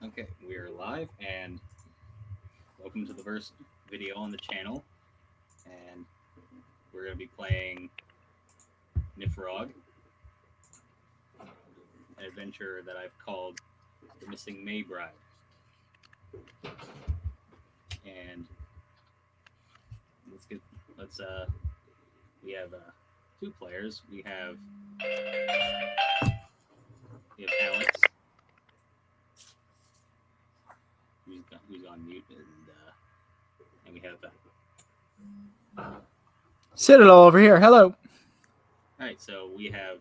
Okay, we are live, and welcome to the first video on the channel. And we're going to be playing MYFAROG, an adventure that I've called The Missing May Bride. And let's get let's we have two players. We have Alex, who's on mute, and we have Citadel over here. Hello. all right. So we have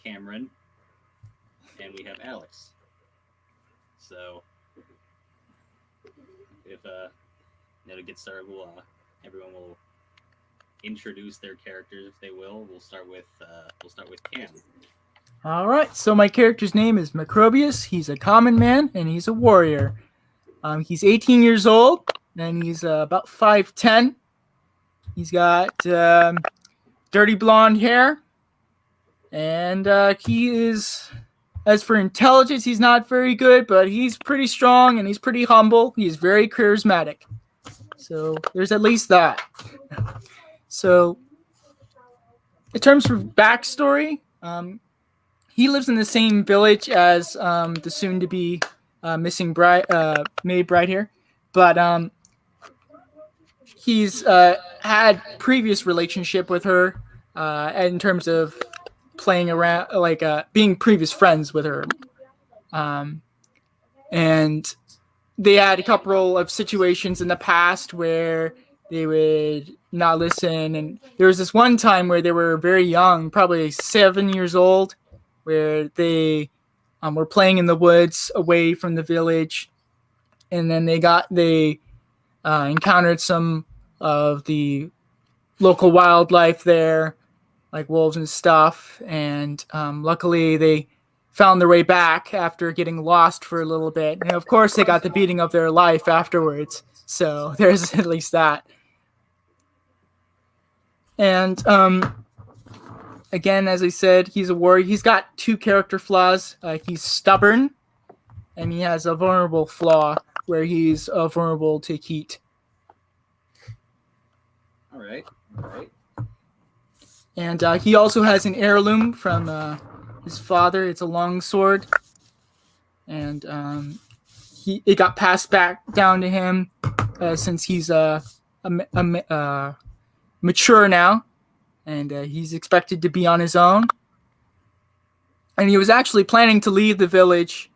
Cameron, and we have Alex. So if to get started, everyone will introduce their characters if they will. We'll start with Cam. All right. So my character's name is Macrobius. He's a common man and he's a warrior. He's 18 years old and he's about 5'10". He's got dirty blonde hair, and he is. As for intelligence, he's not very good, but he's pretty strong and he's pretty humble. He's very charismatic. So there's at least that. So in terms of backstory, he lives in the same village as the soon-to-be missing bride, May Bride here, but he's had previous relationship with her in terms of playing around, like being previous friends with her, and they had a couple of situations in the past where they would not listen, and there was this one time where they were very young, probably 7 years old, where they were playing in the woods away from the village, and then they encountered some of the local wildlife there, like wolves and stuff, and luckily they found their way back after getting lost for a little bit. And of course, they got the beating of their life afterwards. So there's at least that. And again, as I said, he's a warrior. He's got two character flaws. He's stubborn, and he has a vulnerable flaw where he's vulnerable to heat. All right. And he also has an heirloom from his father. It's a long sword, and it got passed back down to him since he's mature now, and he's expected to be on his own. And he was actually planning to leave the village,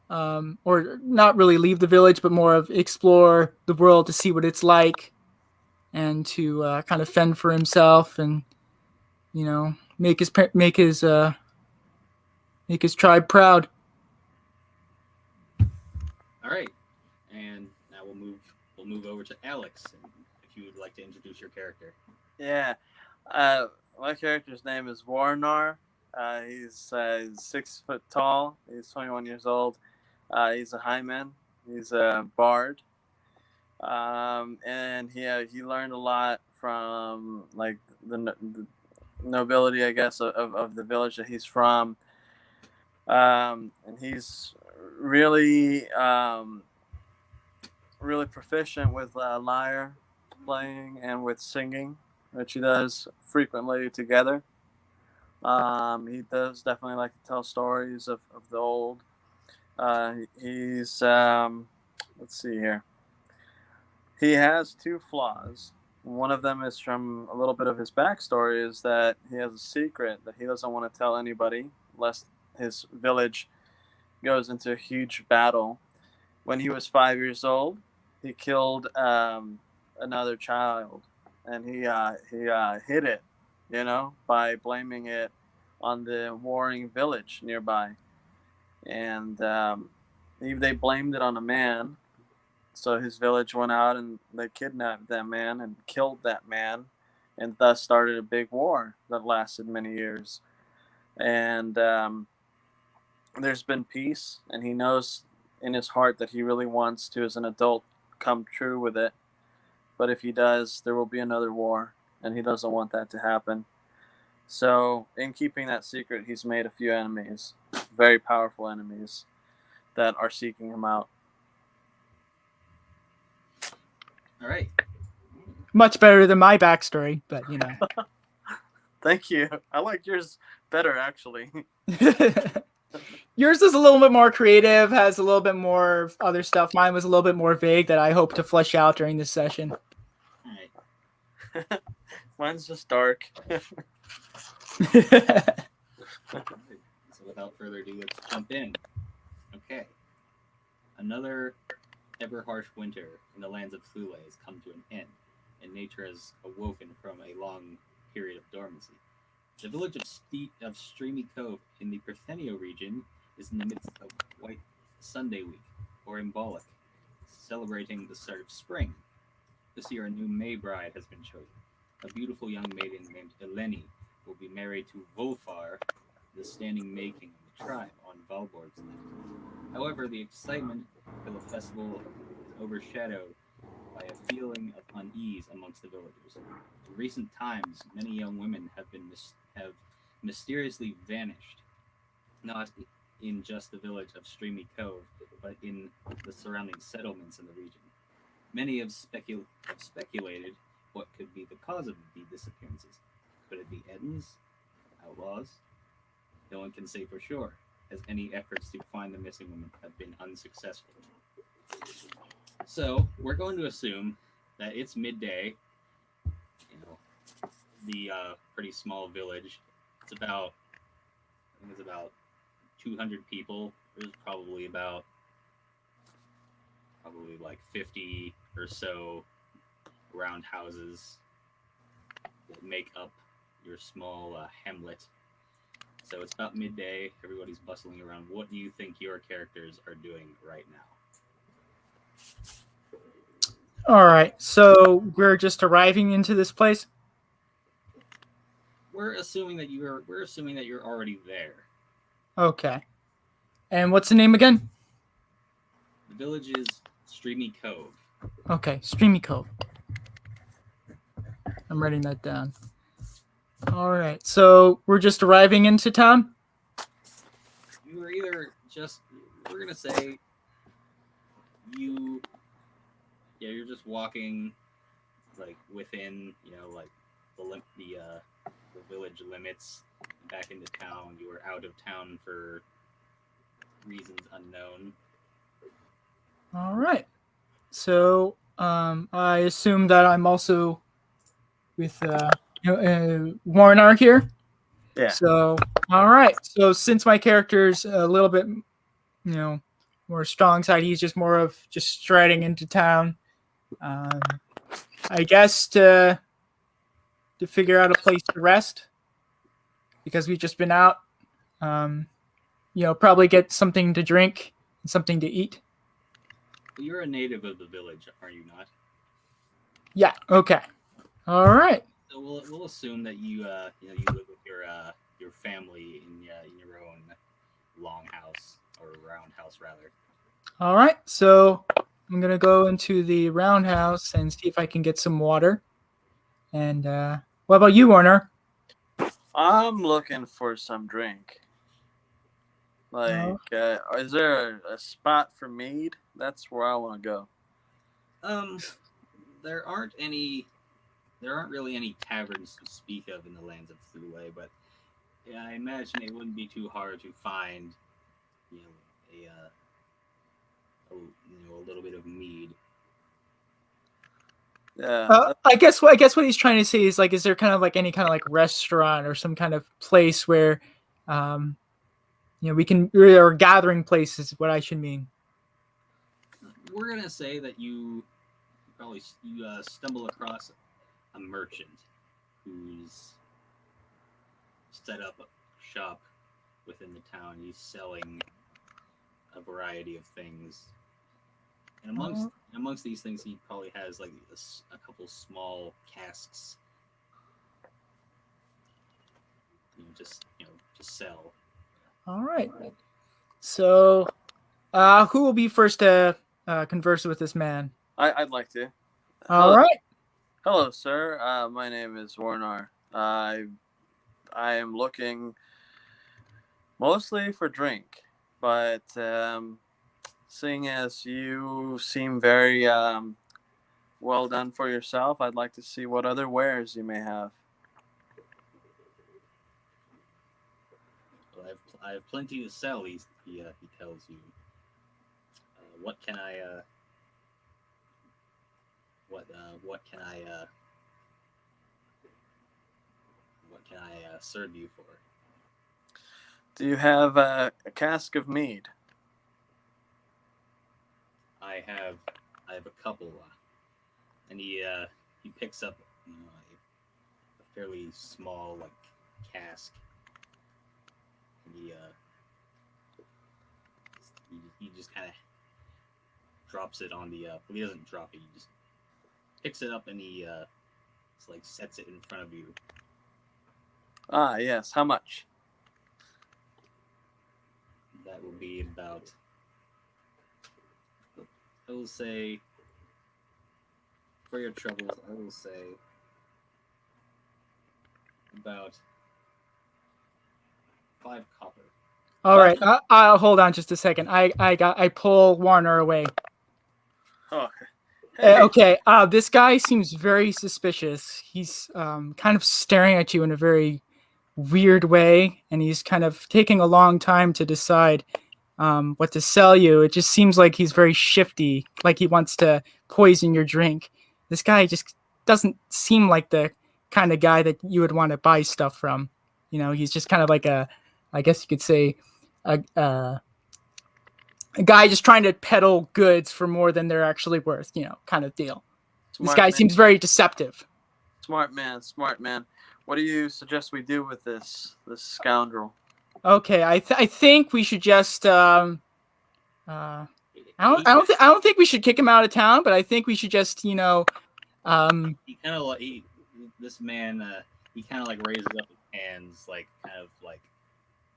or not really leave the village, but more of explore the world to see what it's like, and to kind of fend for himself, and make his tribe proud. All right. And now we'll move over to Alex. And if you would like to introduce your character. Yeah. My character's name is Warnar. He's 6 foot tall. He's 21 years old. He's a highman. He's a bard. And he learned a lot from like the nobility, I guess, of the village that he's from. And he's really really proficient with lyre playing and with singing, which he does frequently together. He does definitely like to tell stories of the old. He's let's see here. He has two flaws. One of them is from a little bit of his backstory, is that he has a secret that he doesn't want to tell anybody, lest his village goes into a huge battle. When he was 5 years old, he killed another child, and he hid it, by blaming it on the warring village nearby, and they blamed it on a man. So his village went out and they kidnapped that man and killed that man, and thus started a big war that lasted many years. And there's been peace, and he knows in his heart that he really wants to, as an adult, come true with it. But if he does, there will be another war, and he doesn't want that to happen. So in keeping that secret, he's made a few enemies, very powerful enemies, that are seeking him out. All right. Much better than my backstory, but you know. Thank you. I like yours better, actually. Yours is a little bit more creative, has a little bit more other stuff. Mine was a little bit more vague that I hope to flesh out during this session. All right. Mine's just dark. So without further ado, let's jump in. Okay. Another ever harsh winter in the lands of Thule has come to an end, and nature has awoken from a long period of dormancy. The village of Streamy Cove in the Parthenio region is in the midst of White Sunday week, or Imbolic, celebrating the start of spring. This year, a new May bride has been chosen. A beautiful young maiden named Eleni will be married to Volfar, the standing May King of the tribe on Valborg's land. However, the excitement for the festival is overshadowed by a feeling of unease amongst the villagers. In recent times, many young women have mysteriously vanished, not in just the village of Streamy Cove, but in the surrounding settlements in the region. Many have speculated what could be the cause of the disappearances. Could it be Edens? Outlaws? No one can say for sure, as any efforts to find the missing woman have been unsuccessful. So, we're going to assume that it's midday, the pretty small village. I think it's about 200 people. There's probably like 50 or so round houses that make up your small hamlet. So it's about midday. Everybody's bustling around. What do you think your characters are doing right now? All right, so we're just arriving into this place. We're assuming that you're already there. Okay, and what's the name again? The village is Streamy Cove. Okay, Streamy Cove. I'm writing that down. All right, so we're just arriving into town? We're gonna say you're just walking like within, like the village limits back into town. You were out of town for reasons unknown. All right. So I assume that I'm also with Warnar here. Yeah. So all right. So since my character's a little bit, more strong side, he's just more of just striding into town. I guess to figure out a place to rest because we've just been out. Probably get something to drink and something to eat. You're a native of the village, are you not? Yeah. Okay. All right. So we'll assume that you you live with your family in your own longhouse or roundhouse rather. All right. So I'm gonna go into the roundhouse and see if I can get some water. And what about you, Warner? I'm looking for some drink. Like, is there a spot for mead? That's where I want to go. There aren't really any taverns to speak of in the lands of Thule, but I imagine it wouldn't be too hard to find, a little bit of mead. Yeah. I guess what he's trying to say is like, is there kind of like any kind of like restaurant or some kind of place where, we can, or gathering place is what I should mean. We're gonna say that you stumble across a merchant who's set up a shop within the town. He's selling a variety of things, and amongst these things, he probably has like a couple small casks, just sell. All right. So, who will be first to converse with this man? I'd like to. All right. Hello, sir. My name is Warnar. I am looking mostly for drink, but seeing as you seem very well done for yourself, I'd like to see what other wares you may have. Well, I have plenty to sell. He tells you. What can I what can I serve you for? Do you have a cask of mead? I have a couple, and he picks up a fairly small like cask, and he just kind of drops it on the. Well, he doesn't drop it. He just picks it up and he just like sets it in front of you. Ah, yes. How much? That will be about. I will say. For your troubles, I will say about 5 copper. All right. I'll hold on just a second. I pull Warner away. Oh, hey. Okay. This guy seems very suspicious. He's kind of staring at you in a very weird way, and he's kind of taking a long time to decide what to sell you. It just seems like he's very shifty, like he wants to poison your drink. This guy just doesn't seem like the kind of guy that you would want to buy stuff from. You know, he's just kind of like I guess you could say, a guy just trying to peddle goods for more than they're actually worth, kind of deal. This guy seems very deceptive. Smart man. What do you suggest we do with this scoundrel? Okay, I think we should just I don't think we should kick him out of town, but I think we should just he kind of like this man he kind of like raises up his hands like kind of like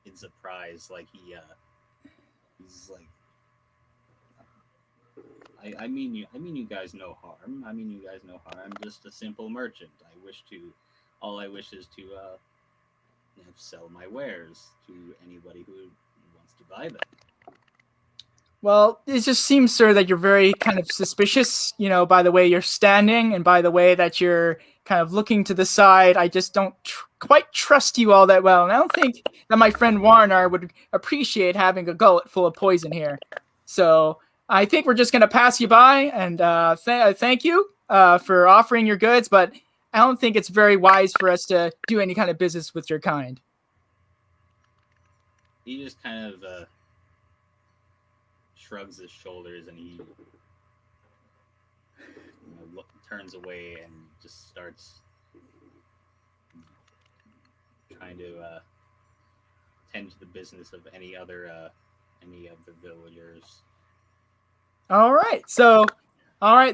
in surprise, like he's like I mean you guys no harm. I'm just a simple merchant. All I wish is to sell my wares to anybody who wants to buy them. Well, it just seems, sir, that you're very kind of suspicious, by the way you're standing and by the way that you're kind of looking to the side. I just don't quite trust you all that well. And I don't think that my friend Warner would appreciate having a gullet full of poison here. So I think we're just going to pass you by and thank you for offering your goods. But I don't think it's very wise for us to do any kind of business with your kind. He just kind of shrugs his shoulders and he turns away and just starts trying to tend to the business of any of the villagers. All right.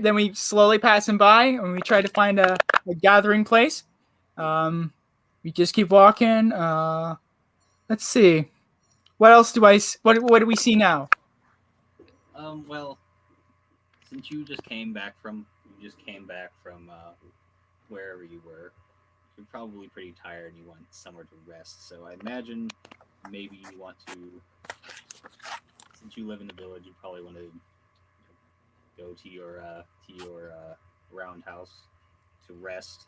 Then we slowly pass him by and we try to find a gathering place. We just keep walking. Let's see. What else what do we see now? Well, since you just came back from wherever you were, you're probably pretty tired and you want somewhere to rest. So I imagine maybe you want to, since you live in the village, you probably want to go to your roundhouse to rest.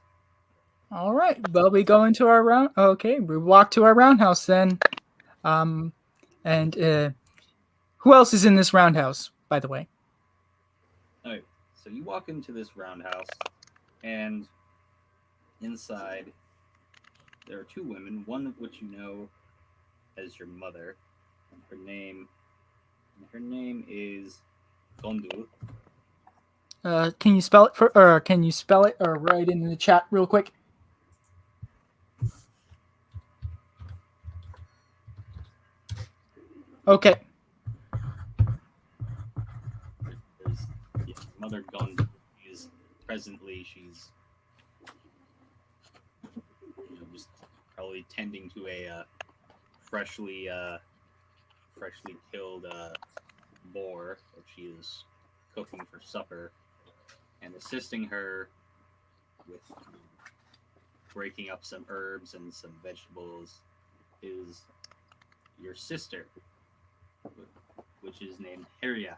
All right. Well, we go into our round. Okay, we walk to our roundhouse then. And who else is in this roundhouse, by the way? All right. So you walk into this roundhouse, and inside there are 2 women, one of which you know as your mother, and her name is Gondul. Can you spell it or write it in the chat real quick? Okay. Mother Gondul is she's just probably tending to a freshly killed boar that she is cooking for supper, and assisting her with breaking up some herbs and some vegetables is your sister, which which is named Heria.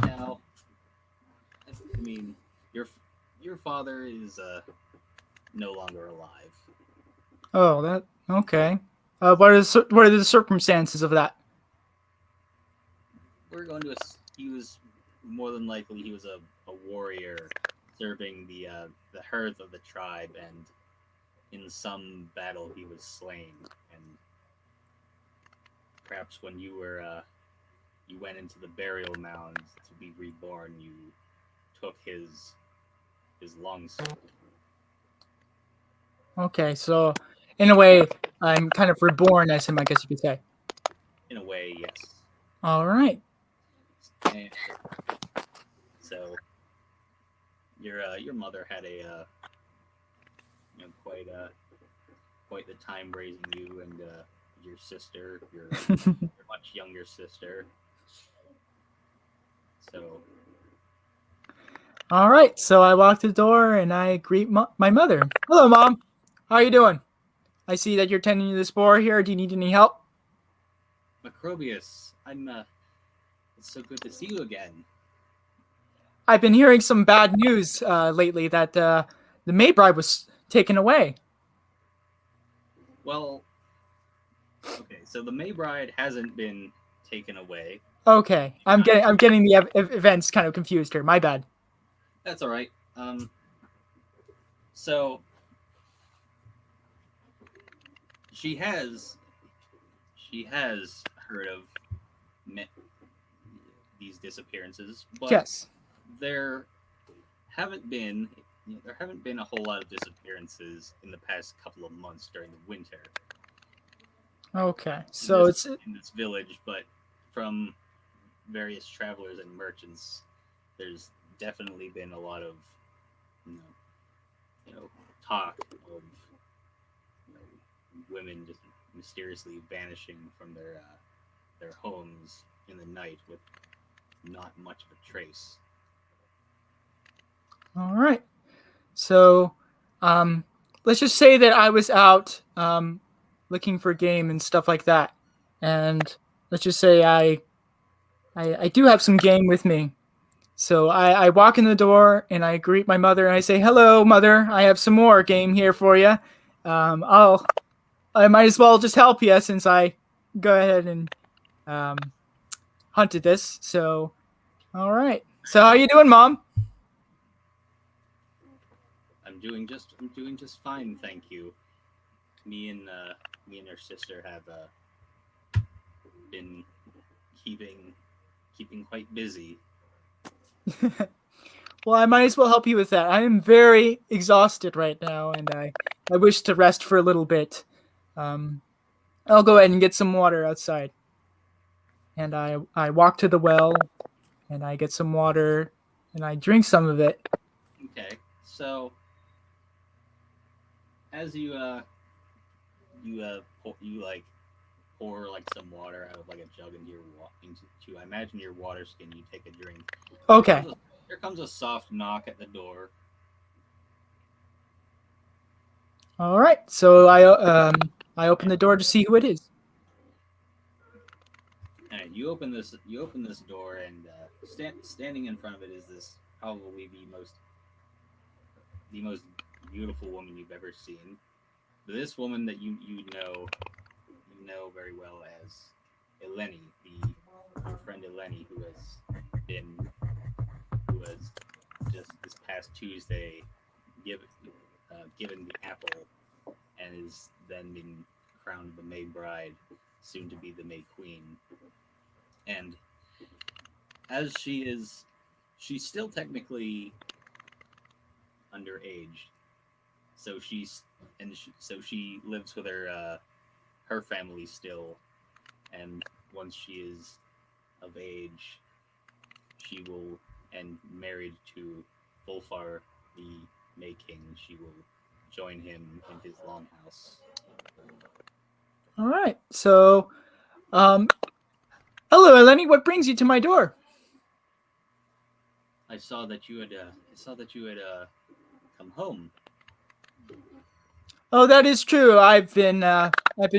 Now, I mean, your father is no longer alive. Oh, that okay. What are the circumstances of that? We're going to. He was more than likely he was a warrior serving the hearth of the tribe, and in some battle he was slain. And perhaps when you went into the burial mound to be reborn, you took his lungs. Okay, so in a way, I'm kind of reborn as him, I guess you could say. In a way, yes. All right. And so your mother had a quite the time raising you and your sister, your much younger sister. So All right, so I walk to the door and I greet my mother. Hello, Mom. How are you doing? I see that you're tending to this boar here. Do you need any help? Macrobius, it's so good to see you again. I've been hearing some bad news lately that the May bride was taken away. Well, okay, so the May bride hasn't been taken away. Okay, I'm getting the events kind of confused here. My bad. That's all right. So she has heard of these disappearances, but Yes. there haven't been a whole lot of disappearances in the past couple of months during the winter. Okay, so it's in this village, but from various travelers and merchants, there's definitely been a lot of talk of women just mysteriously vanishing from their homes in the night with not much of a trace. All right. So, let's just say that I was out looking for game and stuff like that, and let's just say I do have some game with me. So I walk in the door and I greet my mother and I say, "Hello, mother. I have some more game here for you. I might as well just help you since I go ahead and hunted this." So, all right. So how you doing, Mom? I'm doing just fine, thank you. Me and her sister have been keeping quite busy. Well, I might as well help you with that. I am very exhausted right now, and I wish to rest for a little bit. I'll go ahead and get some water outside. And I walk to the well, and I get some water, and I drink some of it. Okay, so as you pour like some water out of like a jug into I imagine your water skin, you take a drink. Okay. Here comes a soft knock at the door. All right. So I open the door to see who it is. And you open this door, and standing in front of it is this probably the most beautiful woman you've ever seen. But this woman that you know very well as Eleni, your friend Eleni, who was just this past Tuesday given the apple, and is then been crowned the May bride, soon to be the May queen. And as she's still technically underage, so she lives with her family still, and once she is of age, she will, and married to Volfar, the May King, she will join him in his longhouse. All right. So, hello, Eleni. What brings you to my door? I saw that you had come home. Oh, that is true. I've been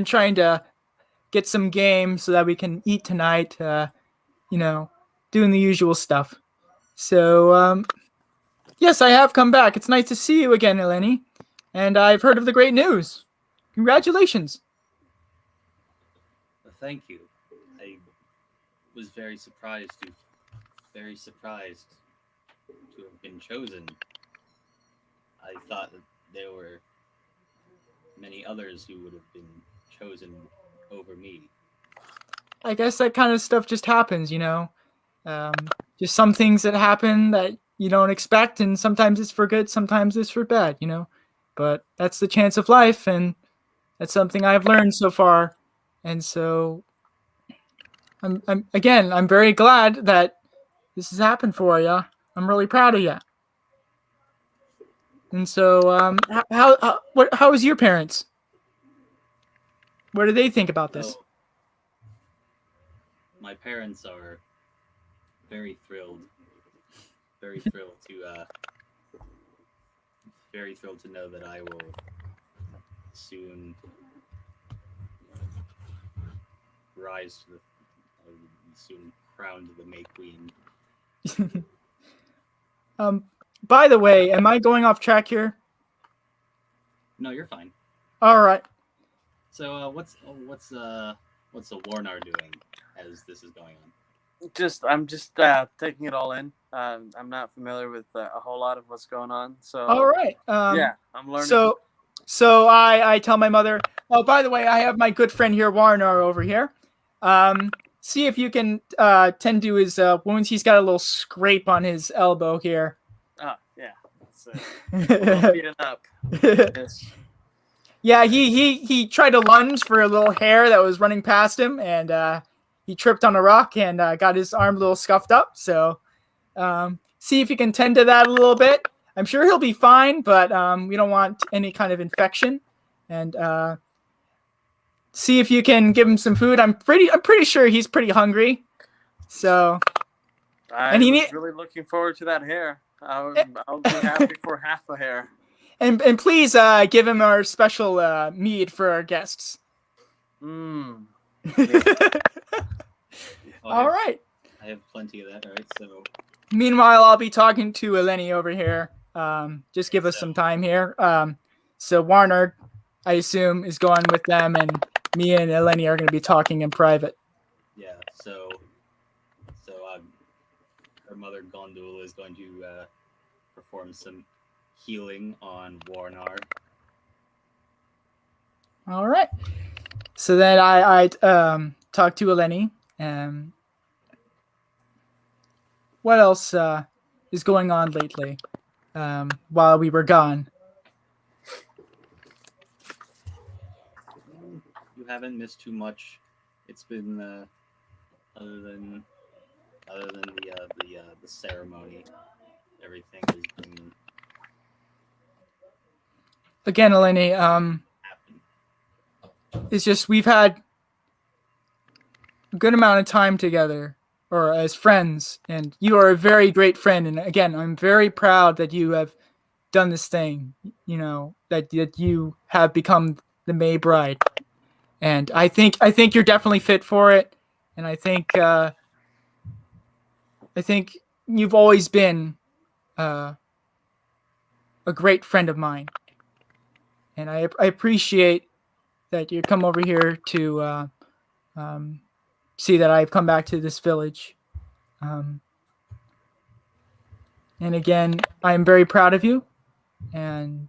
trying to get some game so that we can eat tonight. Doing the usual stuff. So, yes, I have come back. It's nice to see you again, Eleni. And I've heard of the great news. Congratulations. Well, thank you. I was very surprised to have been chosen. I thought that there were many others who would have been chosen over me. I guess that kind of stuff just happens, just some things that happen that you don't expect, and sometimes it's for good, sometimes it's for bad, But that's the chance of life, and that's something I've learned so far. And so, I'm very glad that this has happened for you. I'm really proud of you. And so, how was your parents? What do they think about this? So, my parents are very thrilled. Very thrilled to know that I will soon rise to soon crowned the May Queen. By the way, am I going off track here? No, you're fine. All right. So, what's the Warnar doing as this is going on? I'm just taking it all in. I'm not familiar with a whole lot of what's going on. So all right. yeah, I'm learning. So I tell my mother, oh, by the way, I have my good friend here, Warnar, over here. See if you can tend to his wounds. He's got a little scrape on his elbow here. Oh, yeah. It's a little beaten up. Yes. Yeah, he tried to lunge for a little hair that was running past him, and he tripped on a rock and got his arm a little scuffed up. So see if you can tend to that a little bit. I'm sure he'll be fine, but we don't want any kind of infection. And see if you can give him some food. I'm pretty sure he's pretty hungry. So I was really looking forward to that hair. I'll be happy for half a hair. And please give him our special mead for our guests. Mm. All right. I have plenty of that. All right. So. Meanwhile, I'll be talking to Eleni over here. Just give us some time here. So Warner, I assume, is going with them, and me and Eleni are going to be talking in private. Yeah. So her mother Gondul is going to perform some healing on Warnar. All right. So then I talk to Eleni. What else is going on lately while we were gone? You haven't missed too much. It's been other than the ceremony, everything has been. Again, Eleni, it's just we've had a good amount of time together, or as friends, and you are a very great friend. And again, I'm very proud that you have done this thing. That you have become the May Bride, and I think you're definitely fit for it. And I think you've always been a great friend of mine, and I appreciate that you come over here to see that I've come back to this village. And again, I'm very proud of you. And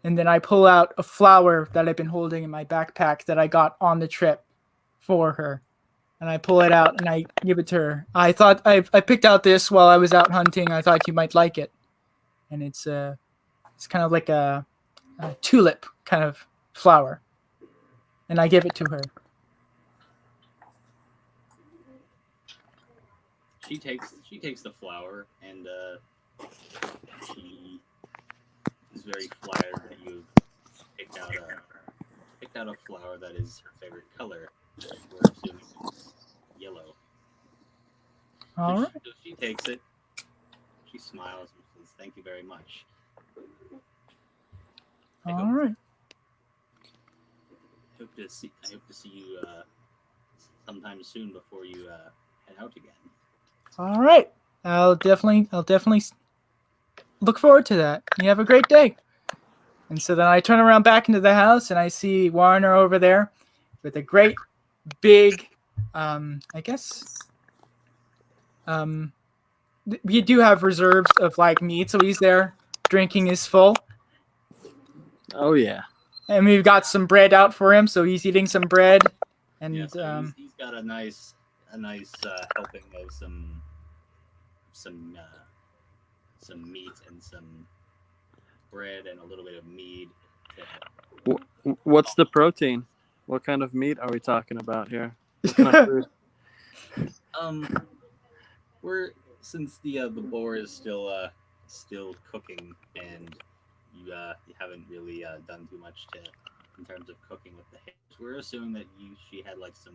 then I pull out a flower that I've been holding in my backpack that I got on the trip for her. And I pull it out and I give it to her. I thought I picked out this while I was out hunting. I thought you might like it. And it's kind of like a tulip kind of flower. And I give it to her. She takes the flower, and she is very flattered that you've picked out a flower that is her favorite color. We're assuming it's yellow. All right. So she takes it. She smiles and says, "Thank you very much." All right. I hope to see you sometime soon before you head out again. All right. I'll definitely look forward to that. You have a great day. And so then I turn around back into the house and I see Warner over there with a great big, I guess, we do have reserves of like meat, so he's there drinking his full. Oh yeah. And we've got some bread out for him, so he's eating some bread. And Yeah, so he's got a nice helping of some meat and some bread and a little bit of mead. What's the protein? What kind of meat are we talking about here? What kind of food? We're since the boar is still cooking and you haven't really done too much in terms of cooking with the hairs. We're assuming that she had like just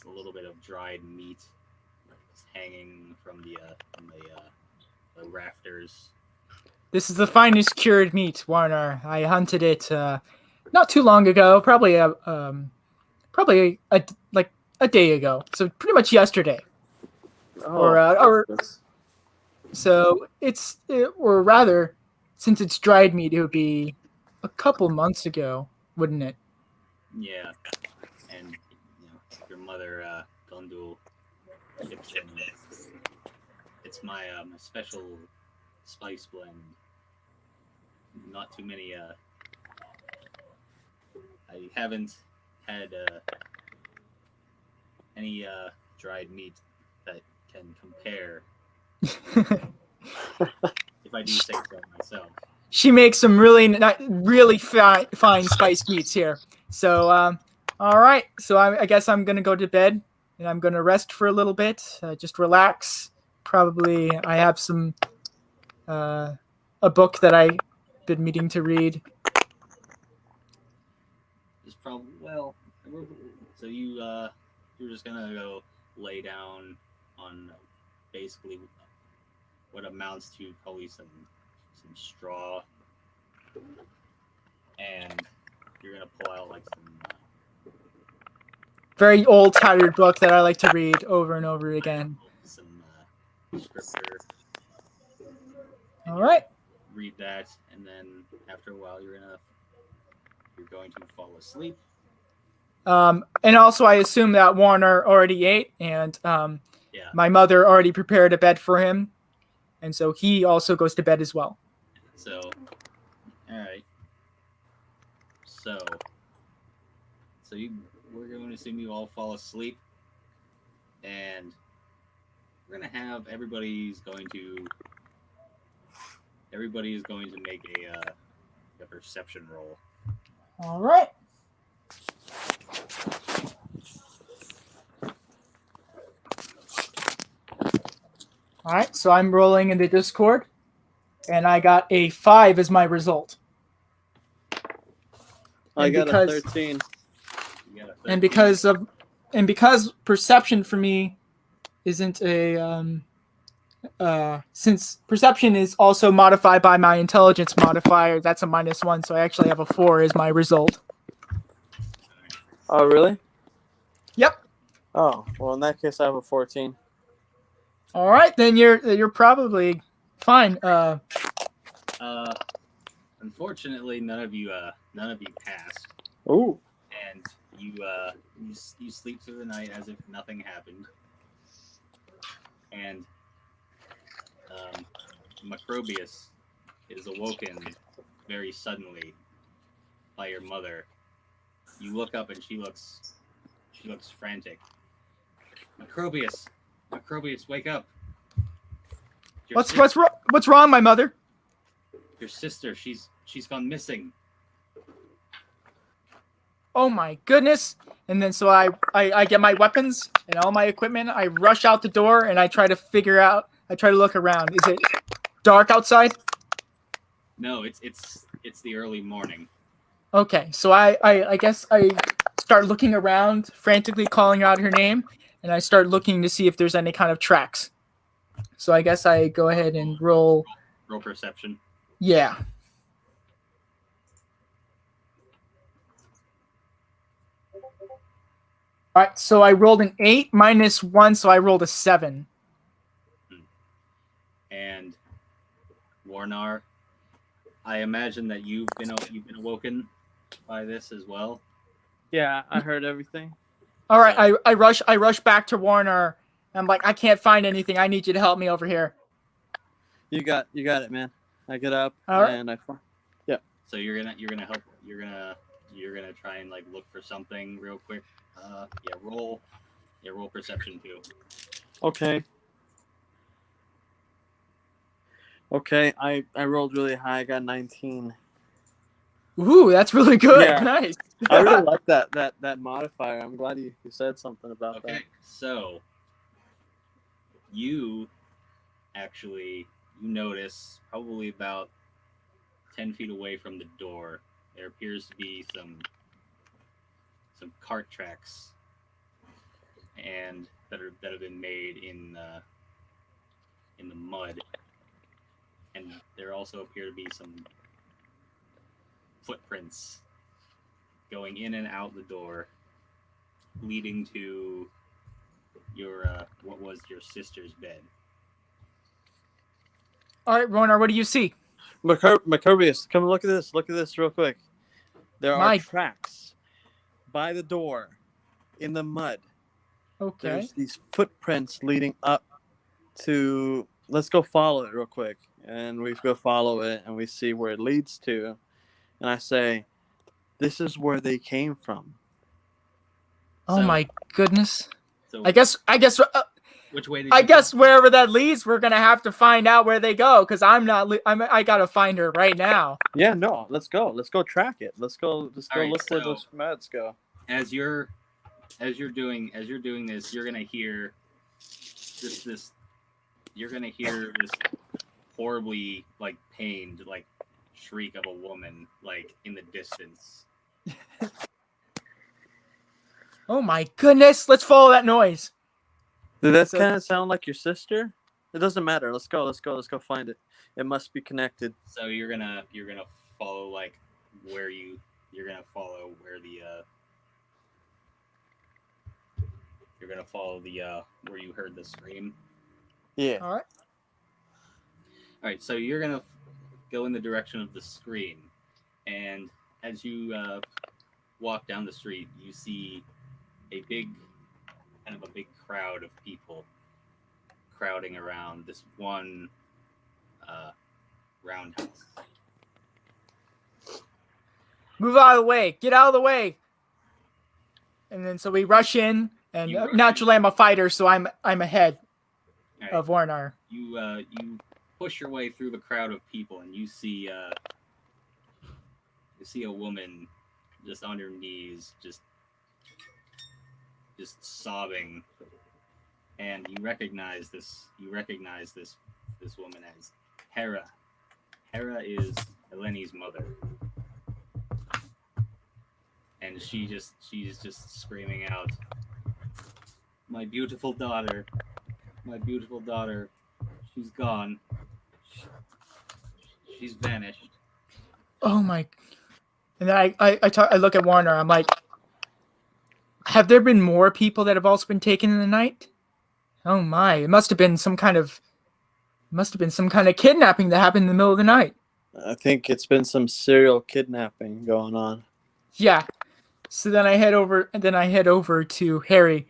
a little bit of dried meat hanging from the rafters. this is the finest cured meat, Warner. I hunted it not too long ago, probably a day ago. So pretty much yesterday. Or so or rather, since it's dried meat, it would be a couple months ago, wouldn't it? Yeah, and your mother Gondul tips him. It's my special spice blend. Not too many. I haven't had any dried meat that can compare. If I do say so myself. She makes some really fine spiced meats here. So, all right. So I guess I'm gonna go to bed and I'm gonna rest for a little bit, just relax. Probably I have some a book that I've been meaning to read. It's probably so you're just gonna go lay down on basically what amounts to probably some straw, and you're gonna pull out like some very old tattered book that I like to read over and over again. Some scripture. All right. Read that, and then after a while, you're going to fall asleep. And also, I assume that Warner already ate, and my mother already prepared a bed for him, and so he also goes to bed as well. So, all right. So we're going to assume you all fall asleep, and we're gonna have everybody's going to make a perception roll. All right. All right, so I'm rolling in the Discord, and I got a 5 as my result. I got a 13. And because perception for me isn't a since perception is also modified by my intelligence modifier, that's a -1, so I actually have a 4 as my result. Oh, really? Yep. Oh, well, in that case, I have a 14. All right, then you're probably fine. Unfortunately, none of you passed. Ooh. And you sleep through the night as if nothing happened. And Macrobius is awoken very suddenly by your mother. You look up and she looks frantic. Macrobius, wake up! What's wrong, my mother? Your sister, she's gone missing. Oh my goodness! And then so I get my weapons and all my equipment. I rush out the door and I try to look around. Is it dark outside? No, it's the early morning. Okay, so I guess I start looking around, frantically calling out her name, and I start looking to see if there's any kind of tracks. So I guess I go ahead and roll perception. Yeah. All right, so I rolled an 8 minus 1, so I rolled a 7. And Warnar, I imagine that you've been awoken by this as well. Yeah, I heard everything. All right, So- I rush back to Warner. I'm like, I can't find anything. I need you to help me over here. You got it, man. I get up All right. and I So you're gonna help. You're gonna try and like look for something real quick. Roll perception too. Okay. Okay, I rolled really high. I got 19. Ooh, that's really good. Yeah. Nice. I really like that modifier. I'm glad you said something about Okay, that. so you notice probably about 10 feet away from the door, there appears to be some cart tracks, and that have been made in the mud, and there also appear to be some footprints going in and out the door, leading to your what was your sister's bed. All right, Warner, what do you see? Macrobius, come look at this. Look at this real quick. There are My- tracks by the door in the mud. Okay. There's these footprints leading up to. Let's go follow it real quick. And we go follow it and we see where it leads to. And I say, this is where they came from. Oh So- my goodness. So I guess which way did I you guess go? wherever that leads, we're gonna have to find out where they go, because I gotta find her right now. Yeah, no, let's go. Let's go track it. Let's go All right, look where so- those meds go. As you're doing this, you're gonna hear this you're gonna hear this horribly like pained like shriek of a woman like in the distance. Oh my goodness. Let's follow that noise. Did that So- kind of sound like your sister? It doesn't matter. Let's go find it. It must be connected. So you're gonna follow like you're gonna follow where the where you heard the scream. Yeah. All right. All right, so you're gonna go in the direction of the scream, and as you walk down the street, you see a big crowd of people crowding around this one roundhouse. Move out of the way. Get out of the way. And then so we rush in, and You rush naturally I'm a fighter, so I'm ahead All right, of Warner. you push your way through the crowd of people, and you see a woman just on her knees, just sobbing, and you recognize this woman as Hera. Hera is Eleni's mother, and she's just screaming out, my beautiful daughter, she's gone. She's vanished. Oh my. And then I look at Warner. I'm like, have there been more people that have also been taken in the night? Oh my. It must have been some kind of kidnapping that happened in the middle of the night. I think it's been some serial kidnapping going on. Yeah. So then I head over to Harry.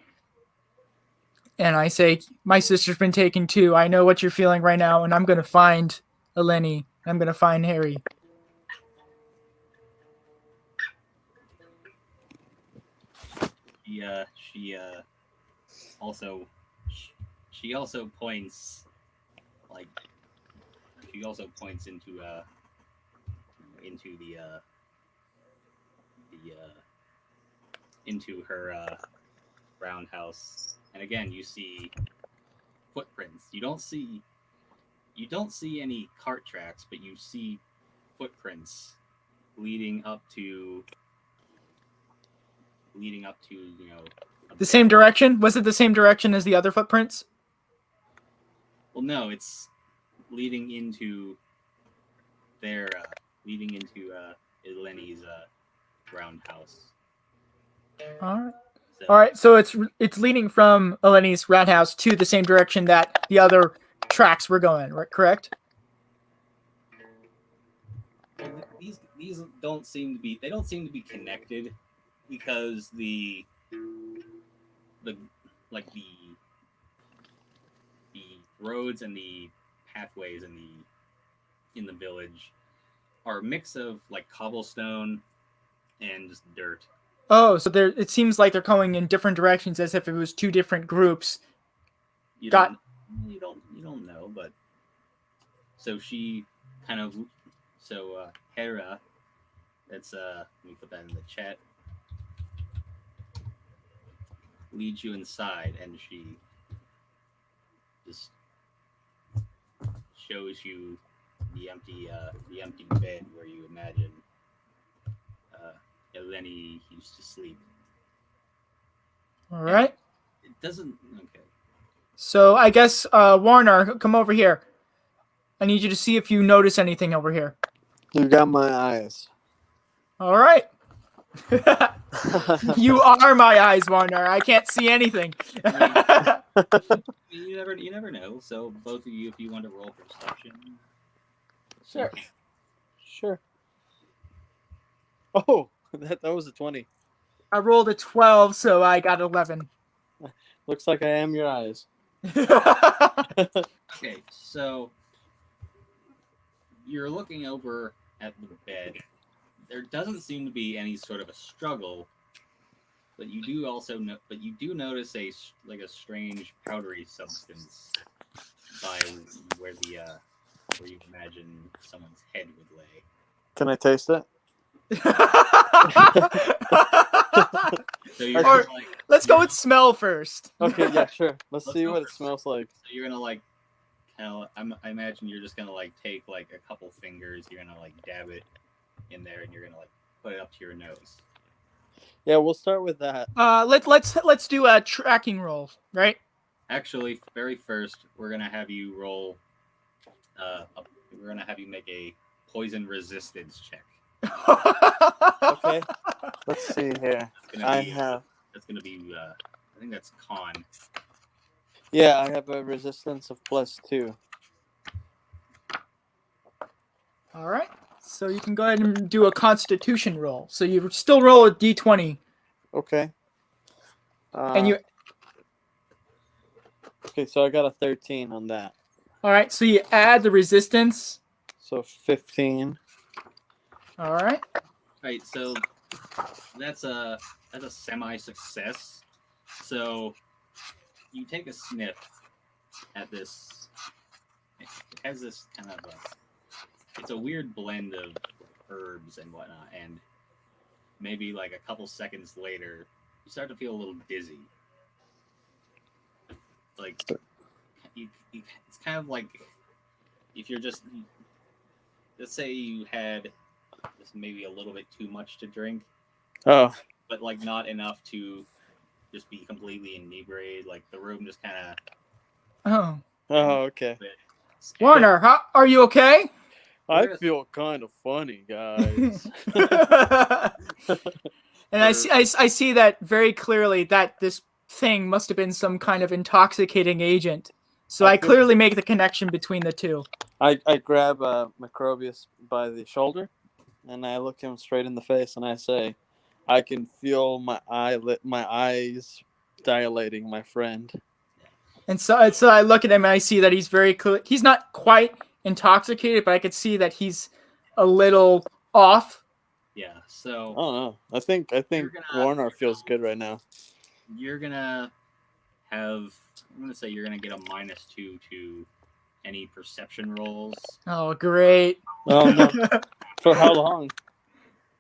And I say, my sister's been taken too. I know what you're feeling right now, and I'm going to find Eleni. I'm going to find Harry. She also points into her roundhouse, and again you see footprints. You don't see any cart tracks, but you see footprints leading up to The same direction? Was it the same direction as the other footprints? Well, no, it's leading into Eleni's roundhouse. All right. So, All right, so it's leading from Eleni's rat house to the same direction that the other tracks were going, right? Correct? these don't seem to be connected because the like the roads and the pathways in the village are a mix of like cobblestone and just dirt. Oh, so it seems like they're going in different directions as if it was two different groups. You Got- don't know, but so she kind of Hera, that's let me put that in the chat, leads you inside, and she just shows you the empty bed where you imagine Eleni used to sleep. All right. It doesn't. Okay. So I guess Warner, come over here. I need you to see if you notice anything over here. You got my eyes. All right. You are my eyes, Warner. I can't see anything. You never know. So both of you, if you want to roll perception. Sure. Sure. Oh, that was a 20. I rolled a 12, so I got 11. Looks like I am your eyes. Okay, so you're looking over at the bed. There doesn't seem to be any sort of a struggle, but you do notice a strange powdery substance by where you imagine someone's head would lay. Can I taste it? So you're Or- just like, Let's go with smell first. Okay, yeah, sure. Let's Let's see go what it first. smells like. so you're gonna like kind of. I imagine you're just gonna like take like a couple fingers. You're gonna like dab it in there, and you're gonna like put it up to your nose. Yeah, we'll start with that. Let's do a tracking roll, right? Actually, very first, we're gonna have you roll. We're gonna have you make a poison resistance check. Okay. Let's see here. That's gonna be. I think that's con. Yeah, I have a resistance of +2. All right. So you can go ahead and do a Constitution roll. So you still roll a d20, Okay. and you. Okay, so I got a 13 on that. All right. So you add the resistance. So 15. All right. Right. So that's a semi-success. So you take a sniff at this. It has this kind of it's a weird blend of herbs and whatnot, and maybe like a couple seconds later, you start to feel a little dizzy. Like it's kind of like if you're just, let's say you had just maybe a little bit too much to drink, Oh, but like not enough to just be completely inebriated. Like the room just kind of. Oh, okay. Warner, are you okay? I Yes. feel kind of funny, guys. And I see that very clearly that this thing must have been some kind of intoxicating agent. So I clearly make the connection between the two. I grab Macrobius by the shoulder, and I look him straight in the face, and I say, "I can feel my eyes dilating, my friend." And so I look at him and I see that he's very clear. He's not quite intoxicated, but I could see that he's a little off. Yeah. So I don't know. I think Warner feels good right now. you're gonna have. I'm gonna say you're gonna get a -2 to any perception rolls. Oh, great. Oh no! For how long?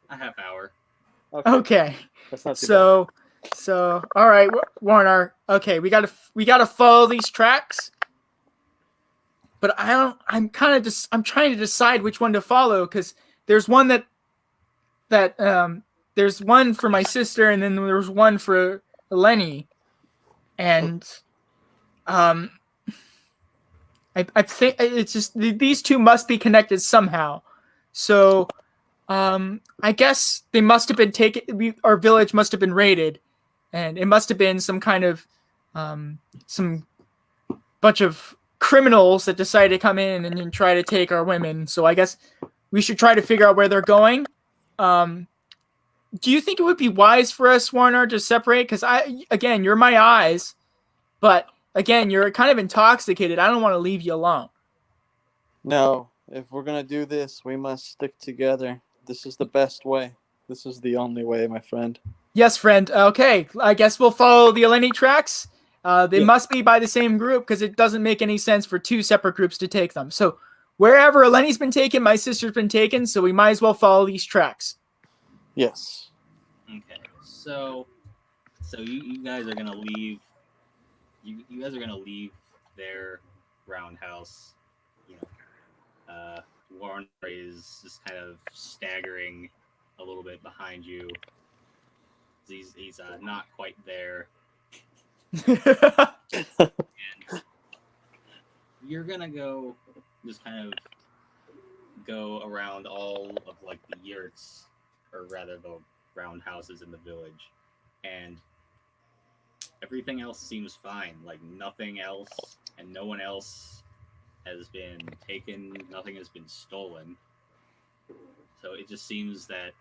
A half hour. Okay. That's not too So all right, Warner. Okay, we gotta follow these tracks. But I'm trying to decide which one to follow, because there's one there's one for my sister, and then there's one for Lenny, and I think it's just these two must be connected somehow. So I guess they must have been taken. Our village must have been raided, and it must have been some kind of some bunch of criminals that decided to come in and try to take our women. So I guess we should try to figure out where they're going. Do you think it would be wise for us, Warner, to separate? Because again, you're my eyes, but again, you're kind of intoxicated. I don't want to leave you alone. No, if we're gonna do this, we must stick together. This is the best way. This is the only way, my friend. Yes, friend. Okay, I guess we'll follow the Eleni tracks. They must be by the same group because it doesn't make any sense for two separate groups to take them. So wherever Eleni's been taken, my sister's been taken, so we might as well follow these tracks. Yes. Okay, so you guys are gonna leave. You guys are gonna leave their roundhouse. You know, Warren is just kind of staggering a little bit behind you. He's not quite there. And you're gonna just kind of go around all of like the yurts, or rather the roundhouses in the village, and everything else seems fine. Like nothing else and no one else has been taken, nothing has been stolen. So it just seems that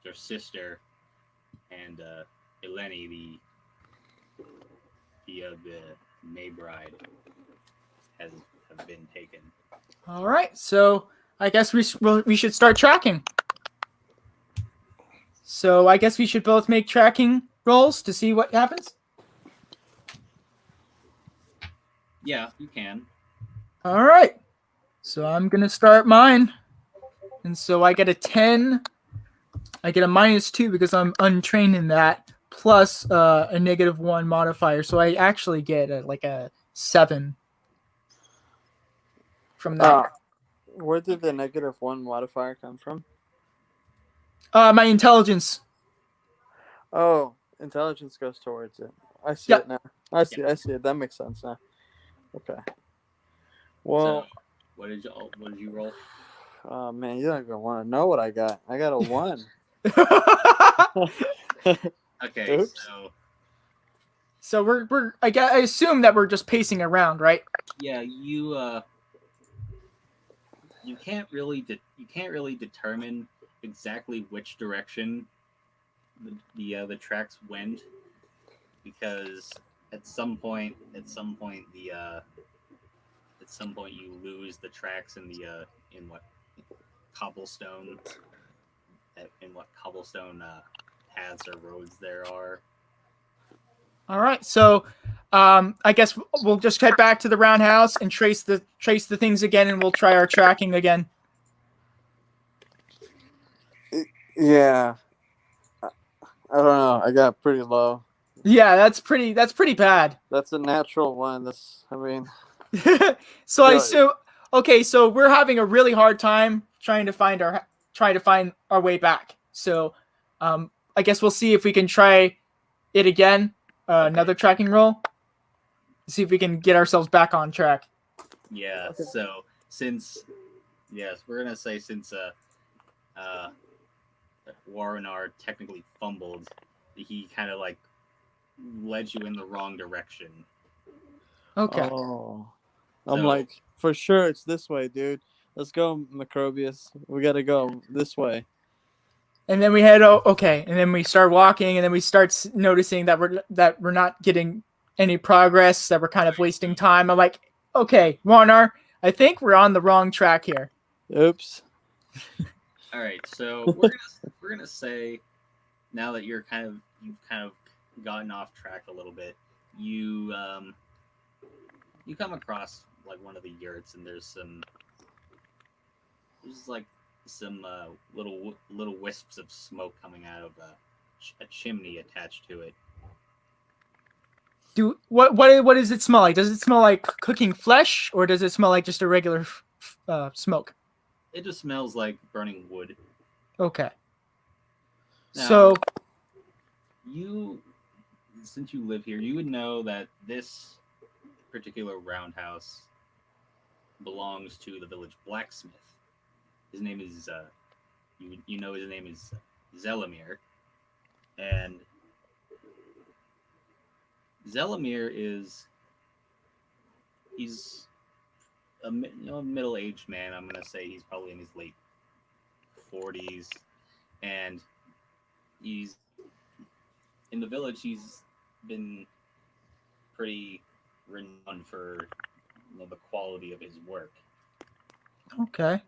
your sister and Eleni, the May bride, have been taken. All right, so I guess we should start tracking. So I guess we should both make tracking rolls to see what happens. Yeah, you can. All right, so I'm gonna start mine, and so I get a 10. I get a -2 because I'm untrained in that, plus a -1 modifier. So I actually get a 7 from that. Where did the -1 modifier come from? My intelligence. Oh, intelligence goes towards it. I see Yep. it now. I see it. That makes sense now. Okay. Well, So, what did you roll? oh man, you're not gonna want to know what I got. I got a 1. Okay, Oops. So I assume that we're just pacing around, right? Yeah, you can't really determine exactly which direction the tracks went, because at some point you lose the tracks in what cobblestone paths or roads there are. All right, so I guess we'll just head back to the roundhouse and trace the things again, and we'll try our tracking again. Yeah. I don't know. I got pretty low. Yeah, that's pretty bad. That's a natural one. So I assume, okay, so we're having a really hard time trying to find our way back. So I guess we'll see if we can try it again. Another tracking roll. See if we can get ourselves back on track. Yeah. Okay. So we're gonna say since Warrenar technically fumbled, he kind of like led you in the wrong direction. Okay. Oh. I'm like, for sure it's this way, dude. Let's go, Macrobius. We gotta go this way. And then we head okay, and then we start walking, and then we start noticing that we're not getting any progress, that we're kind of wasting time. I'm like, okay, Warner, I think we're on the wrong track here. Oops. All right, so we're gonna say now that you've kind of gotten off track a little bit, you come across like one of the yurts, and there's like some little wisps of smoke coming out of a chimney attached to it. What does it smell like? Does it smell like cooking flesh, or does it smell like just a regular smoke? It just smells like burning wood. Okay. Now, so since you live here, you would know that this particular roundhouse belongs to the village blacksmith. His name is his name is Zelimir, and Zelimir he's a middle-aged man. I'm gonna say he's probably in his late 40s, and he's in the village. He's been pretty renowned for the quality of his work. Okay. And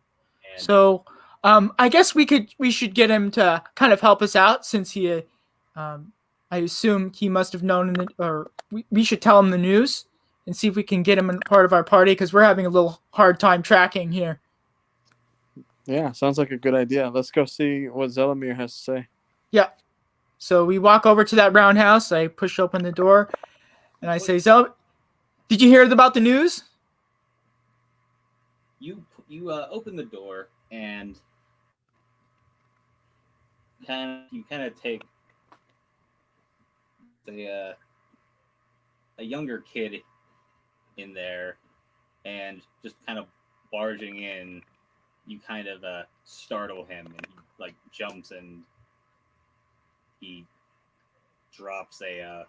So, I guess we should get him to kind of help us out since he, I assume he must have known, or we should tell him the news and see if we can get him a part of our party because we're having a little hard time tracking here. Yeah, sounds like a good idea. Let's go see what Zelimir has to say. Yeah. So we walk over to that roundhouse. I push open the door, and I say, "Zel, did you hear about the news?" you open the door and you kind of take a younger kid in there, and just kind of barging in, you kind of startle him, and he like jumps and he drops a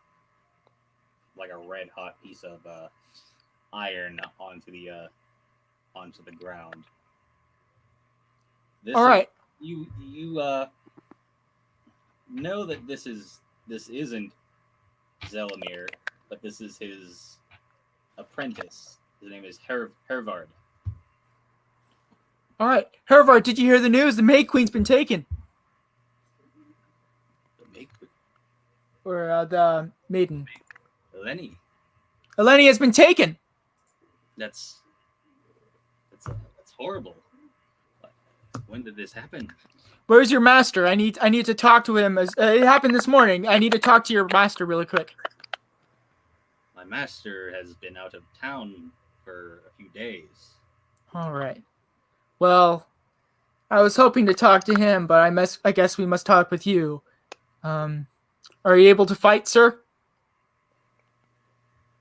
like a red hot piece of iron onto the ground. All right. You know that this isn't Zelimir, but this is his apprentice. His name is Hervard. All right. Hervard, did you hear the news? The Maid Queen's been taken. The Maid Queen. Or the maiden. Eleni. Eleni has been taken. That's horrible. When did this happen? Where's your master? I need to talk to him. It happened this morning. I need to talk to your master really quick. My master has been out of town for a few days. All right. Well, I was hoping to talk to him, but I guess we must talk with you. Are you able to fight, sir?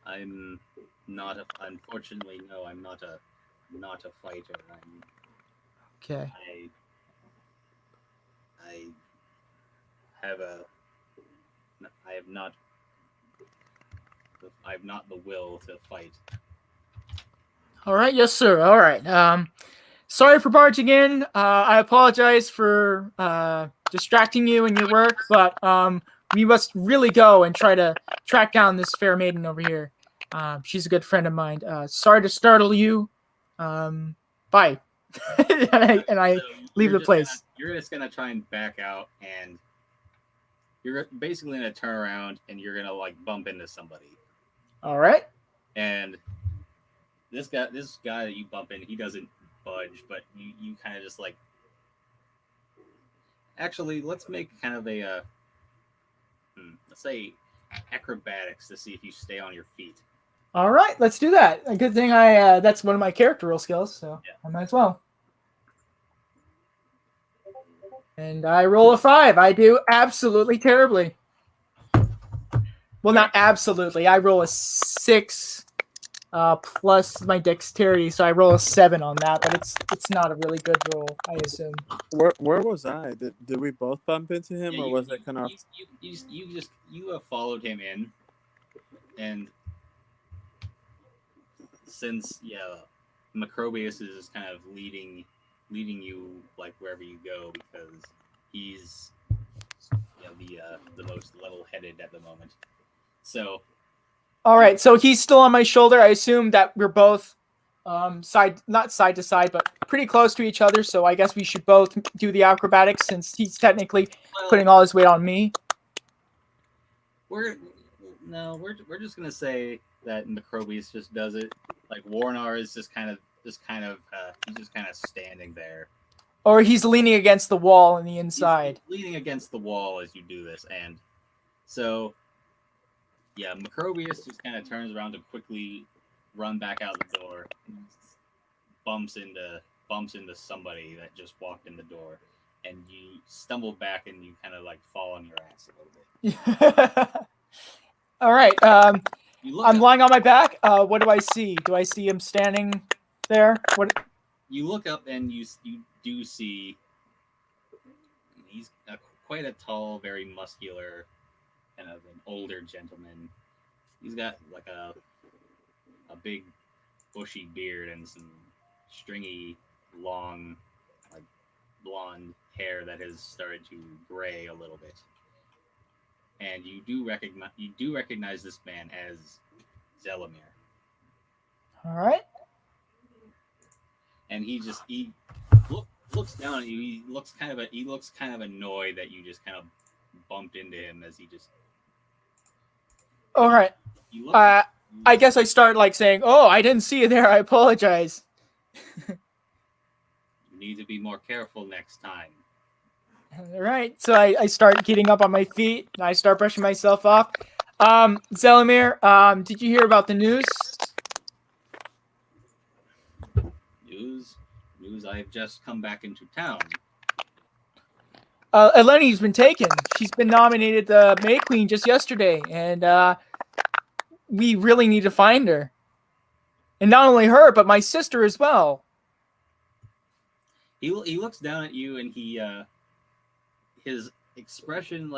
I'm not unfortunately, no, I'm not a fighter. Okay. I have not the will to fight. All right. Yes, sir. All right. Sorry for barging in. I apologize for distracting you in your work, but we must really go and try to track down this fair maiden over here. She's a good friend of mine. Sorry to startle you. Bye. and I leave the place. You're just gonna try and back out, and you're basically gonna turn around, and you're gonna like bump into somebody. All right. And this guy that you bump in, he doesn't budge, but you kind of just like. Actually, let's make kind of a let's say acrobatics to see if you stay on your feet. All right, let's do that. A good thing that's one of my character role skills, so yeah. I might as well. And I roll a 5. I do absolutely terribly. Well, not absolutely. I roll a 6 plus my dexterity, so I roll a 7 on that. But it's not a really good roll, I assume. Where was I? Did we both bump into him, or was it kind of? You followed him in, and since Macrobius is kind of leading you like wherever you go, because he's the most level-headed at the moment. So all right, so he's still on my shoulder. I assume that we're both not side to side, but pretty close to each other. So I guess we should both do the acrobatics since he's technically putting all his weight on me. We're just gonna say that Macrobius just does it. Like Warnar is just kind of he's just kind of standing there. Or he's leaning against the wall on the inside. He's leaning against the wall as you do this, and so yeah, Macrobius just kind of turns around to quickly run back out the door, bumps into somebody that just walked in the door, and you stumble back and you kind of like fall on your ass a little bit. All right. I'm lying on my back. What do I see? Do I see him standing there? What? You look up and you do see he's quite a tall, very muscular, kind of an older gentleman. He's got like a big bushy beard and some stringy, long, like blonde hair that has started to gray a little bit. And you do recognize this man as Zelimir. All right. And he looks down at you. He looks kind of annoyed that you just kind of bumped into him as he just. All right. I guess I start like saying, "Oh, I didn't see you there. I apologize." You need to be more careful next time. All right. So I start getting up on my feet and I start brushing myself off. Zelimir, did you hear about the news? News. I've just come back into town. Eleni's been taken. She's been nominated the May Queen just yesterday, and we really need to find her. And not only her, but my sister as well. He looks down at you, and his expression,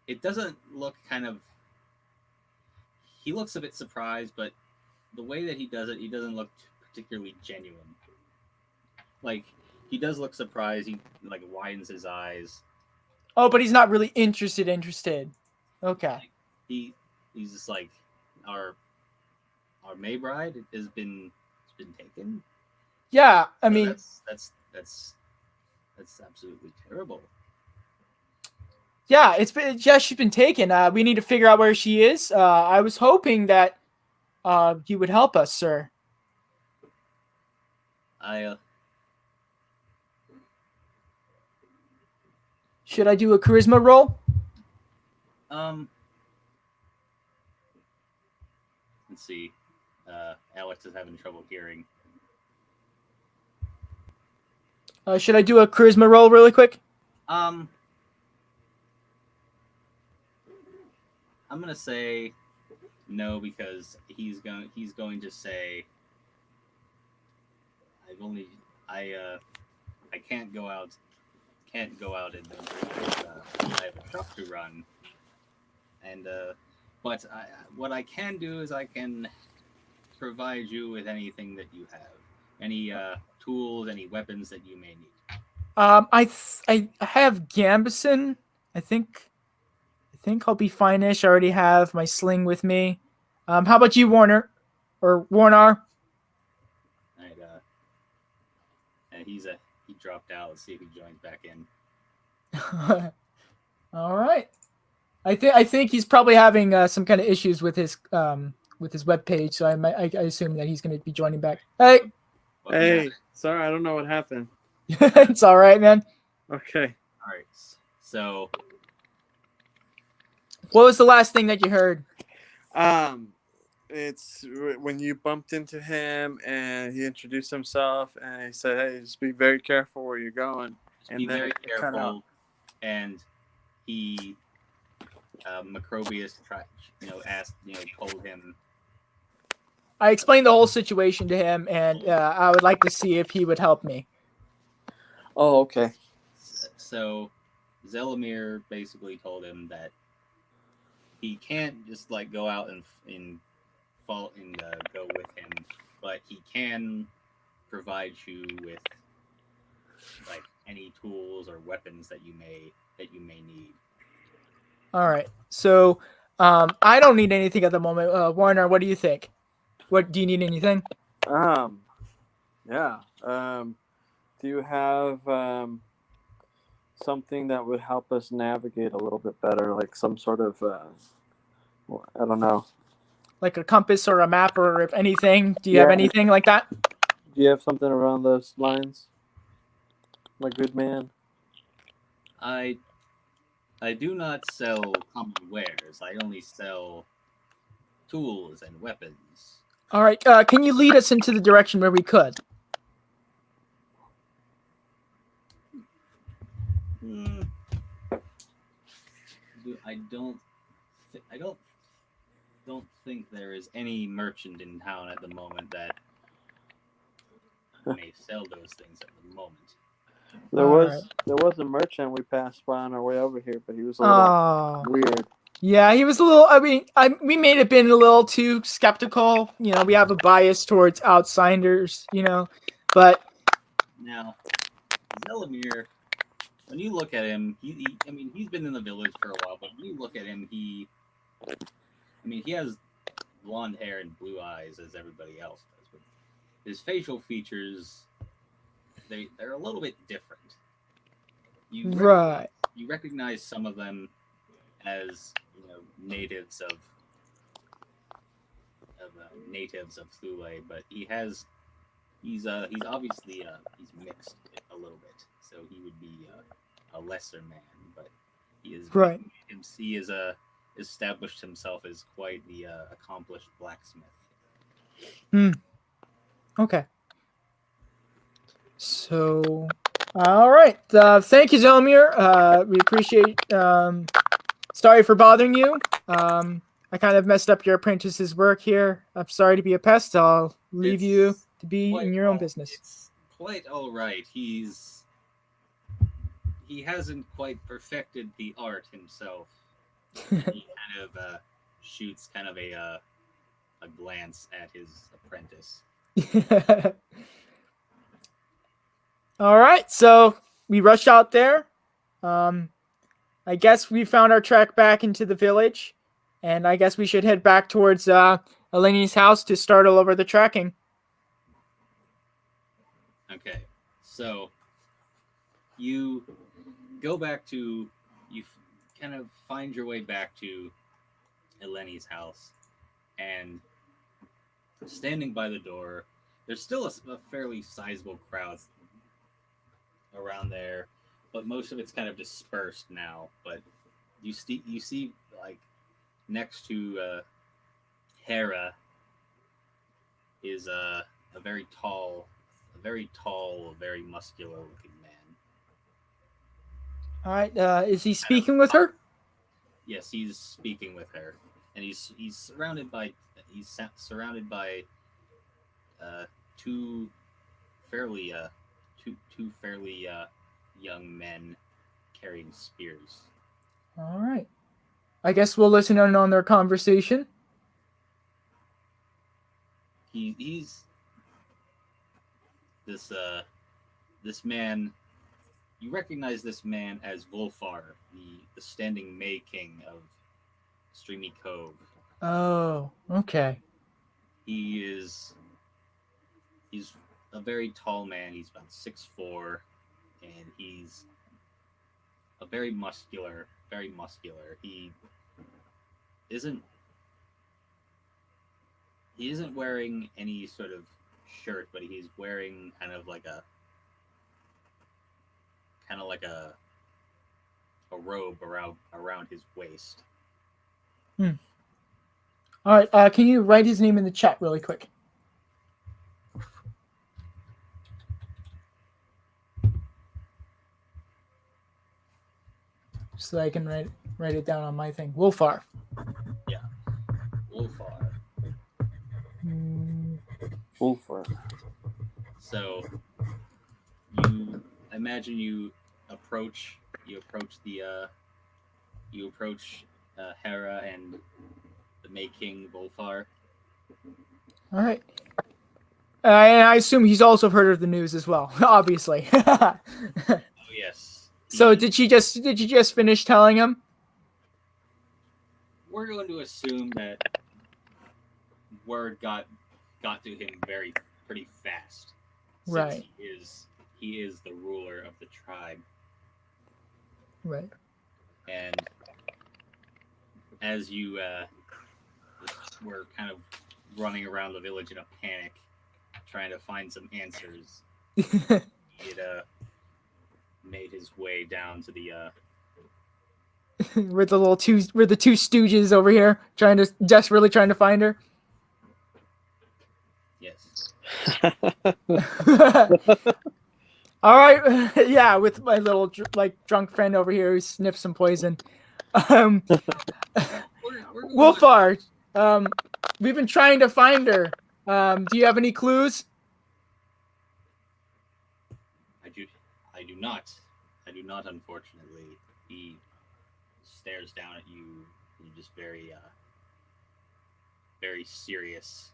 it doesn't look kind of. He looks a bit surprised, but the way that he does it, he doesn't look particularly genuine. Like, he does look surprised. He like widens his eyes. Oh, but he's not really interested. Okay. He's just like, our May bride has been taken. Yeah, I mean, that's absolutely terrible. Yeah, she's been taken. We need to figure out where she is. I was hoping that you would help us, sir. Should I do a charisma roll? Let's see. Alex is having trouble hearing. Should I do a charisma roll really quick? I'm gonna say no because he's going to say I can't go out and I have a truck to run, and but what I can do is I can provide you with anything that you have, any tools, any weapons that you may need. I have Gambison. I think I'll be fine-ish. I already have my sling with me. How about you, Warner? Or Warnar? Right, and he dropped out. Let's see if he joins back in. All right. I think he's probably having some kind of issues with his webpage, so I assume that he's going to be joining back. Hey. Hey, sorry, I don't know what happened. It's all right, man. Okay. All right. So, what was the last thing that you heard? It's when you bumped into him and he introduced himself and he said, "Hey, just be very careful where you're going." And be very careful. And he, Macrobius told him. I explained the whole situation to him, and I would like to see if he would help me. Oh, okay. So, Zelimir basically told him that he can't just like go out and go with him, but he can provide you with like any tools or weapons that you may need. All right. So, I don't need anything at the moment. Warner, what do you think? What do you need? Anything? Yeah. Do you have something that would help us navigate a little bit better, like some sort of I don't know, like a compass or a map or if anything? Do you have anything like that? Do you have something around those lines, my good man? I do not sell common wares. I only sell tools and weapons. All right. Can you lead us into the direction where we could? I don't think there is any merchant in town at the moment that may sell those things at the moment. There was a merchant we passed by on our way over here, but he was a little weird. Yeah, he was a little. I mean, we may have been a little too skeptical. You know, we have a bias towards outsiders. You know, but Now, Zelimir, when you look at him, I mean, he's been in the village for a while, but when you look at him, he has blonde hair and blue eyes as everybody else does, but his facial features, they're a little bit different. right, You recognize some of them as natives of natives of Thule, but he's obviously he's mixed a little bit, so he would be a lesser man, but right. he is established himself as quite the accomplished blacksmith. Okay. So, all right. Thank you, Zelmir. We appreciate. Sorry for bothering you. I kind of messed up your apprentice's work here. I'm sorry to be a pest. I'll leave you to be in your own business. It's quite all right. He hasn't quite perfected the art himself. He kind of shoots kind of a glance at his apprentice. All right, so we rush out there. I guess we found our track back into the village, and I guess we should head back towards Eleni's house to start all over the tracking. Okay, so you go back to kind of find your way back to Eleni's house, and standing by the door, there's still a fairly sizable crowd around there, but most of it's kind of dispersed now. But you see like next to Hera is a very tall, very muscular looking man. All right, is he speaking with her? Yes, he's speaking with her, and he's surrounded by two fairly young men carrying spears. All right. I guess we'll listen in on their conversation. He's this man. You recognize this man as Volfar, the standing May King of Streamy Cove. Oh, okay. He's a very tall man. He's about 6'4", and he's a very muscular. He isn't wearing any sort of shirt, but he's wearing kind of like a robe around his waist. All right. Can you write his name in the chat really quick? So I can write it down on my thing. Wolfar. Yeah, Wolfar. Wolfar. So I imagine you approach Hera and the May King Volfar. All right. And I assume he's also heard of the news as well, obviously. Oh yes. So did you just finish telling him? We're going to assume that word got to him pretty fast. Right. He is the ruler of the tribe. Right. And as you were kind of running around the village in a panic, trying to find some answers, he made his way down to the we're the two stooges over here desperately trying to find her. Yes. All right. Yeah, with my little drunk friend over here who sniffs some poison. Wolfar, we've been trying to find her. Do you have any clues? I do not, unfortunately. He stares down at you. You're just very, very serious.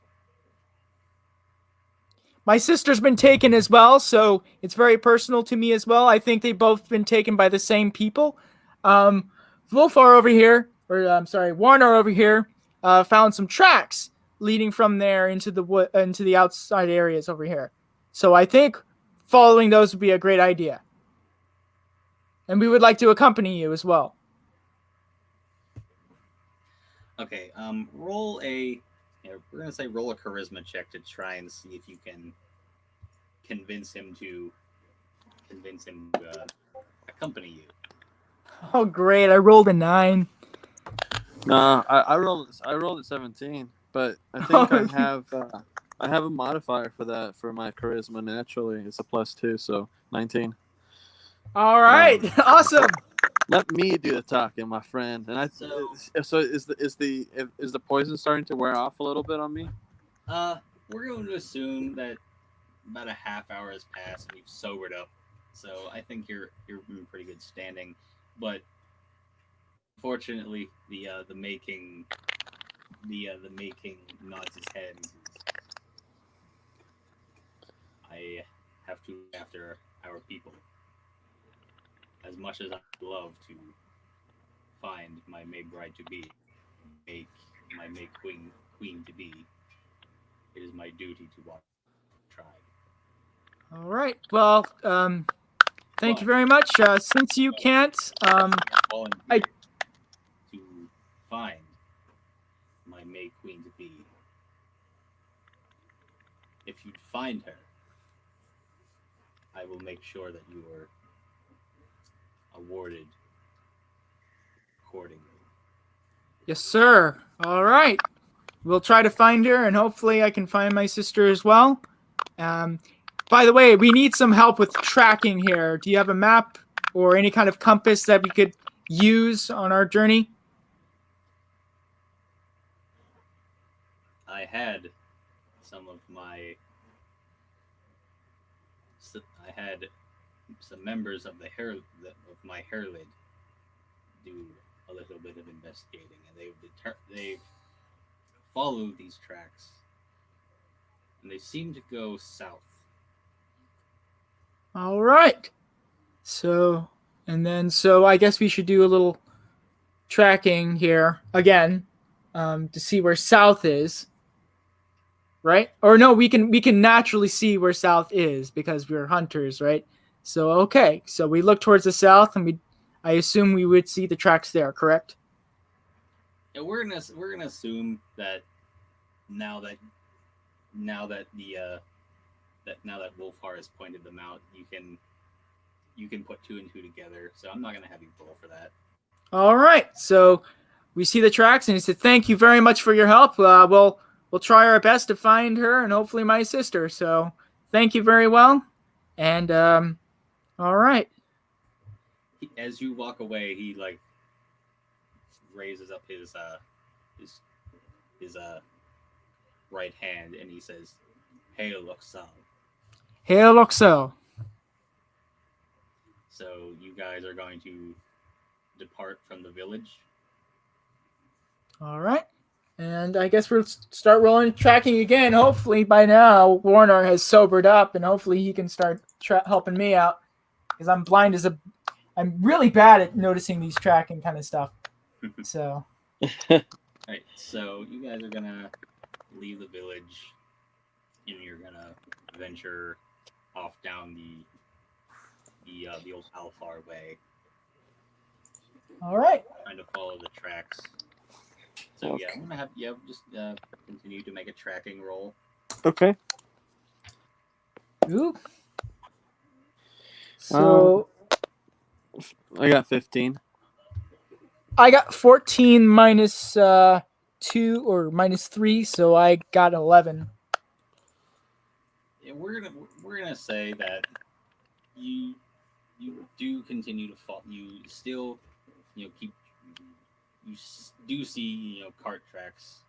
My sister's been taken as well, so it's very personal to me as well. I think they've both been taken by the same people. Wolfar over here, or I'm sorry, Warner over here, found some tracks leading from there into the into the outside areas over here. So I think following those would be a great idea. And we would like to accompany you as well. Okay, roll a. We're gonna say roll a charisma check to try and see if you can convince him to accompany you. Oh, great! I rolled a 9. No, I rolled a 17, but I think I have a modifier for that for my charisma naturally. It's a +2, so 19. All right, awesome. Let me do the talking, my friend. And so is the poison starting to wear off a little bit on me? We're going to assume that about a half hour has passed and you've sobered up. So I think you're in pretty good standing. But unfortunately, the making nods his head and says, I have to look after our people. As much as I'd love to find my May bride to be, make my May queen to be, it is my duty to watch the tribe. All right. Well, thank you very much. Since you can't, volunteer to find my May queen to be. If you find her, I will make sure that you are awarded accordingly. Yes, sir. All right. We'll try to find her, and hopefully I can find my sister as well. By the way, we need some help with tracking here. Do you have a map or any kind of compass that we could use on our journey? I had some members of my Herlid do a little bit of investigating, and they've followed these tracks, and they seem to go south. All right. So I guess we should do a little tracking here again to see where south is. Right? Or no, we can naturally see where south is because we're hunters, right? So okay, so we look towards the south, and I assume we would see the tracks there, correct? Yeah, we're gonna assume that now that Wolfar has pointed them out, you can put 2 and 2 together. So I'm not gonna have you roll for that. All right, so we see the tracks, and he said, "Thank you very much for your help. We'll try our best to find her and hopefully my sister. So thank you very well. And all right." As you walk away, he raises up his right hand and he says, "Hail Luxal." Hail Luxal. So you guys are going to depart from the village. All right. And I guess we'll start rolling tracking again. Hopefully by now Warner has sobered up, and hopefully he can start helping me out because I'm blind as I'm really bad at noticing these tracking kind of stuff. So. All right. So you guys are gonna leave the village, and you're gonna venture off down the old Alfar way. All right. Trying to follow the tracks. So okay. Yeah, I'm gonna have just continue to make a tracking roll. Okay. Ooh. So I got 15. I got 14 minus 2 or minus 3, so I got 11. Yeah, we're gonna say that you do continue to fall. You still keep. You do see, cart tracks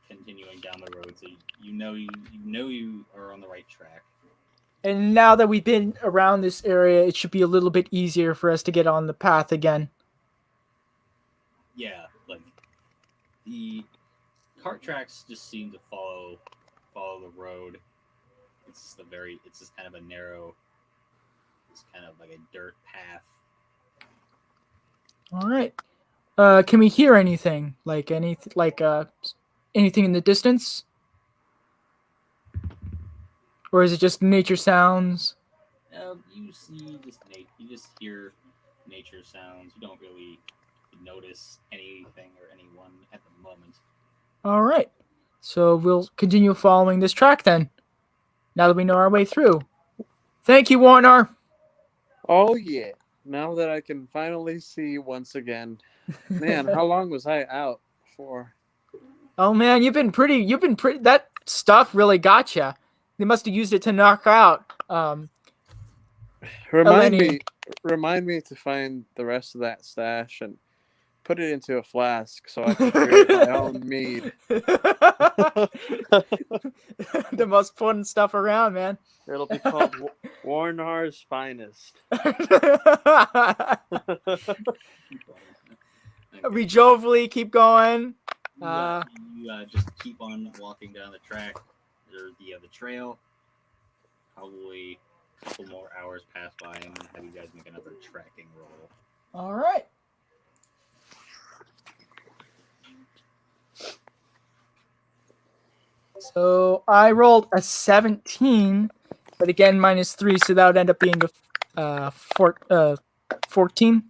continuing down the road, so you know you are on the right track. And now that we've been around this area, it should be a little bit easier for us to get on the path again. Yeah, like the cart tracks just seem to follow the road. It's just kind of a narrow, it's kind of like a dirt path. All right. Can we hear anything? Anything in the distance? Or is it just nature sounds? You just hear nature sounds. You don't really notice anything or anyone at the moment. All right. So we'll continue following this track then. Now that we know our way through. Thank you, Warner. Oh yeah! Now that I can finally see once again, man, how long was I out for? Oh man, you've been pretty. That stuff really got you. They must have used it to knock out. Remind Eleni. me to find the rest of that stash and put it into a flask so I can create my own mead. The most fun stuff around, man. It'll be called Warnar's Finest. We jovially keep going. You just keep on walking down the track or the trail. Probably a couple more hours pass by and have you guys make another tracking roll. All right. So I rolled a 17, but again -3, so that would end up being a 14.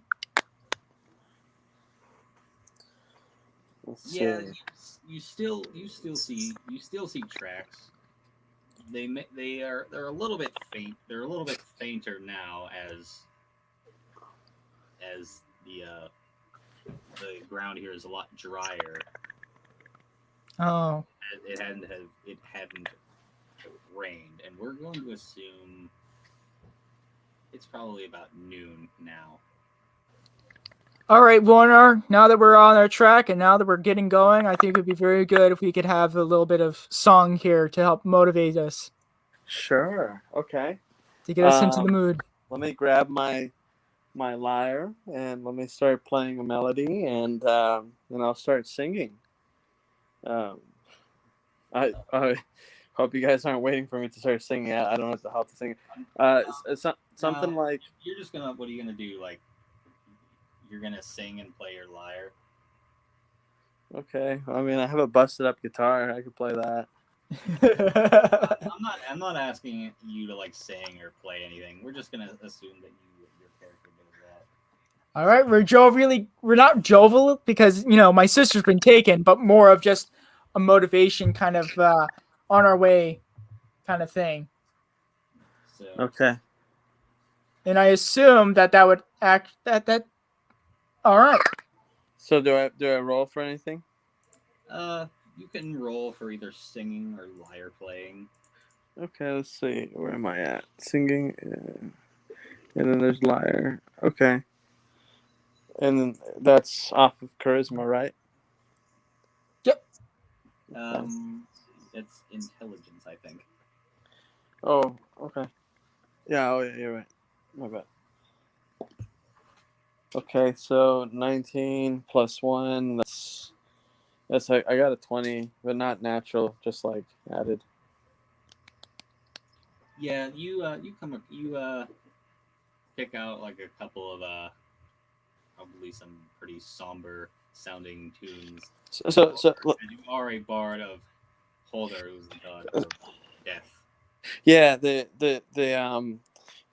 Yeah, you still see tracks. They're a little bit faint. They're a little bit fainter now as the ground here is a lot drier. Oh. It hadn't rained, and we're going to assume it's probably about noon now. All right, Warner, now that we're on our track and now that we're getting going, I think it would be very good if we could have a little bit of song here to help motivate us. Sure. Okay. To get us into the mood. Let me grab my lyre and let me start playing a melody, and I'll start singing. I hope you guys aren't waiting for me to start singing. I don't know how to sing. It's something like. You're just gonna. What are you gonna do? Like, you're gonna sing and play your lyre. Okay. I mean, I have a busted up guitar. I could play that. I'm not asking you to like sing or play anything. We're just gonna assume that your character does that. All right, we're not jovial because my sister's been taken, but more of just a motivation kind of on our way kind of thing. So, okay. And I assume that would act that. All right. So do I roll for anything? You can roll for either singing or lyre playing. Okay, let's see. Where am I at? Singing, and then there's lyre. Okay. And then that's off of charisma, right? Yep. It's intelligence, I think. Oh, okay. Yeah, you're right. My bad. Okay, so 19 plus 1, that's I got a 20, but not natural, just like added. Yeah, you pick out like a couple of probably some pretty somber sounding tunes. So you are a bard of Holder, who's the god of death. Yeah, the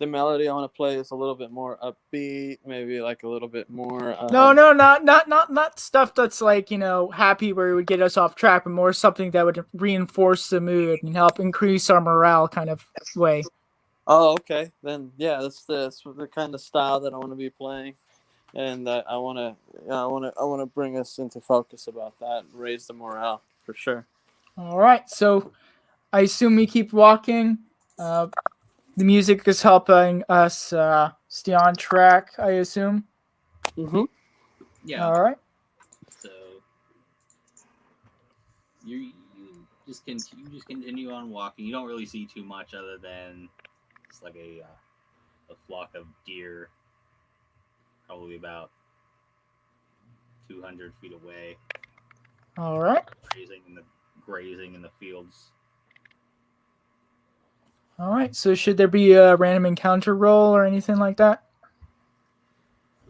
melody I want to play is a little bit more upbeat, maybe like a little bit more. No, not stuff that's like happy where it would get us off track, but more something that would reinforce the mood and help increase our morale, kind of way. Oh, okay. Then yeah, that's the kind of style that I want to be playing, and I want to bring us into focus about that, raise the morale for sure. All right, so I assume we keep walking. The music is helping us stay on track, I assume. Mm-hmm. Yeah. All right. So you just continue on walking. You don't really see too much other than It's like a flock of deer, probably about 200 feet away, All right. grazing in the fields. All right. So should there be a random encounter roll or anything like that?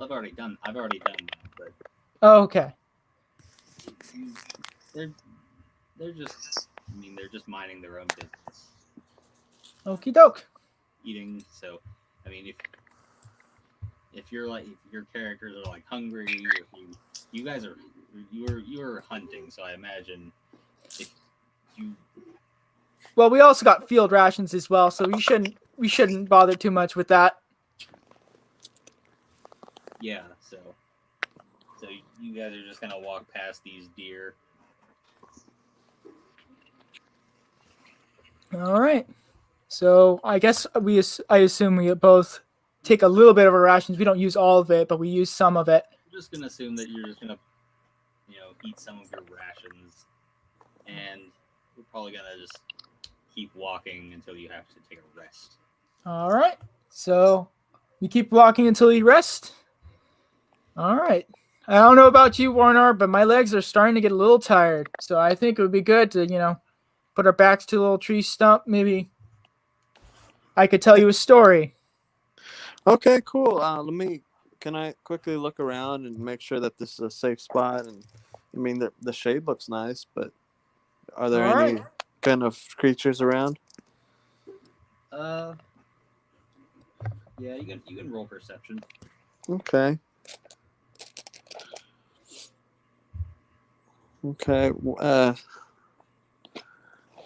I've already done one, but Oh, okay. they're they're just minding their own business, Okie doke. eating. So, I mean, if your characters are like hungry, or if you guys are you're hunting, so I imagine if you Well, we also got field rations as well, so we shouldn't bother too much with that. yeah, so you guys are just gonna walk past these deer. All right. So I guess I assume we both take a little bit of our rations. We don't use all of it, but we use some of it. I'm just gonna assume that you're just gonna eat some of your rations, and we're probably gonna just keep walking until you have to take a rest. All right. So we keep walking until you rest. All right. I don't know about you, Warner, but my legs are starting to get a little tired. So I think it would be good to, put our backs to a little tree stump. Maybe I could tell you a story. Okay, cool. Can I quickly look around and make sure that this is a safe spot? And I mean, the shade looks nice, but are there All any right. kind of creatures around? Yeah, you can roll perception. Okay. Okay.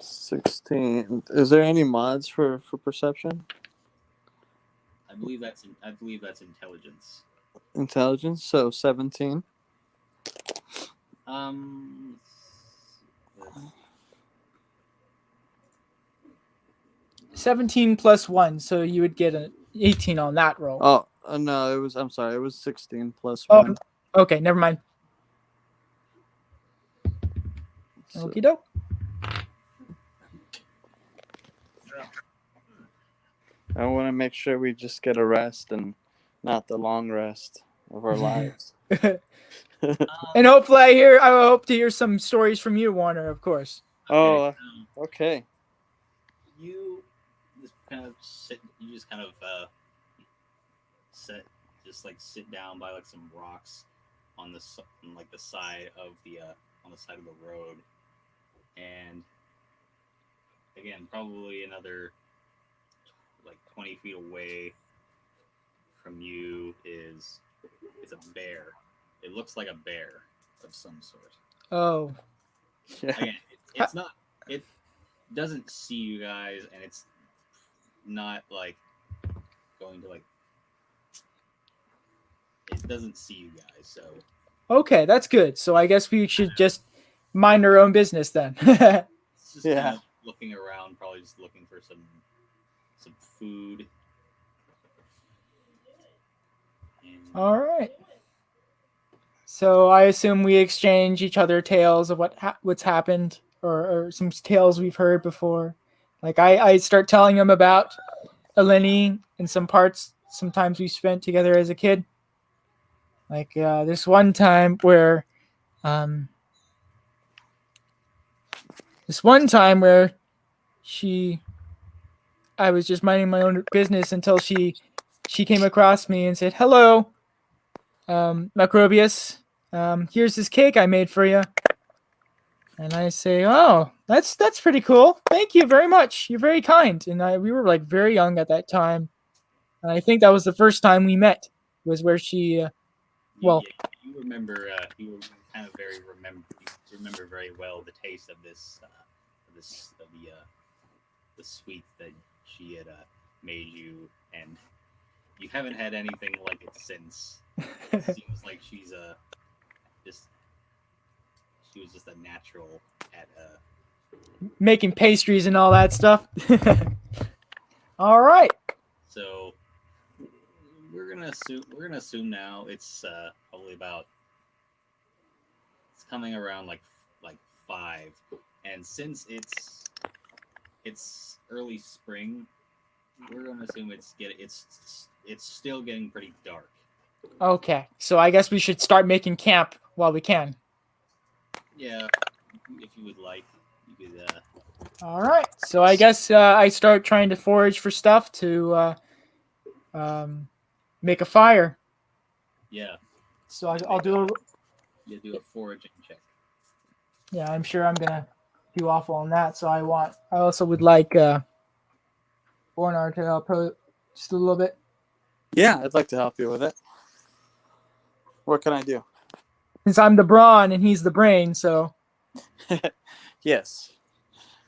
16. Is there any mods for perception? I believe that's intelligence. Intelligence, so 17. Um, 17 plus 1, so you would get an 18 on that roll. Oh, no, I'm sorry, it was 16 plus Oh, 1. okay, never mind. So, Okie doke. I want to make sure we just get a rest and not the long rest of our lives. And hopefully I hope to hear some stories from you, Warner, of course. Oh, okay. You just kind of sit. You just kind of sit down by like some rocks on the side of the road, and again, probably another like 20 feet away from you is a bear. It looks like a bear of some sort. Oh. Yeah. Again, it's not. It doesn't see you guys, and it's not like going to like. It doesn't see you guys, so. Okay, that's good. So I guess we should just mind our own business then. It's just kind of looking around, probably just looking for some food. All right. So I assume we exchange each other tales of what's happened, or some tales we've heard before. Like I start telling him about Eleni and some sometimes we spent together as a kid. Like this one time where I was just minding my own business until she came across me and said, "Hello, Macrobius. Here's this cake I made for you." And I say, "Oh, that's pretty cool. Thank you very much. You're very kind." And we were like very young at that time. And I think that was the first time we met. Was where she, well, you remember. You kind of you remember very well the taste of the sweet that she had made you, and you haven't had anything like it since. It seems like she was just a natural at making pastries and all that stuff. All right. So we're gonna assume now it's probably about it's coming around like 5, and since it's early spring, We're gonna assume it's still getting pretty dark. Okay, so I guess we should start making camp while we can. Yeah, if you would like, you could. All right, so I guess I start trying to forage for stuff to make a fire. Yeah, So I'll do. you do a foraging check. Yeah, I'm sure I'm gonna do awful on that. So I also would like Bornar to help just a little bit. Yeah, I'd like to help you with it. What can I do? Since I'm the brawn and he's the brain, so Yes.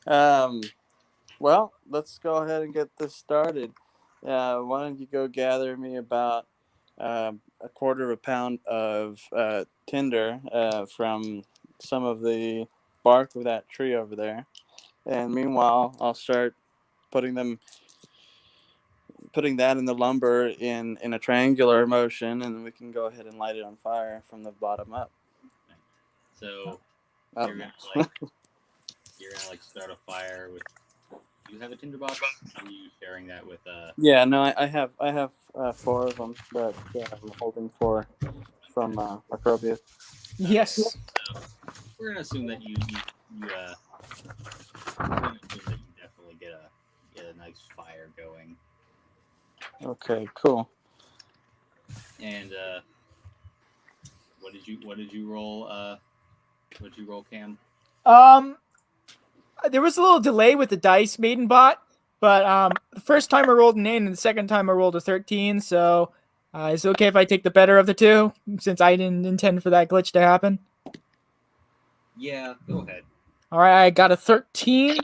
Well, let's go ahead and get this started. Why don't you go gather me about a quarter of a pound of tinder from some of the bark of that tree over there, and meanwhile, I'll start putting that in the lumber in a triangular motion, and we can go ahead and light it on fire from the bottom up. So Oh, you're gonna like start a fire with. Do you have a tinderbox? Are you sharing that with yeah, no, I have 4 of them that I'm holding for from Macrobius. yes. So we're gonna assume that you we're gonna assume that you definitely get a nice fire going. Okay, cool. And what did you roll? What did you roll, Cam? There was a little delay with the dice Maiden bot, but the first time I rolled an 8 and the second time I rolled a 13. So is it okay if I take the better of the two since I didn't intend for that glitch to happen? Yeah, go ahead. All right, I got a 13,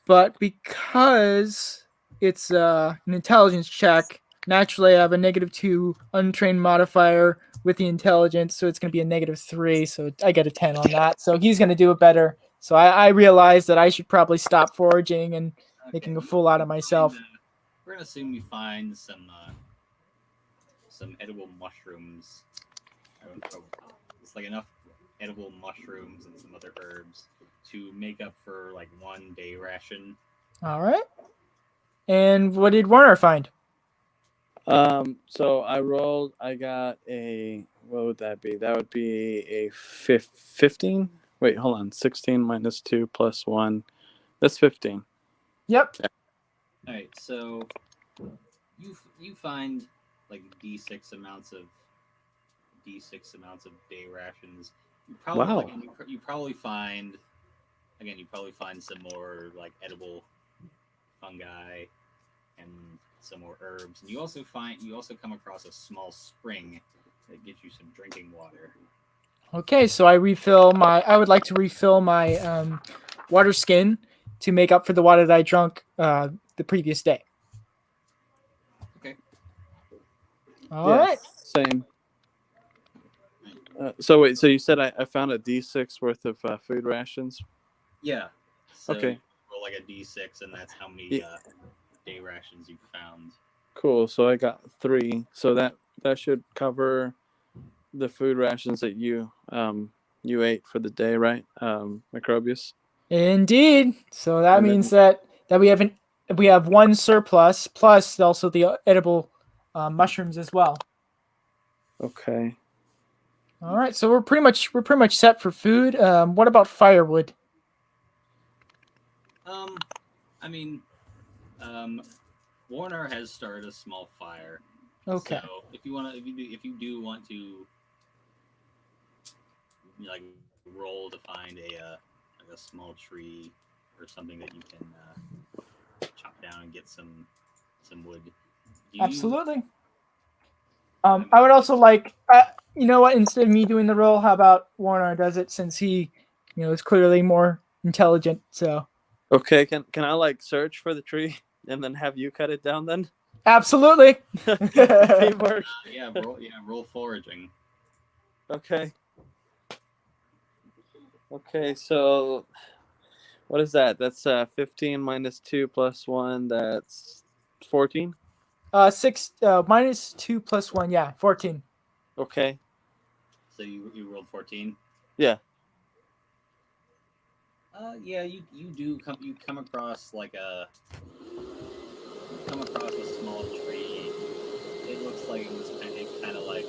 but because it's an intelligence check, naturally I have a -2 untrained modifier with the intelligence, so it's going to be a -3. So I get a 10 on that. So he's going to do it better. So I realized that I should probably stop foraging and making a fool out of myself. We're gonna assume you find some edible mushrooms. I don't know. It's like enough edible mushrooms and some other herbs to make up for like 1 day ration. All right. And what did Warner find? So I got a, what would that be? That would be a 15. Wait, hold on. 16 minus 2 plus 1. That's 15. Yep. All right, so you find like d6 amounts of day rations. You probably Wow. you probably find some more like edible fungi and some more herbs, and you also come across a small spring that gets you some drinking water. Okay, so I would like to refill my water skin to make up for the water that I drank the previous day. Okay. All right. Same. So wait, so you said I found a D6 worth of food rations? Yeah. So Okay. you roll like a d6, and that's how many day rations you found. Cool. So I got 3. So that should cover the food rations that you ate for the day, right, Macrobius? Indeed. So that And then- means that we have 1 surplus plus also the edible mushrooms as well. Okay. All right, so we're pretty much set for food. What about firewood? I mean, Warner has started a small fire. Okay. So if you do want to like roll to find a small tree or something that you can chop down and get some wood. Absolutely. I would also like, you know what? Instead of me doing the roll, how about Warner does it since he, is clearly more intelligent. So. Okay. Can I like search for the tree and then have you cut it down then? Absolutely. Teamwork. Roll foraging. Okay. Okay. So what is that? That's 15 minus 2 plus 1. That's 14. 6 minus 2 plus 1, yeah, 14. Okay. So you rolled 14. Yeah. Yeah, you come across like come across a small tree. It looks like it was kind of like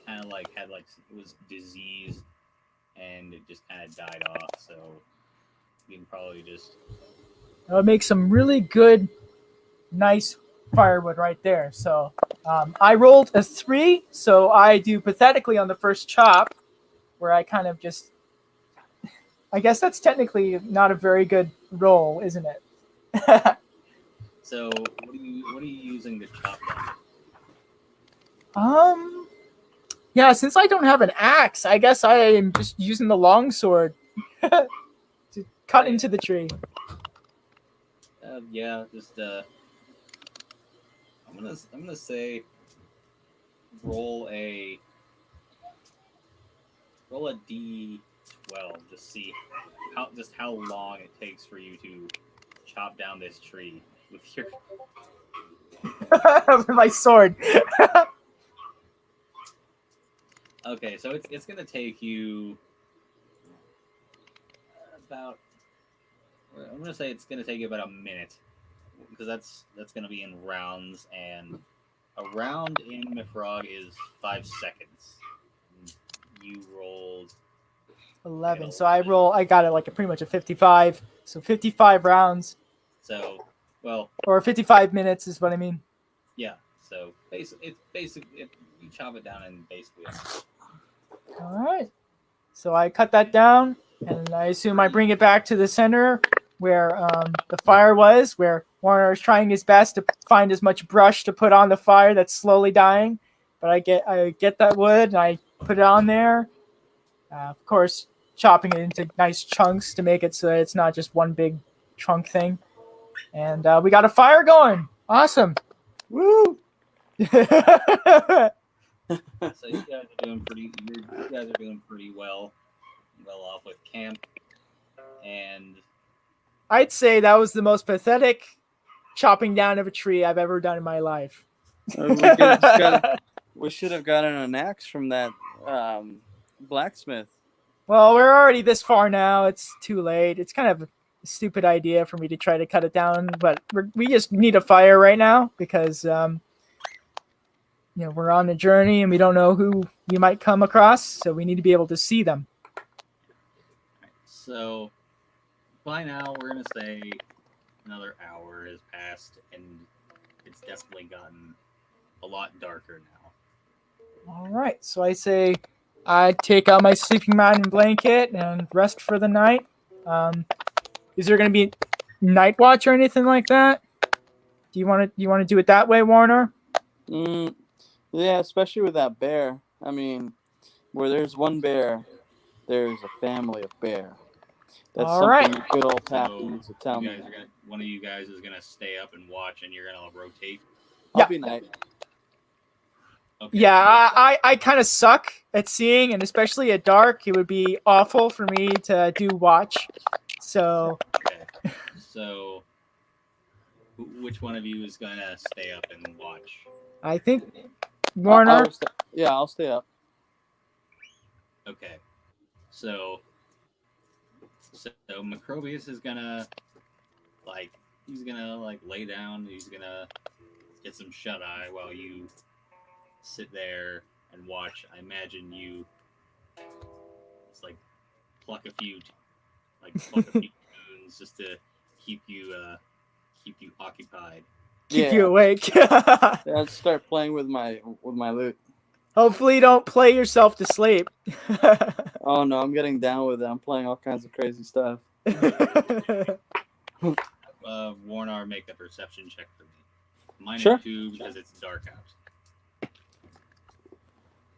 kind of like had like it was diseased, and it just kind of died off. So you can probably just That would make some really good, nice firewood right there. So I rolled a 3, so I do pathetically on the first chop, where I kind of just. I guess that's technically not a very good roll, isn't it? So what are you using to chop down? Yeah, since I don't have an axe, I guess I am just using the longsword to cut into the tree. Yeah, just I'm gonna say roll a d12 to see how long it takes for you to chop down this tree with your. With my sword. Okay, so it's gonna take you about. I'm gonna say it's gonna take you about a minute because that's gonna be in rounds, and a round in MYFAROG is 5 seconds. You rolled 11. So I got it like pretty much a 55. So 55 rounds. so well Or 55 minutes is what I mean. yeah. So it's basic. You chop it down in basically. All right. So I cut that down, and I assume I bring it back to the center where the fire was, where Warner is trying his best to find as much brush to put on the fire that's slowly dying. But I get that wood and I put it on there. Of course, chopping it into nice chunks to make it so that it's not just one big trunk thing. And we got a fire going. Awesome. Woo! So you guys are doing pretty well off with camp, and I'd say that was the most pathetic chopping down of a tree I've ever done in my life. We should have gotten an axe from that blacksmith. Well, we're already this far now. It's too late. It's kind of a stupid idea for me to try to cut it down, but we just need a fire right now because we're on a journey and we don't know who we might come across, so we need to be able to see them. so by now we're gonna say another hour has passed, and it's definitely gotten a lot darker now. All right, so I say I take out my sleeping mat and blanket and rest for the night. Is there going to be night watch or anything like that? Do you want to do it that way, Warner? Yeah, especially with that bear. I mean, where there's one bear, there's a family of bear. That's All something right. good old Pat So needs to tell me. one of you guys is gonna stay up and watch, and you're gonna rotate. I'll be night. Okay. Yeah, I kind of suck at seeing, and especially at dark, it would be awful for me to do watch. So. Okay. So, which one of you is gonna stay up and watch? I think Warner. I'll stay up. Okay. So Macrobius is gonna lay down. He's gonna get some shut eye while you sit there and watch. I imagine you just pluck a few tunes just to keep you occupied. Keep you awake. I'll start playing with my lute. Hopefully you don't play yourself to sleep. Oh no, I'm getting down with it. I'm playing all kinds of crazy stuff. Warnar, make a perception check for me. -2 because it's dark out.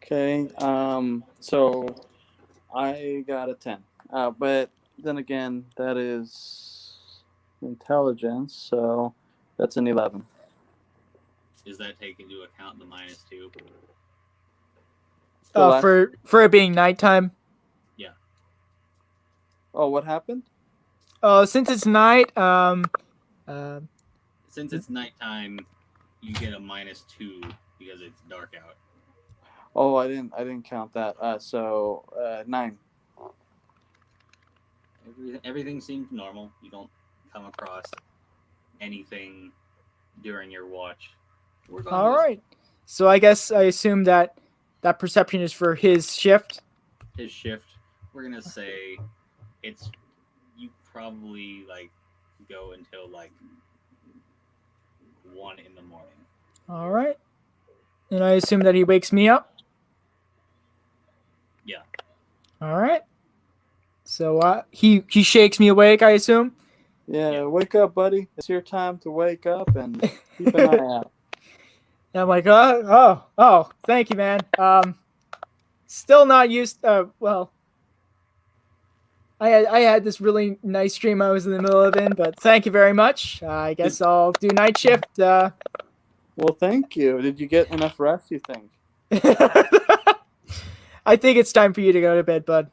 Okay. So I got a 10. But then again, that is intelligence, so that's an 11. Does that take into account the -2? For it being nighttime. Yeah. Oh, what happened? Oh, since it's night, since it's nighttime, you get a -2 because it's dark out. Oh, I didn't count that. So 9. Everything seems normal. You don't come across anything during your watch. We're going All with right. So I guess I assume that perception is for his shift. his shift. We're gonna say it's you probably like go until like 1 in the morning. All right. And I assume that he wakes me up. Yeah. All right. So he shakes me awake, I assume. Yeah, wake up, buddy. It's your time to wake up and keep an eye out. And I'm like, oh, thank you, man. Still not used. Well, I had this really nice dream I was in the middle of it, but thank you very much. I guess I'll do night shift. Well, thank you. Did you get enough rest, you think? I think it's time for you to go to bed, bud.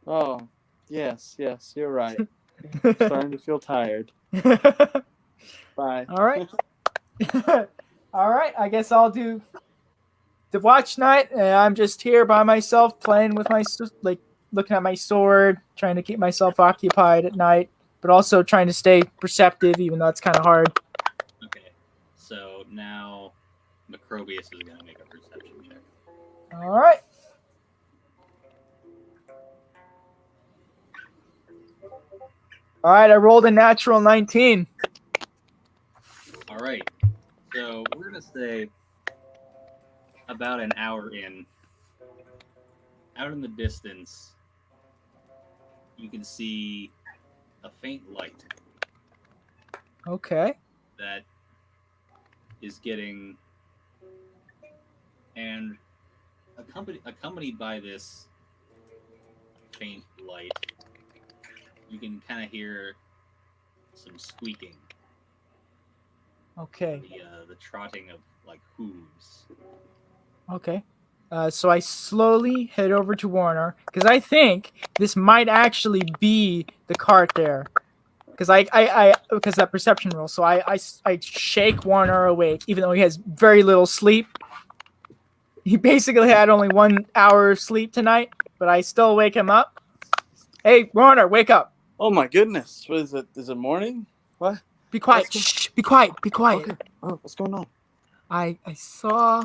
Oh, yes, you're right. Starting to feel tired. Bye. All right. All right. I guess I'll do the watch night. And I'm just here by myself playing with my, like, looking at my sword, trying to keep myself occupied at night, but also trying to stay perceptive, even though it's kind of hard. Okay. So now Macrobius is gonna make a perception check. All right. All right. I rolled a natural 19. All right. So we're gonna say about an hour in, out in the distance, you can see a faint light Okay. that is getting, and accompanied by this faint light, you can kind of hear some squeaking, Okay. the trotting of like hooves. Okay. So I slowly head over to Warner because I think this might actually be the cart there. Because because that perception roll. So I shake Warner awake, even though he has very little sleep. He basically had only 1 hour of sleep tonight, but I still wake him up. Hey, Warner, wake up! Oh my goodness. What is it? Is it morning? What? Be quiet! What's Shh! Be quiet! Be quiet! Okay. Oh, what's going on? I saw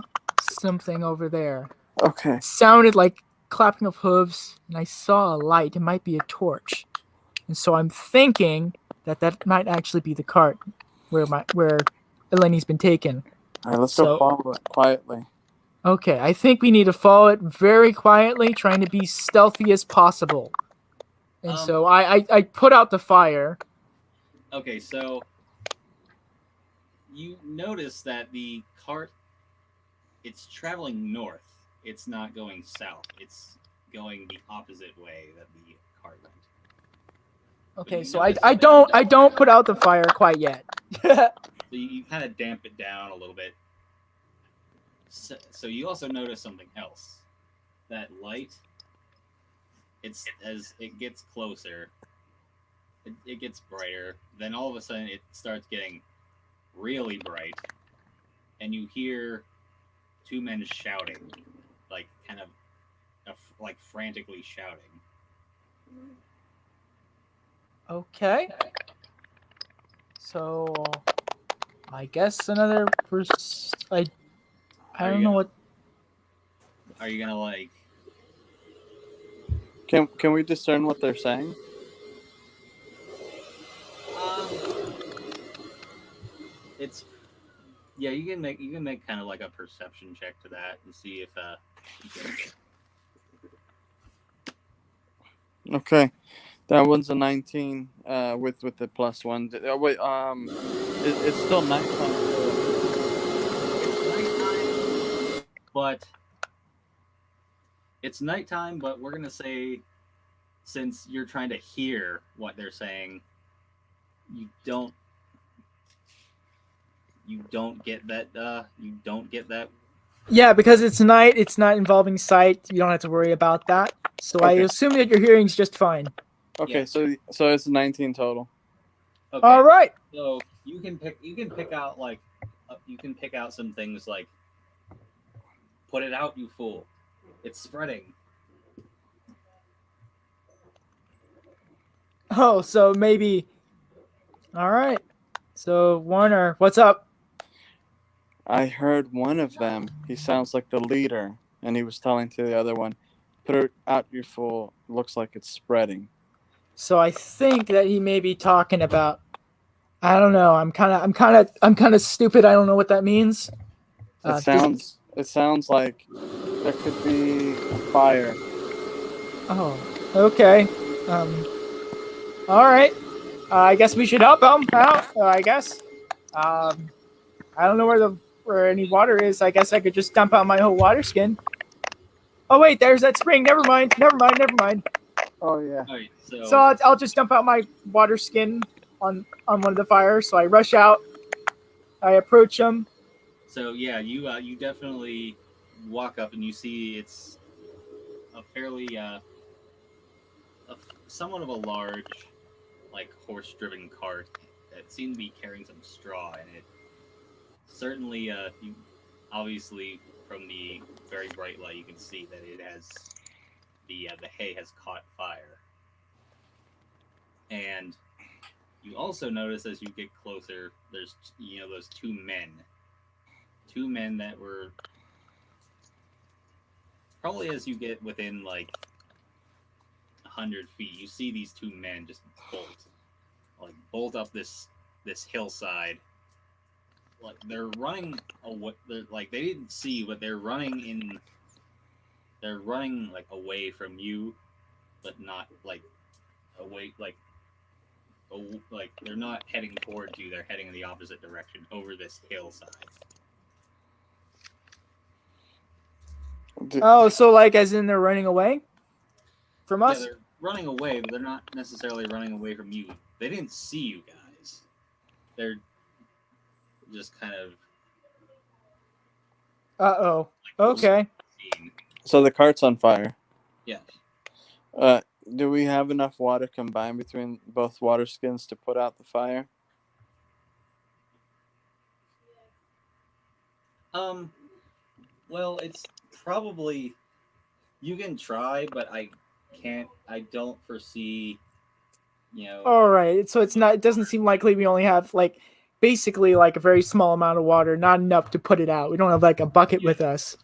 something over there. Okay. It sounded like clapping of hooves, and I saw a light. It might be a torch. And so I'm thinking that might actually be the cart where Eleni's been taken. All right, let's So- go follow it quietly. Okay, I think we need to follow it very quietly, trying to be stealthy as possible. And so I put out the fire. Okay, so you notice that the cart, it's traveling north. It's not going south. It's going the opposite way that the cart went. Okay, you so notice I that- don't put out the fire quite yet. So you kind of damp it down a little bit. So you also notice something else. That light, it's as it gets closer, it gets brighter. Then all of a sudden it starts getting really bright, and you hear two men shouting, like kind of like frantically shouting. Okay. So I guess another I don't know what. Are you gonna like? Can we discern what they're saying? It's yeah. You can make kind of like a perception check to that and see if you can. Okay. That one's a 19 with the +1. Oh, wait, it's still nighttime. But it's nighttime, but we're gonna say, since you're trying to hear what they're saying, you don't get that. Yeah, because it's night, it's not involving sight. You don't have to worry about that. So I Okay. assume that your hearing's just fine. Okay, Yeah. so it's 19 total. Okay. All right. So you can pick out like you can pick out some things like, put it out, you fool! It's spreading. Oh, so maybe All right. So Warner, what's up? I heard one of them. He sounds like the leader, and he was telling to the other one, "Put it out, you fool. Looks like it's spreading." So I think that he may be talking about. I don't know. I'm kind of stupid. I don't know what that means. It Does sounds like there could be a fire. Oh, okay. All right. I guess we should help him out. I guess. Um, I don't know where any water is. I guess I could just dump out my whole water skin. Oh wait, there's that spring. Never mind. Never mind. Never mind. Oh yeah. All right, So I'll just dump out my water skin on one of the fires. So I rush out. I approach him. so yeah, you definitely walk up and you see it's a fairly somewhat of a large, like horse-driven cart that seemed to be carrying some straw in it. Certainly, you obviously from the very bright light you can see that it has the hay has caught fire, and you also notice as you get closer, there's those two men that were probably as you get within like 100 feet, you see these two men just bolt up this hillside. Like they're running away. They're like they didn't see, but they're running in. They're running like away from you, but not like away like they're not heading towards you. They're heading in the opposite direction over this hillside. Oh, so like as in they're running away from Yeah, us? they're running away, but they're not necessarily running away from you. They didn't see you guys. They're just kind of Uh-oh. like Okay. seen. So the cart's on fire. Yeah. Uh, do we have enough water combined between both water skins to put out the fire? Well, it's probably you can try, but I can't. I don't foresee. All right. So it's not. It doesn't seem likely we only have like basically like a very small amount of water, not enough to put it out. We don't have like a bucket with us.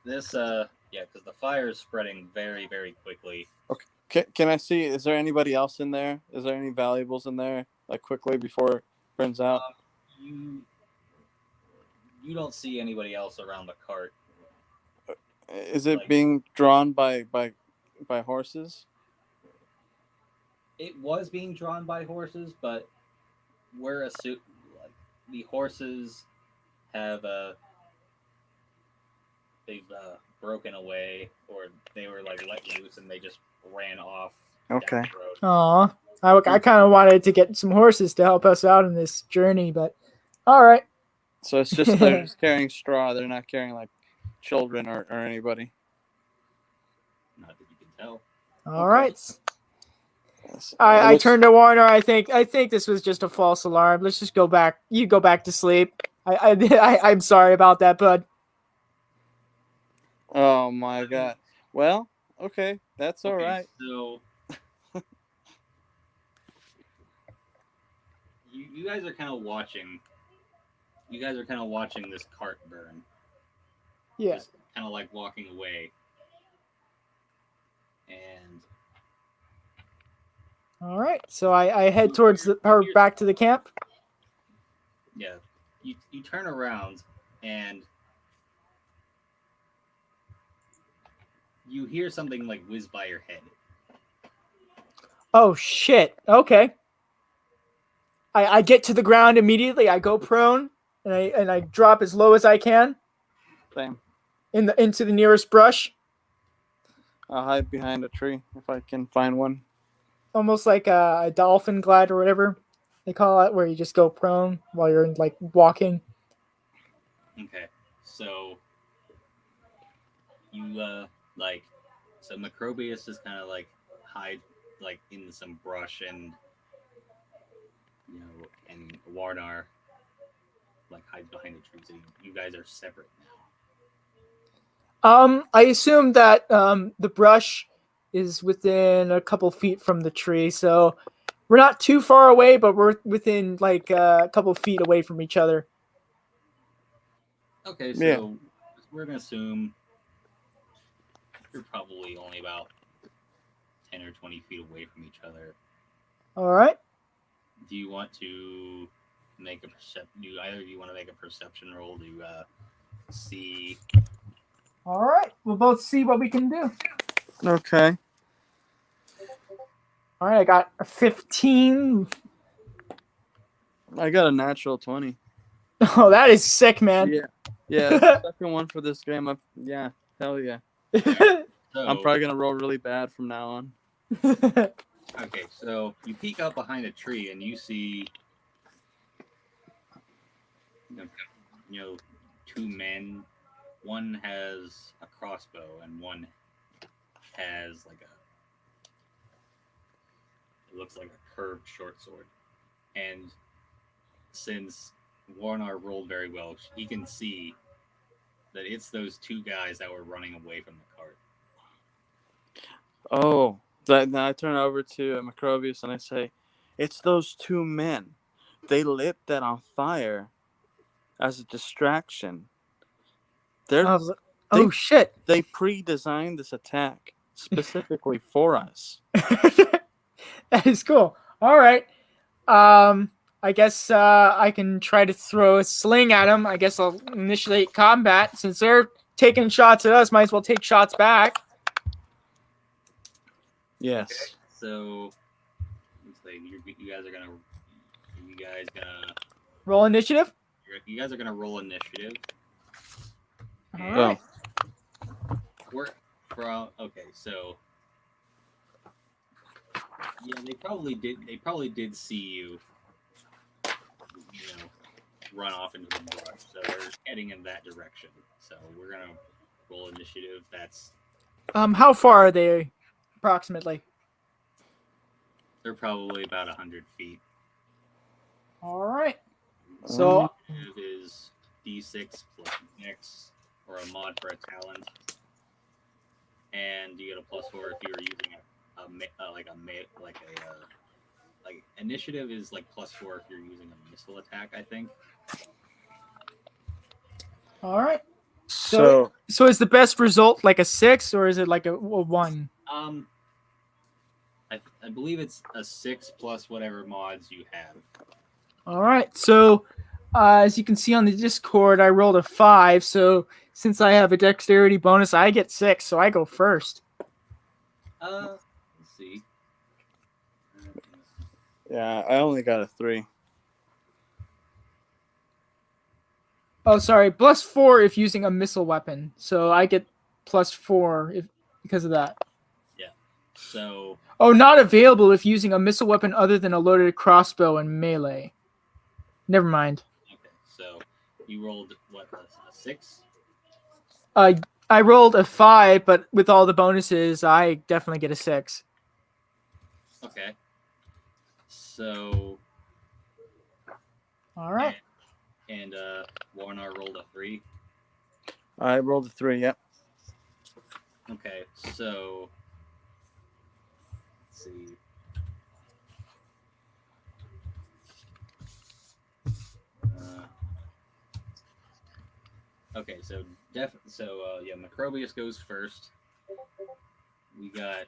This yeah, because the fire is spreading very very quickly. Okay. Can I see? Is there anybody else in there? Is there any valuables in there? Like quickly before it burns out. You don't see anybody else around the cart. Is it like- being drawn by horses? It was being drawn by horses, but we're like the horses have they've broken away, or they were like let loose and they just ran off. Okay. Down the road. Aw. I kind of wanted to get some horses to help us out in this journey, but all right. So it's just they're just carrying straw. They're not carrying like children or anybody. Not that you can tell. All right. Yes. I turned to Warner. I think this was just a false alarm. Let's just go back. You go back to sleep. I'm sorry about that, bud. Oh my god. Well, okay, that's all Okay, right. So you guys are kind of watching. You guys are kind of watching this cart burn. Yeah. Just kind of like walking away. And All right. So I head towards back to the camp. yeah, you turn around and you hear something like whiz by your head. Oh shit. Okay. I get to the ground immediately. I go prone and I drop as low as I can Same. into the nearest brush, I'll hide behind a tree if I can find one. almost like a dolphin glide or whatever they call it, where you just go prone while you're like walking. Okay, so you so Macrobius just kind of like hide like in some brush, and and Warnar like hides behind the trees. So you guys are separate now. I assume that the brush is within a couple feet from the tree, so We're not too far away, but we're within like a couple feet away from each other. Okay, so Yeah. we're gonna assume you're probably only about 10 or 20 feet away from each other. All right. Do you want to make a either of you want to make a perception roll to see? All right. We'll both see what we can do. Okay. All right. I got a 15. I got a natural 20. Oh, that is sick, man. Yeah. Yeah, it's the second one for this game. Yeah, hell yeah. So, I'm probably going to roll really bad from now on. okay, so you peek out behind a tree and you see, you know, two men. One has a crossbow and one has like it looks like a curved short sword. And since Warnar rolled very well, he can see that it's those two guys that were running away from the cart. Oh, then I turn over to Macrobius and I say, it's those two men. They lit that on fire as a distraction. Oh, shit. They pre-designed this attack specifically for us. That is cool. All right. I guess I can try to throw a sling at them. I guess I'll initiate combat. Since they're taking shots at us, might as well take shots back. Yes. Okay, so looks like you guys are gonna Roll initiative. you guys are gonna roll initiative. All right. Okay, so yeah, they probably did see you, run off into the brush. So they're heading in that direction. So we're gonna roll initiative. That's How far are they, approximately? they're probably about 100 feet. All right. So Initiative is D6 plus X or a mod for a talent, and you get a +4 if you're using like initiative is like +4 if you're using a missile attack, I think. all right. So So is the best result like a 6 or is it like a 1? I believe it's a 6 plus whatever mods you have. All right. So as you can see on the Discord, I rolled a 5. So since I have a dexterity bonus, I get 6. So I go first. Let's see. yeah, I only got a 3. Oh, sorry. +4 if using a missile weapon. So I get +4 because of that. Yeah. So. Oh, not available if using a missile weapon other than a loaded crossbow and melee. Never mind. Okay, so you rolled what, a 6? I rolled a 5, but with all the bonuses, I definitely get a 6. Okay. So. All right. And Warnar rolled a 3. I rolled a 3, yep. Okay, so let's see. Okay, so Macrobius goes first. You got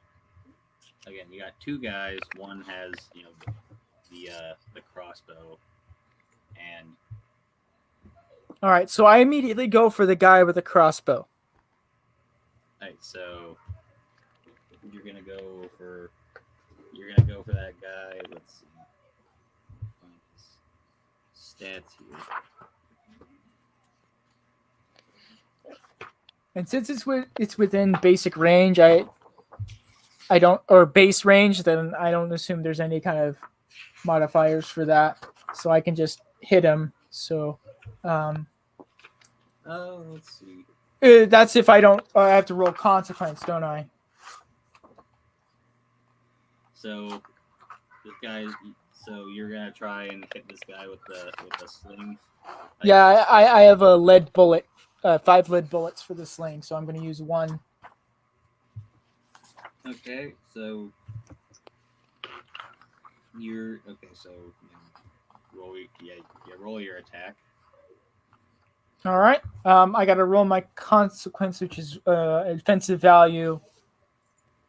two guys. One has the crossbow, and All right. So I immediately go for the guy with the crossbow. all right, so you're gonna go for that guy. Let's see. Find his stats here. And since it's within basic range, I don't, or base range, then I don't assume there's any kind of modifiers for that. So I can just hit him. So Let's see. that's if I don't, I have to roll consequence, don't I? So this guy. So you're gonna try and hit this guy with the sling. Yeah, I have a lead bullet, 5 lead bullets for the sling, so I'm going to use 1. Okay, so You're okay. So roll your attack. All right. I got to roll my consequence, which is offensive value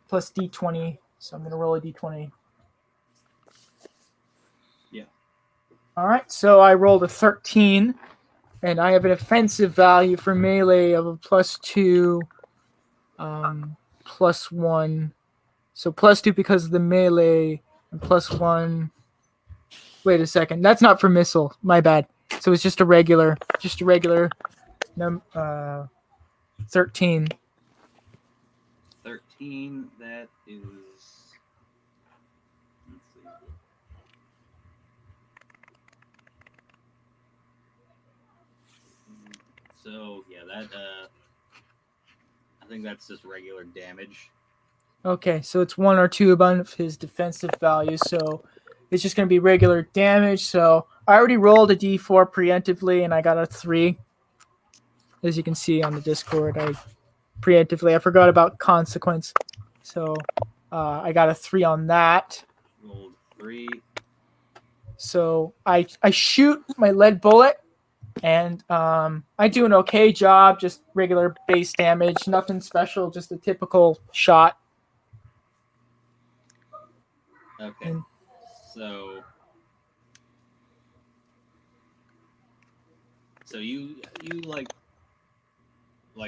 plus d20. So I'm going to roll a d20. Yeah. All right. So I rolled a 13, and I have an offensive value for melee of a +2, +1. So +2 because of the melee, and +1. Wait a second. That's not for missile. My bad. So it's just a regular 13. 13. That is. Let's see. So yeah, that I think that's just regular damage. Okay, so it's 1 or 2 above his defensive value, so it's just going to be regular damage. So I already rolled a d4 preemptively, and I got a 3. As you can see on the Discord, I forgot about consequence, so I got a 3 on that. Rolled 3. So I shoot my lead bullet, and I do an okay job, just regular base damage, nothing special, just a typical shot. Okay. And So you like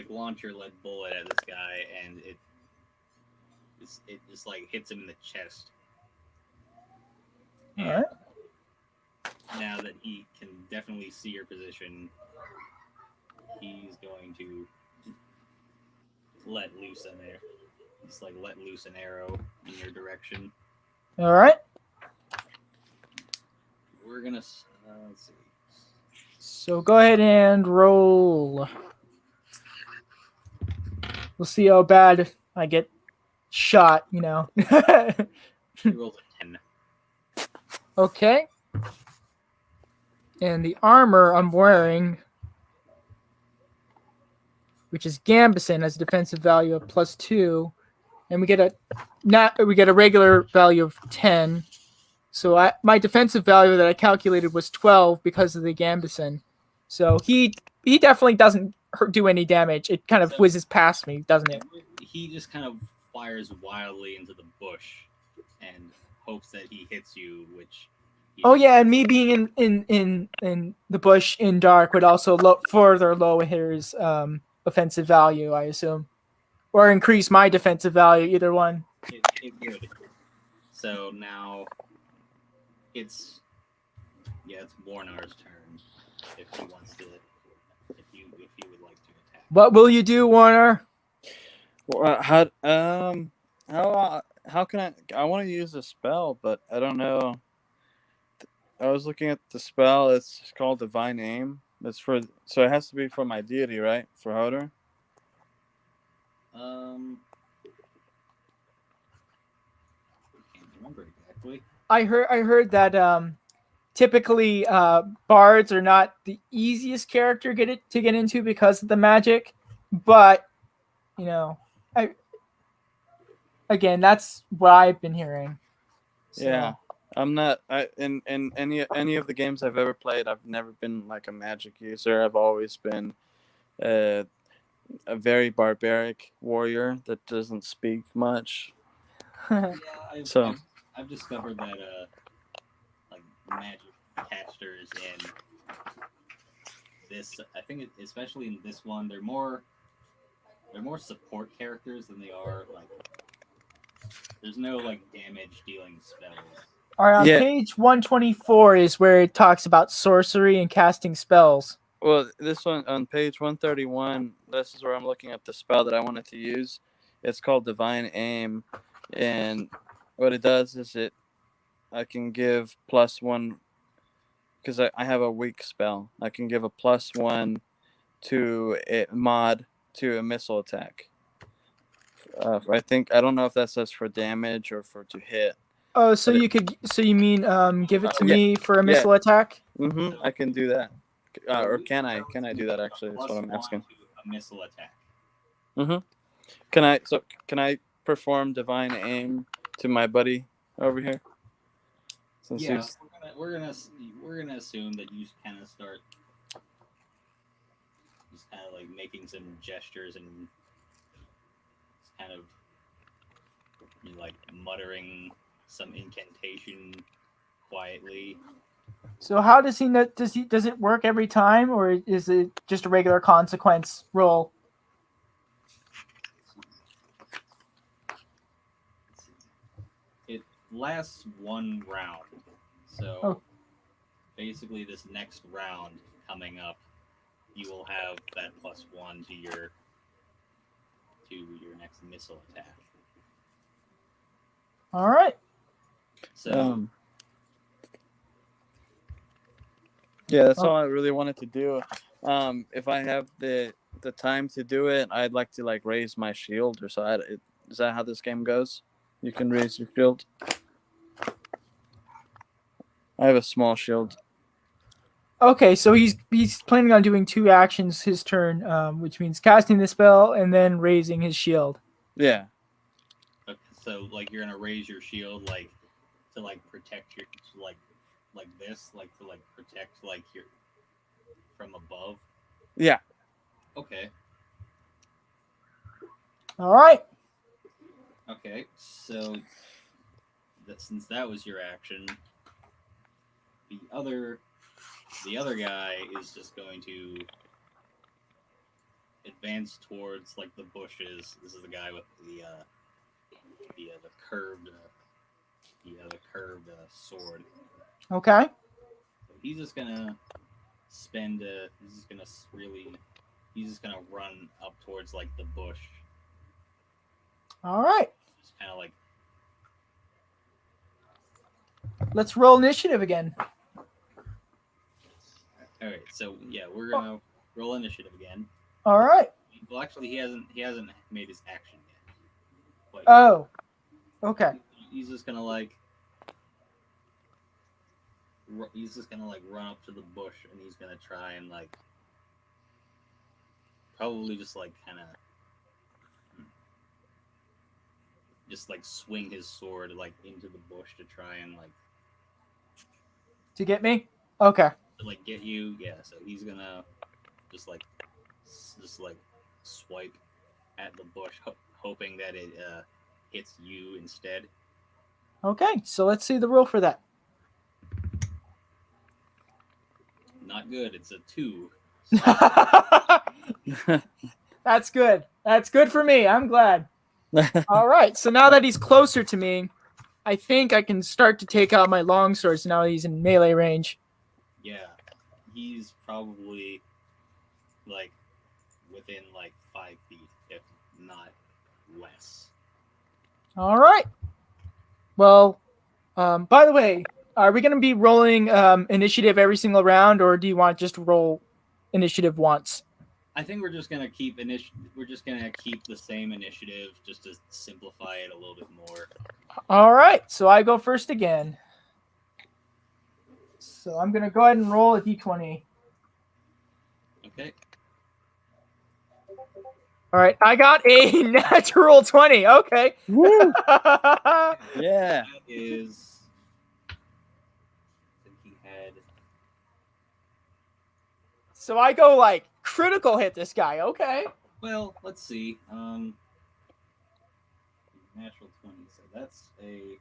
launch your lead bullet at this guy, and it just like hits him in the chest. all And right. now that he can definitely see your position, he's going to let loose an arrow. Just like let loose an arrow in your direction. All right. We're gonna let's see. So go ahead and roll. We'll see how bad I get shot, He rolls a 10. Okay. And the armor I'm wearing, which is Gambison, has a defensive value of +2, and we get a regular value of 10. So my defensive value that I calculated was 12 because of the Gambison. So he definitely doesn't do any damage. It kind of whizzes past me, doesn't it? He just kind of fires wildly into the bush and hopes that he hits you, which. Oh yeah, and me being in the bush in dark would also further lower his offensive value, I assume, or increase my defensive value. Either one. It would. So now it's Warnar's turn if he wants to. If you would like to attack. What will you do, Warner? How can I want to use a spell, but I don't know. I was looking at the spell. It's called Divine Aim. So it has to be for my deity, right? For Hodor. I can't remember exactly. I heard that typically bards are not the easiest character to get into because of the magic, but again, that's what I've been hearing. So. Yeah. I'm not. In any of the games I've ever played, I've never been like a magic user. I've always been a very barbaric warrior that doesn't speak much. Yeah, I've discovered that like magic casters in this. I think especially in this one, they're more support characters than they are like. There's no like damage dealing spells. All right, on page 124 is where it talks about sorcery and casting spells. Well, this one on page 131, this is where I'm looking at the spell that I wanted to use. It's called Divine Aim, and what it does is I can give +1 because I have a weak spell. I can give a +1 to a mod to a missile attack. I don't know if that says for damage or for to hit. Oh, so you mean give it to me for a missile attack? Mm-hmm. I can do that. Or can I do that actually? That's what I'm asking. A missile attack. Mm-hmm. Can I perform Divine Aim to my buddy over here? Since Yeah, he's- we're gonna assume that you kind of start just kind of like making some gestures and just kind of like muttering some incantation quietly. So how does he know? Does it work every time, or is it just a regular consequence roll? It lasts one round, so Oh. basically this next round coming up, you will have that +1 to your next missile attack. All right. So Yeah, that's Oh. all I really wanted to do. If I have the time to do it, I'd like to like raise my shield or so. Is that how this game goes? You can raise your shield. I have a small shield. Okay, so he's planning on doing 2 actions his turn, which means casting the spell and then raising his shield. Yeah. okay, so like you're gonna raise your shield like to like protect your like this like to like protect like your from above. Yeah. Okay. All right. Okay. So since that was your action, the other guy is just going to advance towards like the bushes. This is the guy with the curved sword. Okay. So he's just gonna spend he's just gonna run up towards like the bush. All right. Just kind of like Let's roll initiative again. all right. So yeah, we're gonna roll initiative again. All right. Well, actually, he hasn't made his action yet. Like, Oh. Okay. he's just gonna run up to the bush and he's gonna try and like probably just like kind of just like swing his sword like into the bush to try and like To get me? Okay. to like get you. Yeah, so he's gonna just like swipe at the bush, hoping that it hits you instead. Okay. So let's see the roll for that. Not good. It's a 2. That's good. That's good for me. I'm glad. All right. So now that he's closer to me, I think I can start to take out my long swords now he's in melee range. Yeah, he's probably like within like 5 feet, if not less. All right. Well, by the way, are we going to be rolling initiative every single round, or do you want to just roll initiative once? I think we're just gonna keep the same initiative just to simplify it a little bit more. All right. So I go first again. So I'm going to go ahead and roll a d20. Okay. All right. I got a natural 20. Okay. Woo! Yeah. That is. I think he had. So I go like critical hit this guy. Okay. Well, let's see. Natural 20. So that's a.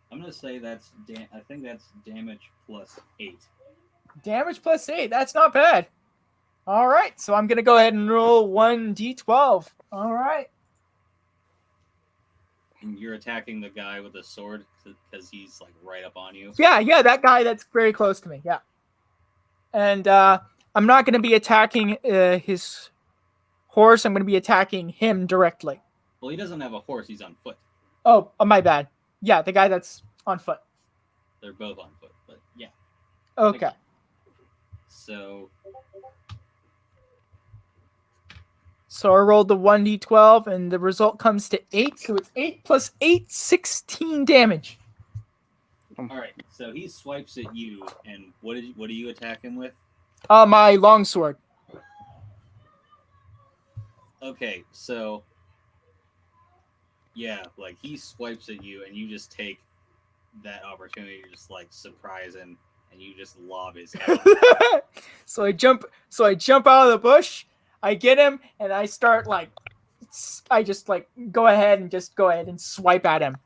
I'm gonna say that's. I think that's damage +8. Damage +8. That's not bad. All right. So I'm going to go ahead and roll 1d12. All right. And you're attacking the guy with the sword because he's like right up on you. Yeah, that guy that's very close to me. Yeah. And I'm not going to be attacking his horse. I'm going to be attacking him directly. Well, he doesn't have a horse. He's on foot. Oh, my bad. Yeah, the guy that's on foot. They're both on foot, but yeah. Okay. So So I rolled the 1d12, and the result comes to 8. So it's 8 plus 8, 16 damage. all right. So he swipes at you, and what do you attack him with? My longsword. Okay, so Yeah, like he swipes at you, and you just take that opportunity to just like surprise him, and you just lob his head. So I jump out of the bush. I get him, and I start like, I just like go ahead and swipe at him.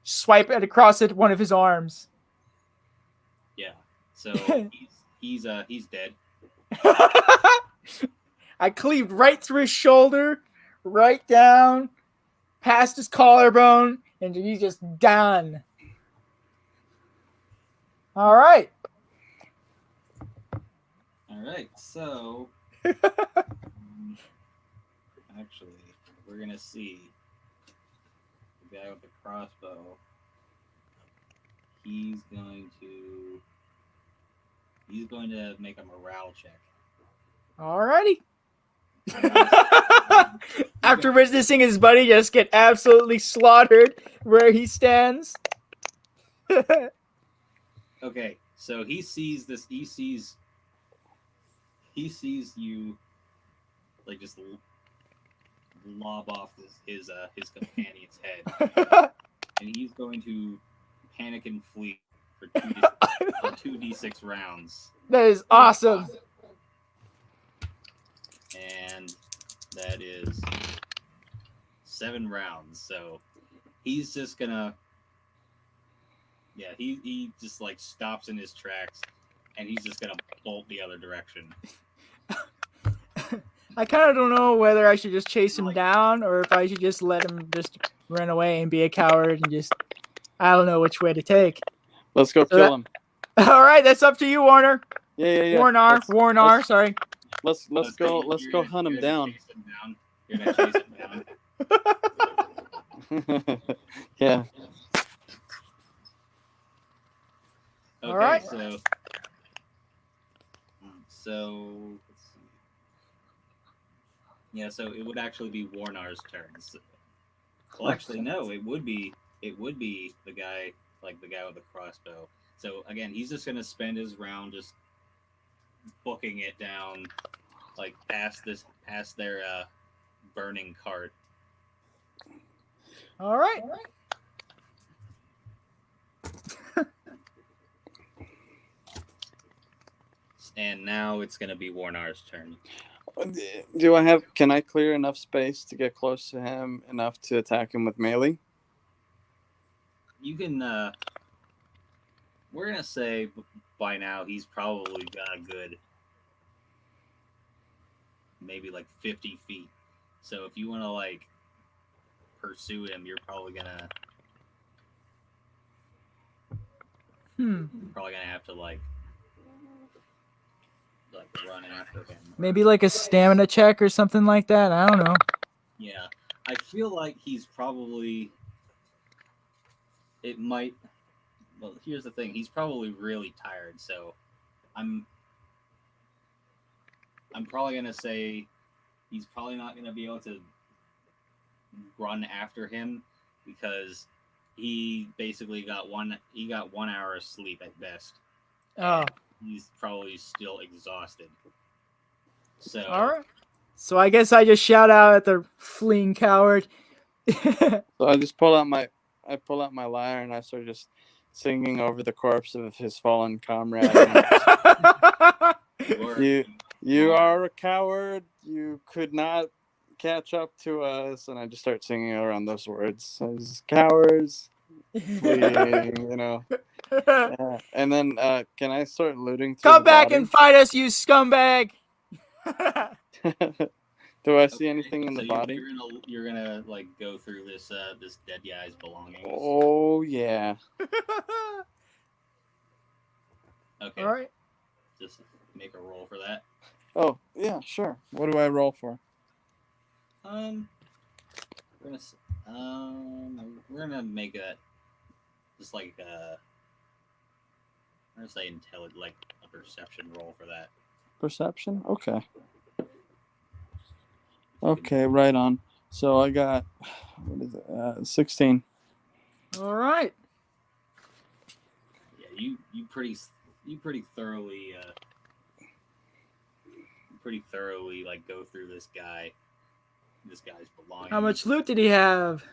Swipe it across it one of his arms. Yeah. So he's dead. I cleaved right through his shoulder, right down, past his collarbone, and he's just done. All right. All right. So actually, we're gonna see the guy with the crossbow. He's going to make a morale check. Alrighty. After witnessing his buddy just get absolutely slaughtered where he stands. Okay, so he sees this. He sees you like just lob off his companion's head, and he's going to panic and flee for 2d6 rounds. That is awesome. And that is 7 rounds. So he's just gonna, yeah, he just like stops in his tracks, and he's just gonna bolt the other direction. I kind of don't know whether I should just chase him down or if I should just let him just run away and be a coward and just, I don't know which way to take. Let's go kill him. All right, that's up to you, Warner. Yeah. Warnar, sorry. Let's go hunt him down. You're gonna chase him down. Yeah. Okay, All right. So let's see. Yeah, so it would actually be Warnar's turn. Well, actually, no, it would be the guy with the crossbow. So again, he's just gonna spend his round just booking it down, like past their burning cart. All right. And now it's gonna be Warnar's turn. Can I clear enough space to get close to him enough to attack him with melee? You can. We're gonna say by now he's probably got a good, maybe like 50 feet. So if you want to like pursue him, you're probably gonna. You're probably gonna have to like run after him. Maybe like a stamina check or something like that. I don't know. Yeah, I feel like he's probably. It might. Well, here's the thing. He's probably really tired, so I'm probably gonna say he's probably not gonna be able to run after him because he basically got 1 hour of sleep at best. Oh. He's probably still exhausted. So all right. So I guess I just shout out at the fleeing coward. So I just pull out my lyre and I start just singing over the corpse of his fallen comrade. You are a coward. You could not catch up to us. And I just start singing around those words. As cowards, fleeing, Yeah. And then can I start looting? Come back and fight us, you scumbag! Do I see anything in the body? You're gonna like go through this dead guy's belongings. Oh yeah. Okay. All right. Just make a roll for that. Oh yeah, sure. What do I roll for? We're gonna make a just like I'm gonna say intelligent, like a perception roll for that. Perception? Okay. Okay, right on. So I got, what is it? 16. All right. Yeah, you pretty thoroughly like go through this guy's belongings. How much loot did he have?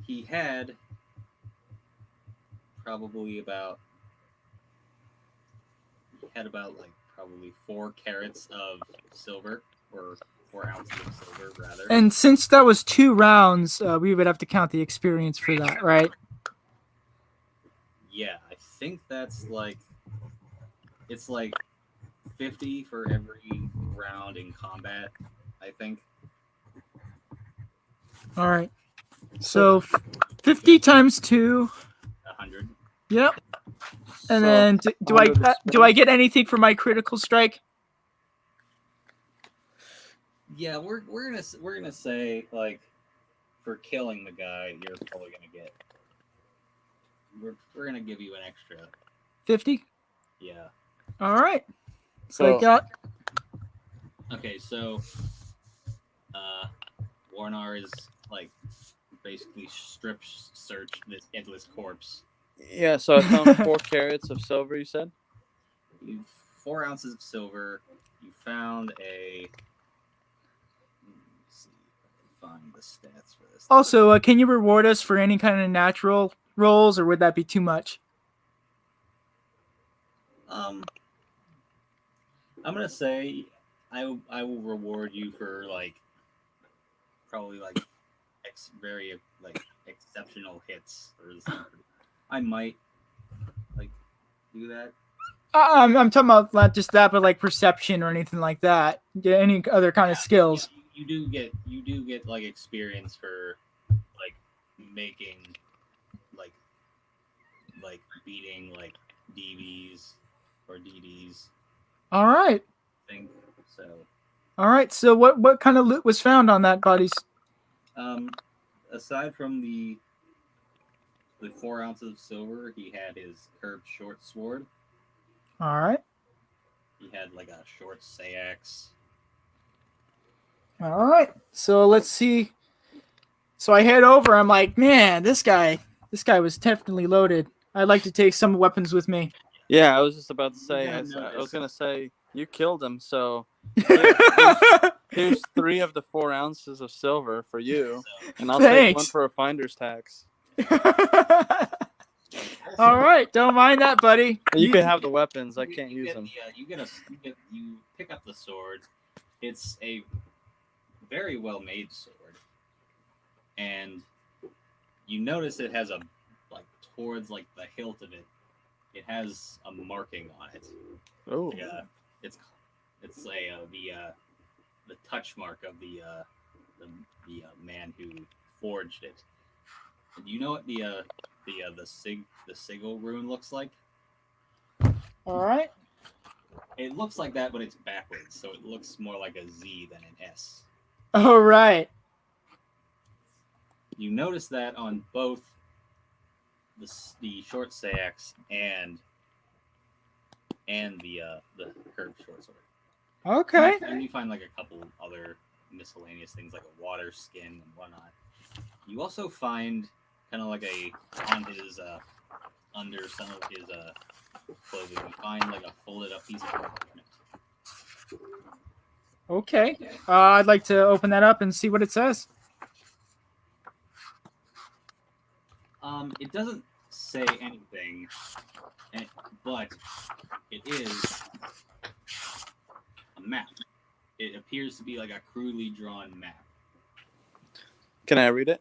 He had probably about like probably 4 carats of silver, or 4 ounces of silver rather. And since that was 2 rounds, we would have to count the experience for that, right? Yeah, I think that's like it's like 50 for every round in combat, I think. All right. So 50 times 2. 100. Yep. And So, then do I 100 get anything for my critical strike? Yeah, we're gonna say like for killing the guy, you're probably gonna get. We're gonna give you an extra. 50. Yeah. All right. So I got. Okay, so Warnar is like basically strip search this headless corpse. yeah, so I found 4 carats of silver. You said. You 4 ounces of silver. You found a. Let's see if I can find the stats for this. Also, can you reward us for any kind of natural rolls, or would that be too much? I'm gonna say I will reward you for like probably like very like exceptional hits or something. I might like do that. I'm talking about not just that, but like perception or anything like that. Yeah, any other kind of skills. You do get like experience for like making like beating like DVs or DDs. All right. I think so. All right. So what kind of loot was found on that body's? Aside from the 4 ounces of silver, he had his curved short sword. All right. He had like a short sayax. All right. So let's see. So I head over. I'm like, man, this guy was definitely loaded. I'd like to take some weapons with me. Yeah, I was just about to say. Yeah, I no, was gonna say you killed him. So Thanks. here's 3 of the 4 ounces of silver for you, and I'll take one for a finder's tax. All right, don't mind that, buddy. You can have the weapons. I can't use them. You pick up the sword. It's a very well made sword, and you notice it has a like towards like the hilt of it. It has a marking on it. Oh. Like, it's the touch mark of the man who forged it. And do you know what the sigil rune looks like? All right. It looks like that, but it's backwards, so it looks more like a Z than an S. All right. You notice that on both the short sayax and the curved short sword. Okay. And you find like a couple other miscellaneous things like a water skin and whatnot. You also find kind of like on his under some of his clothing, you find like a folded up piece of parchment. Okay. I'd like to open that up and see what it says. It doesn't say anything, but it is a map. It appears to be like a crudely drawn map. Can I read it?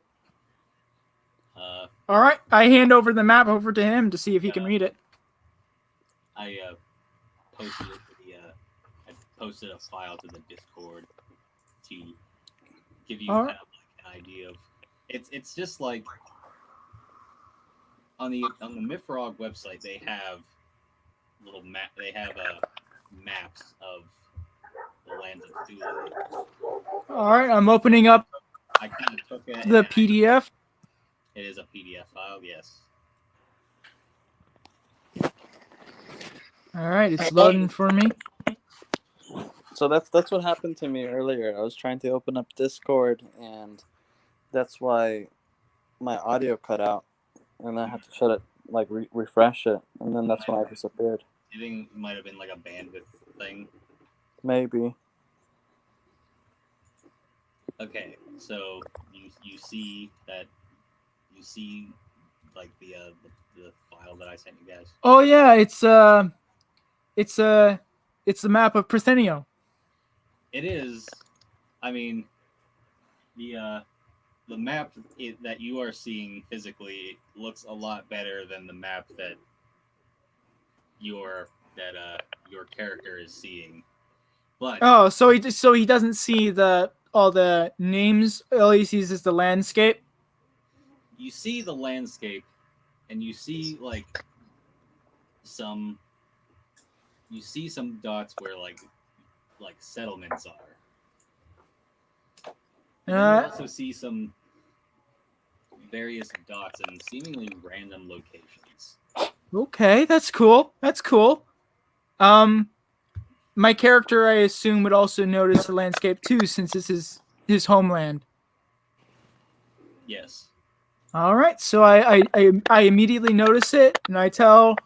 All right. I hand over the map over to him to see if he can read it. I posted it to I posted a file to the Discord to give you kind of like an idea of it's just like on the MYFAROG website they have little map. They have maps of the lands of Thule. All right. I'm opening up I kind of took it. the PDF. It is a PDF file, yes. All right. It's loading for me. So that's what happened to me earlier. I was trying to open up Discord, and that's why my audio cut out, and I had to shut it, like refresh it, and then that's when I disappeared. You think it might have been like a bandwidth thing? Maybe. Okay, so you see that you see like the file that I sent you guys. Oh yeah, it's it's the map of Prothenio. It is. I mean, the map that you are seeing physically looks a lot better than the map that your character is seeing. But Oh, so he doesn't see the all the names. All he sees is the landscape. you see the landscape, and you see some some dots where like settlements are. And then you Uh, also see some various dots in seemingly random locations. okay, that's cool. That's cool. Um, my character, I assume, would also notice the landscape too, since this is his homeland. Yes. All right, so I immediately notice it, and I tell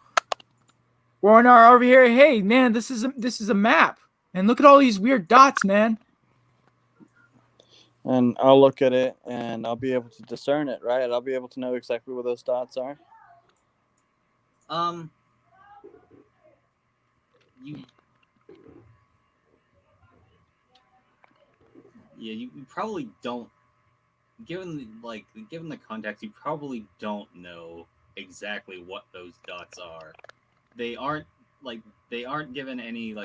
Warnar over here, "Hey, man, this is a map, and look at all these weird dots, man." And I'll look at it and I'll be able to discern it, right? I'll be able to know exactly where those dots are. Um. You. Yeah. You probably don't. Given the context, you probably don't know exactly what those dots are. They aren't like they aren't given any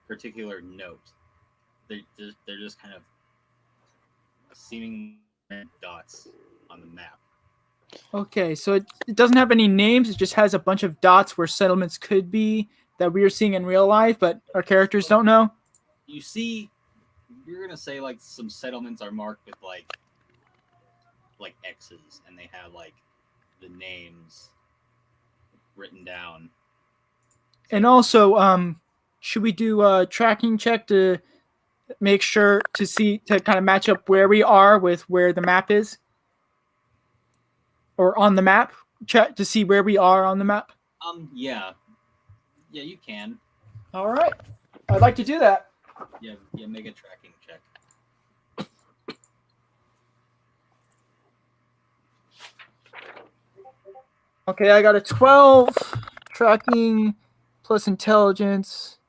particular note. They're just kind of seeming dots on the map. Okay, so it doesn't have any names. It just has a bunch of dots where settlements could be that we are seeing in real life, but our characters don't know. You see, you're gonna say some settlements are marked with like X's, and they have the names written down. And also, should we do a tracking check to make sure to see to kind of match up where we are with where the map is, or on the map, check to see where we are on the map? Yeah, yeah, you can. All right, I'd like to do that. Yeah, make a tracking check. Okay, I got a 12 tracking plus intelligence.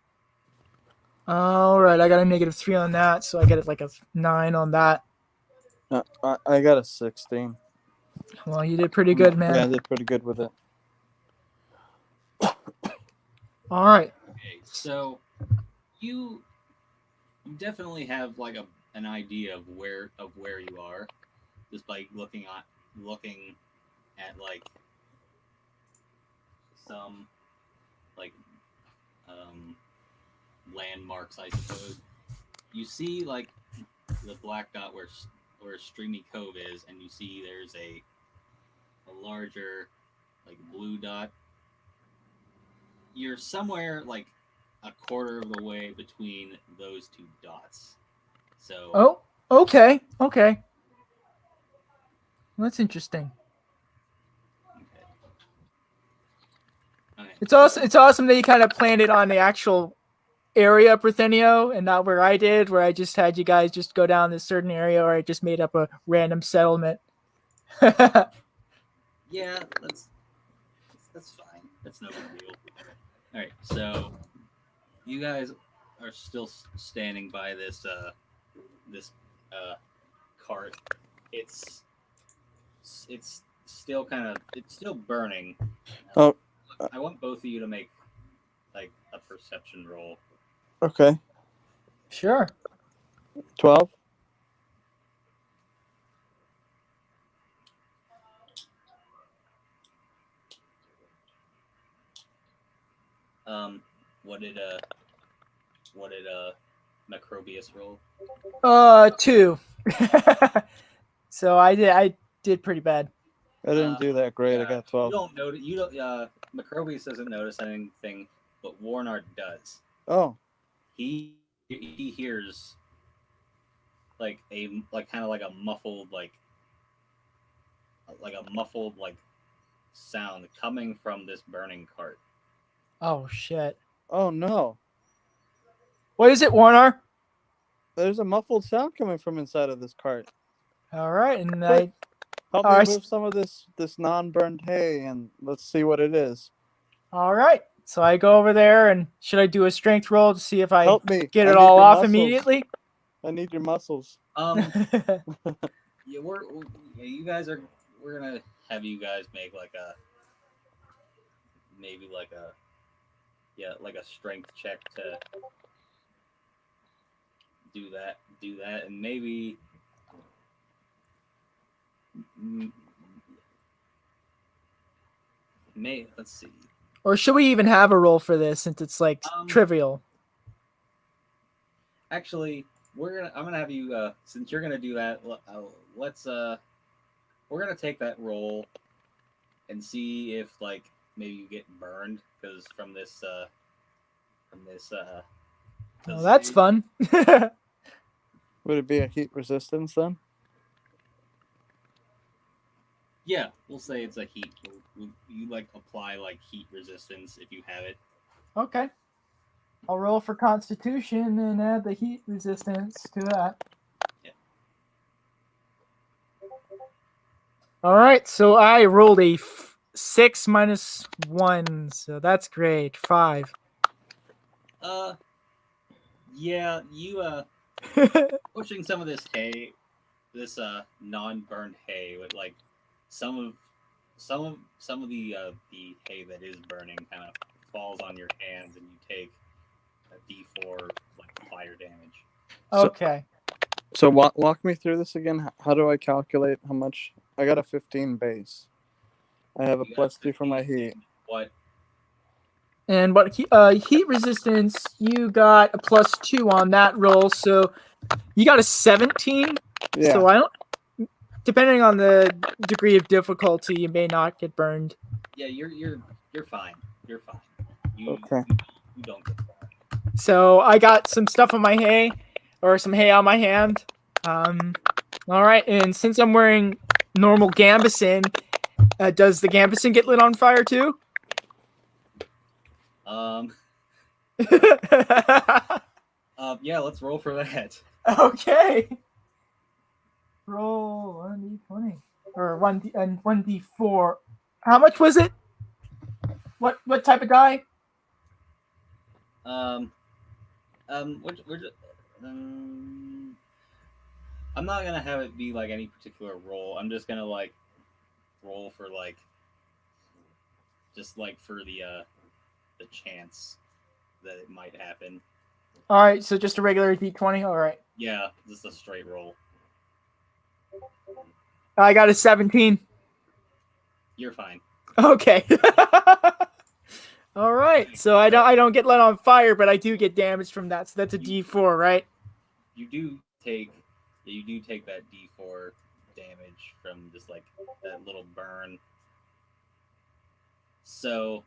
All right, I got a -3 on that, so I get it like a 9 on that. I got a 16. Well, you did pretty good, man. Yeah, I did pretty good with it. All right. Okay, so you definitely have an idea of where you are just by looking at some like landmarks, I suppose. You see the black dot where Streamy Cove is, and you see there's a larger blue dot. You're somewhere a quarter of the way between those two dots. So Oh, okay. Okay. Well, that's interesting. okay. It's awesome. It's awesome that you kind of planned it on the actual area of Prothenio and not where I did, where I just had you guys just go down this certain area, or I just made up a random settlement. Yeah, that's fine. That's no big deal. All right, so you guys are still standing by this cart. It's still it's still burning. Oh. I want both of you to make a perception roll. Okay. Sure. 12. What did Macrobius roll? 2. So I did pretty bad. I didn't do that great. Yeah, I got 12. You don't notice. You don't. Macrobius doesn't notice anything, but Warnard does. Oh. He hears kind of a muffled sound coming from this burning cart. Oh shit. Oh no. What is it, Warner? There's a muffled sound coming from inside of this cart. All right, and Wait. Help me Alright. move some of this non-burned hay, and let's see what it is. all right. So I go over there, and should I do a strength roll to see if I Help me. get I it need all your off muscles. immediately? I need your muscles. Yeah, you guys are. We're gonna have you guys make like a maybe like a like a strength check to do that, and maybe let's see. Or should we even have a roll for this since it's like trivial? Actually, I'm gonna have you since you're gonna do that. Let's we're gonna take that roll and see if like maybe you get burned because from this Oh, that's fun. Would it be a heat resistance then? Yeah, we'll say it's a heat. You like apply like heat resistance if you have it. Okay. I'll roll for Constitution and add the heat resistance to that. Yeah. All right, so I rolled a 6 minus 1, so that's great. 5. Yeah, you pushing some of this hay, this non-burned hay with like some of the hay that is burning kind of falls on your hands, and you take a D4 like fire damage. Okay. So walk me through this again. How do I calculate how much? I got a 15 base. I have a +2 for my heat. What? And what heat resistance? You got a +2 on that roll, so you got a 17. Yeah. So I don't. Depending on the degree of difficulty, you may not get burned. Yeah, you're fine. You're fine. Okay. You don't get burned. So I got some stuff on my hay, or some hay on my hand. All right, and since I'm wearing normal gambeson, does the gambeson get lit on fire too? Yeah, let's roll for that. Okay. Roll 1d20 or 1d4. How much was it? What type of die? I'm not gonna have it be like any particular roll. I'm just gonna like roll for like just like for the chance that it might happen. All right, so just a regular d20. All right. Yeah, just a straight roll. I got a 17. You're fine. Okay. All right. So I don't get lit on fire, but I do get damage from that. So that's a D4, right? You do take that D4 damage from just like that little burn. So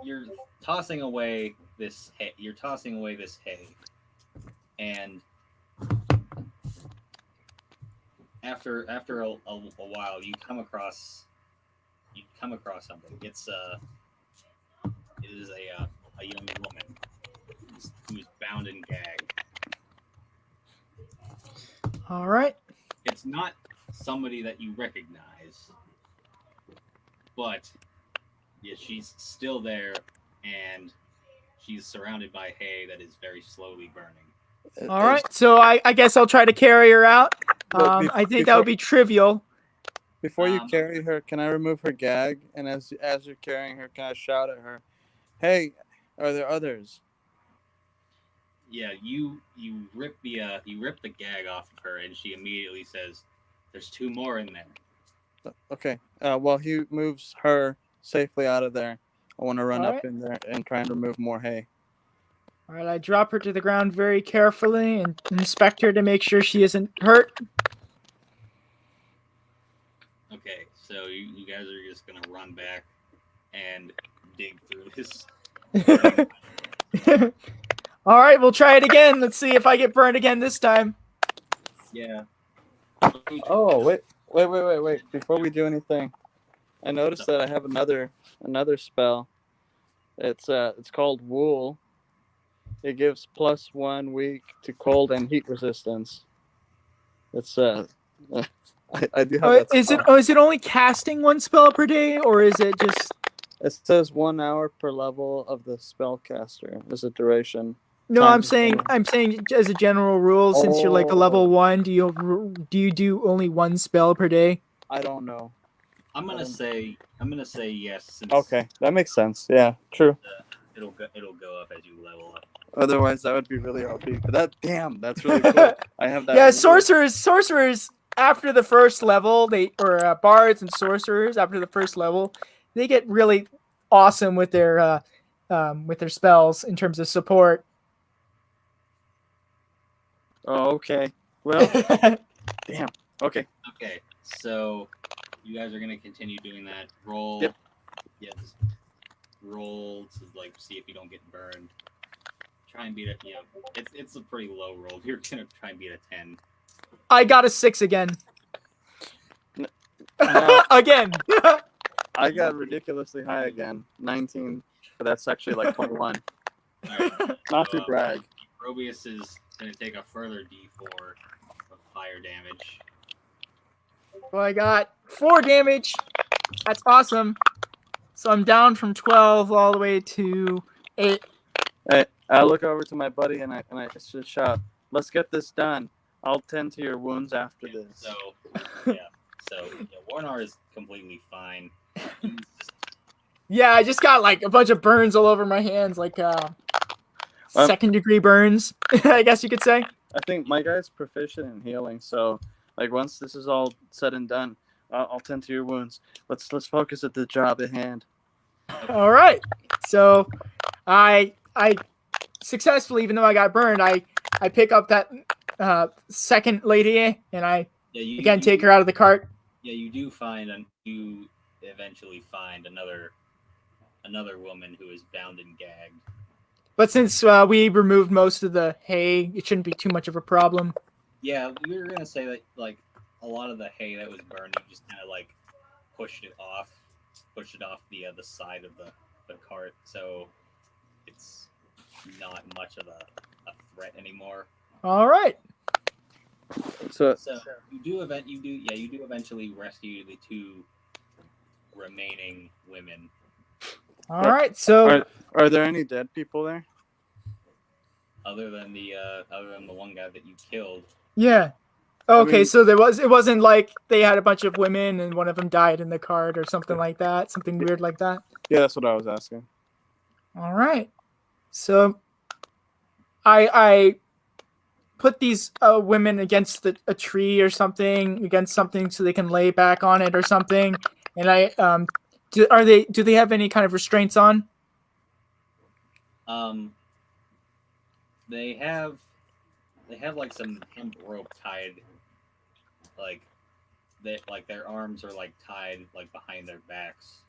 you're tossing away this hay. And after a while, you come across something. It is a young woman who's bound and gagged. All right. It's not somebody that you recognize, but yeah, she's still there, and she's surrounded by hay that is very slowly burning. All right. So I guess I'll try to carry her out. I think that would be trivial. Before you carry her, can I remove her gag? And as you're carrying her, can I shout at her, "Hey, are there others?" Yeah, you rip the gag off of her, and she immediately says, "There's 2 more in there." Okay. While he moves her safely out of there, I want to run All up right. in there and try and remove more hay. All right. I drop her to the ground very carefully and inspect her to make sure she isn't hurt. Okay, so you guys are just gonna run back and dig through this. All right, we'll try it again. Let's see if I get burned again this time. Yeah. Oh, wait. Before we do anything, I noticed that I have another spell. It's called Wool. It gives +1 weak to cold and heat resistance. It's I do have that Is it? spell. Oh, is it only casting one spell per day, or is it just? It says 1 hour per level of the spellcaster is the duration. No, Time I'm saying as a general rule, since you're like a level Oh. 1, do you do only one spell per day? I don't know. I'm gonna say yes. Since Okay, that makes sense. Yeah, true. it'll go up as you level up. Otherwise, that would be really OP. But that's really cool. I have that. Yeah, sorcerers after the first level, bards and sorcerers after the first level, they get really awesome with their spells in terms of support. Oh, okay. Well, damn. Okay. Okay, so you guys are gonna continue doing that. Roll. Yep. Yeah, just roll to like see if you don't get burned. Try and beat it. Yeah, it's a pretty low roll. You're gonna try and beat a 10. I got a 6 again. No, Again. I got ridiculously high again. 19, but that's actually like 21. All right, Not so, to brag. Probius is gonna take a further D4 of fire damage. Well, I got 4 damage. That's awesome. So I'm down from 12 all the way to 8. I look over to my buddy and I just shout, "Let's get this done. I'll tend to your wounds after this." So Warnar is completely fine. He's just, Yeah, I just got like a bunch of burns all over my hands, like second-degree burns, I guess you could say. I think my guy's proficient in healing, so like once this is all said and done, I'll tend to your wounds. Let's focus at the job at hand. All right. So I successfully, even though I got burned, I pick up that second lady and I you take her out of the cart. Yeah, you eventually find another woman who is bound and gagged. But since we removed most of the hay, it shouldn't be too much of a problem. Yeah, we were gonna say that like a lot of the hay that was burned, you just kind of like pushed it off the side of the cart, so it's not much of a threat anymore. All right. So you do eventually rescue the 2 remaining women. All right. So are there any dead people there? Other than the one guy that you killed. yeah. Okay, I mean, so it wasn't like they had a bunch of women and one of them died in the cart or something like that, something weird like that. Yeah, that's what I was asking. All right. So I put these women against a tree or something, against something so they can lay back on it or something. And I do they have any kind of restraints on? They have like some hemp rope tied, like their arms are like tied like behind their backs.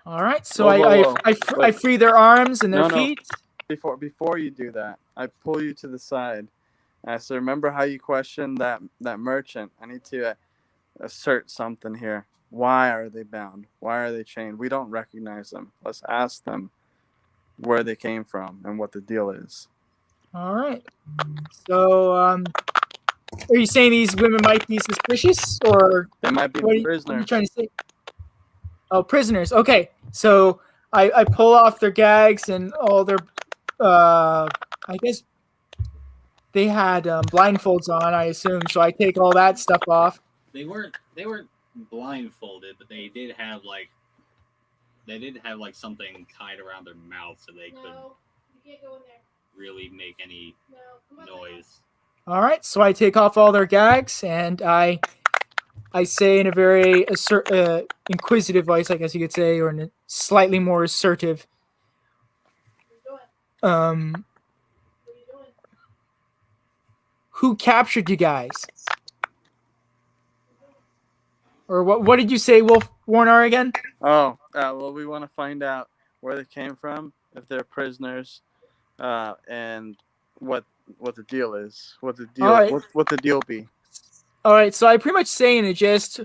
All right, so Whoa. I free their arms and their feet. Before you do that, I pull you to the side. I say, remember how you questioned that merchant? I need to assert something here. Why are they bound? Why are they chained? We don't recognize them. Let's ask them where they came from and what the deal is. All right. So, are you saying these women might be suspicious, or They might be what are you prisoners. trying to say? Oh, prisoners. Okay. So I pull off their gags and all their, I guess they had blindfolds on, I assume. So I take all that stuff off. They weren't blindfolded, but they did have like something tied around their mouth so they could you can't go in there. really make any noise. All right. So I take off all their gags and I say in a very inquisitive voice, I guess you could say, or in a slightly more assertive. What are you doing? Who captured you guys? Or what did you say, Wolf Warner, again? Oh, well, we want to find out where they came from, if they're prisoners, and what the deal is. What the deal? Right. What the deal be? All right, so I pretty much say in a gist,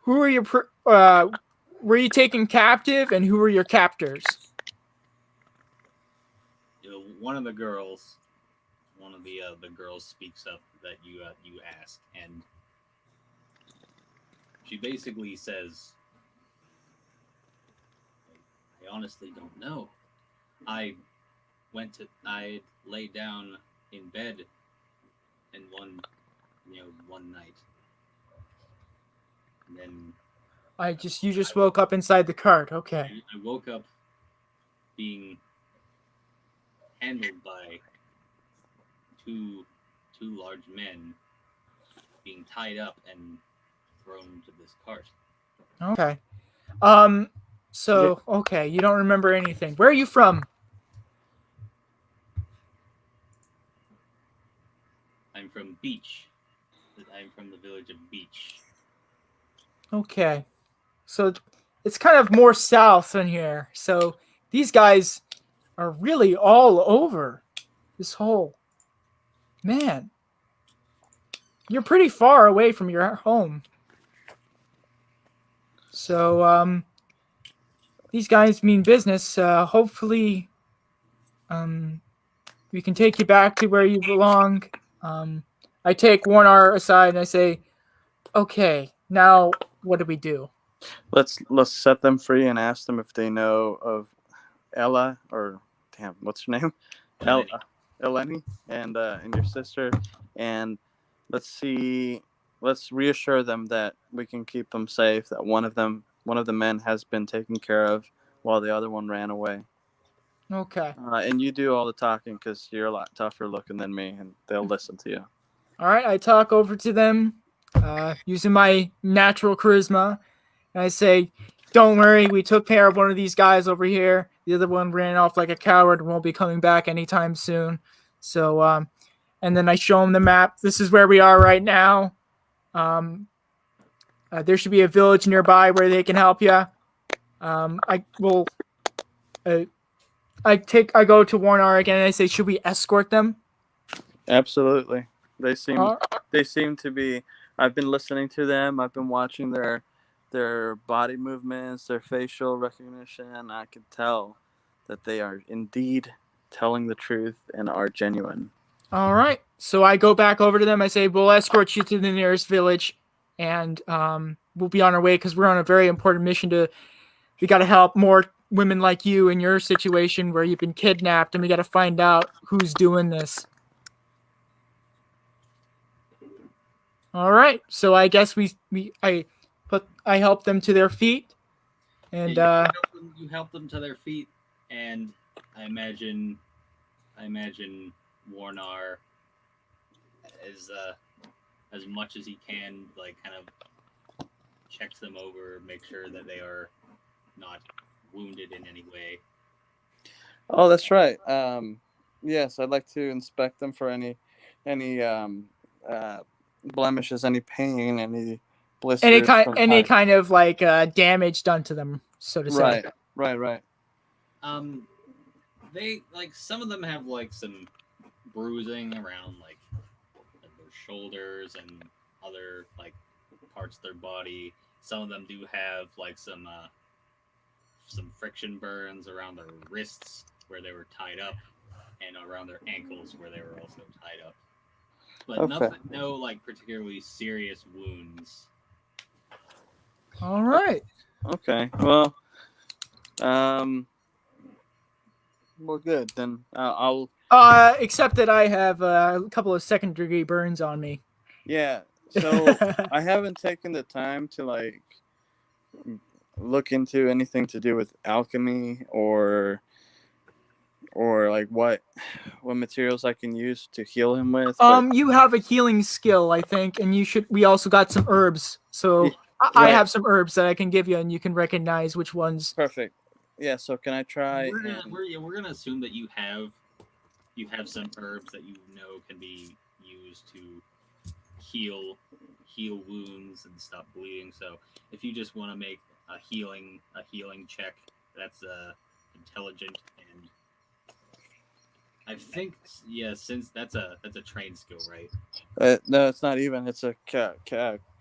who are your were you taken captive, and who were your captors? One of the girls one of the girls speaks up that you ask, and she basically says, "I honestly don't know. I I laid down in bed, and one night, and then You just woke up inside the cart. Okay. I woke up being handled by two large men, being tied up and thrown into this cart." Okay. So okay, you don't remember anything. Where are you from? I'm from Beach. I'm from the village of Beach. Okay. So it's kind of more south than here. So these guys are really all over this whole man. You're pretty far away from your home. So these guys mean business. Hopefully we can take you back to where you belong. I take Warnar aside and I say, "Okay, now what do we do?" Let's set them free and ask them if they know of Ella, or damn, what's her name? Eleni and your sister, and let's reassure them that we can keep them safe. That one of the men has been taken care of while the other one ran away. Okay. And you do all the talking because you're a lot tougher looking than me, and they'll listen to you. All right, I talk over to them using my natural charisma, and I say, "Don't worry, we took care of one of these guys over here. The other one ran off like a coward and won't be coming back anytime soon." So, and then I show them the map. This is where we are right now. There should be a village nearby where they can help you. I will. I go to Warnar again and I say, "Should we escort them?" Absolutely. They seem to be. I've been listening to them. I've been watching their body movements, their facial recognition. I can tell that they are indeed telling the truth and are genuine. All right. So I go back over to them. I say, "We'll escort you to the nearest village, and we'll be on our way because we're on a very important mission. We got to help more women like you in your situation where you've been kidnapped, and we got to find out who's doing this." All right. So I guess I help them to their feet, and you help them to their feet, and I imagine Warnar as much as he can, like, kind of checks them over, make sure that they are not wounded in any way. Oh, that's right. Yes, I'd like to inspect them for any blemishes, any pain, any blisters. any kind of like damage done to them, so to say. Right. They, like, some of them have like some bruising around like their shoulders and other like parts of their body. Some of them do have like some friction burns around their wrists where they were tied up, and around their ankles where they were also tied up. But no like particularly serious wounds. All right. Okay. Well, well, good then. I'll. Except that I have a couple of second-degree burns on me. Yeah. So I haven't taken the time to like look into anything to do with alchemy or like what materials I can use to heal him with. You have a healing skill, I think, and we also got some herbs. So I have some herbs that I can give you, and you can recognize which ones. Perfect. Yeah. So can I try? We're gonna assume that you have some herbs that you know can be used to heal wounds and stop bleeding. So if you just want to make a healing check, that's intelligent, and I think since that's a trained skill, right? No, it's not even. It's a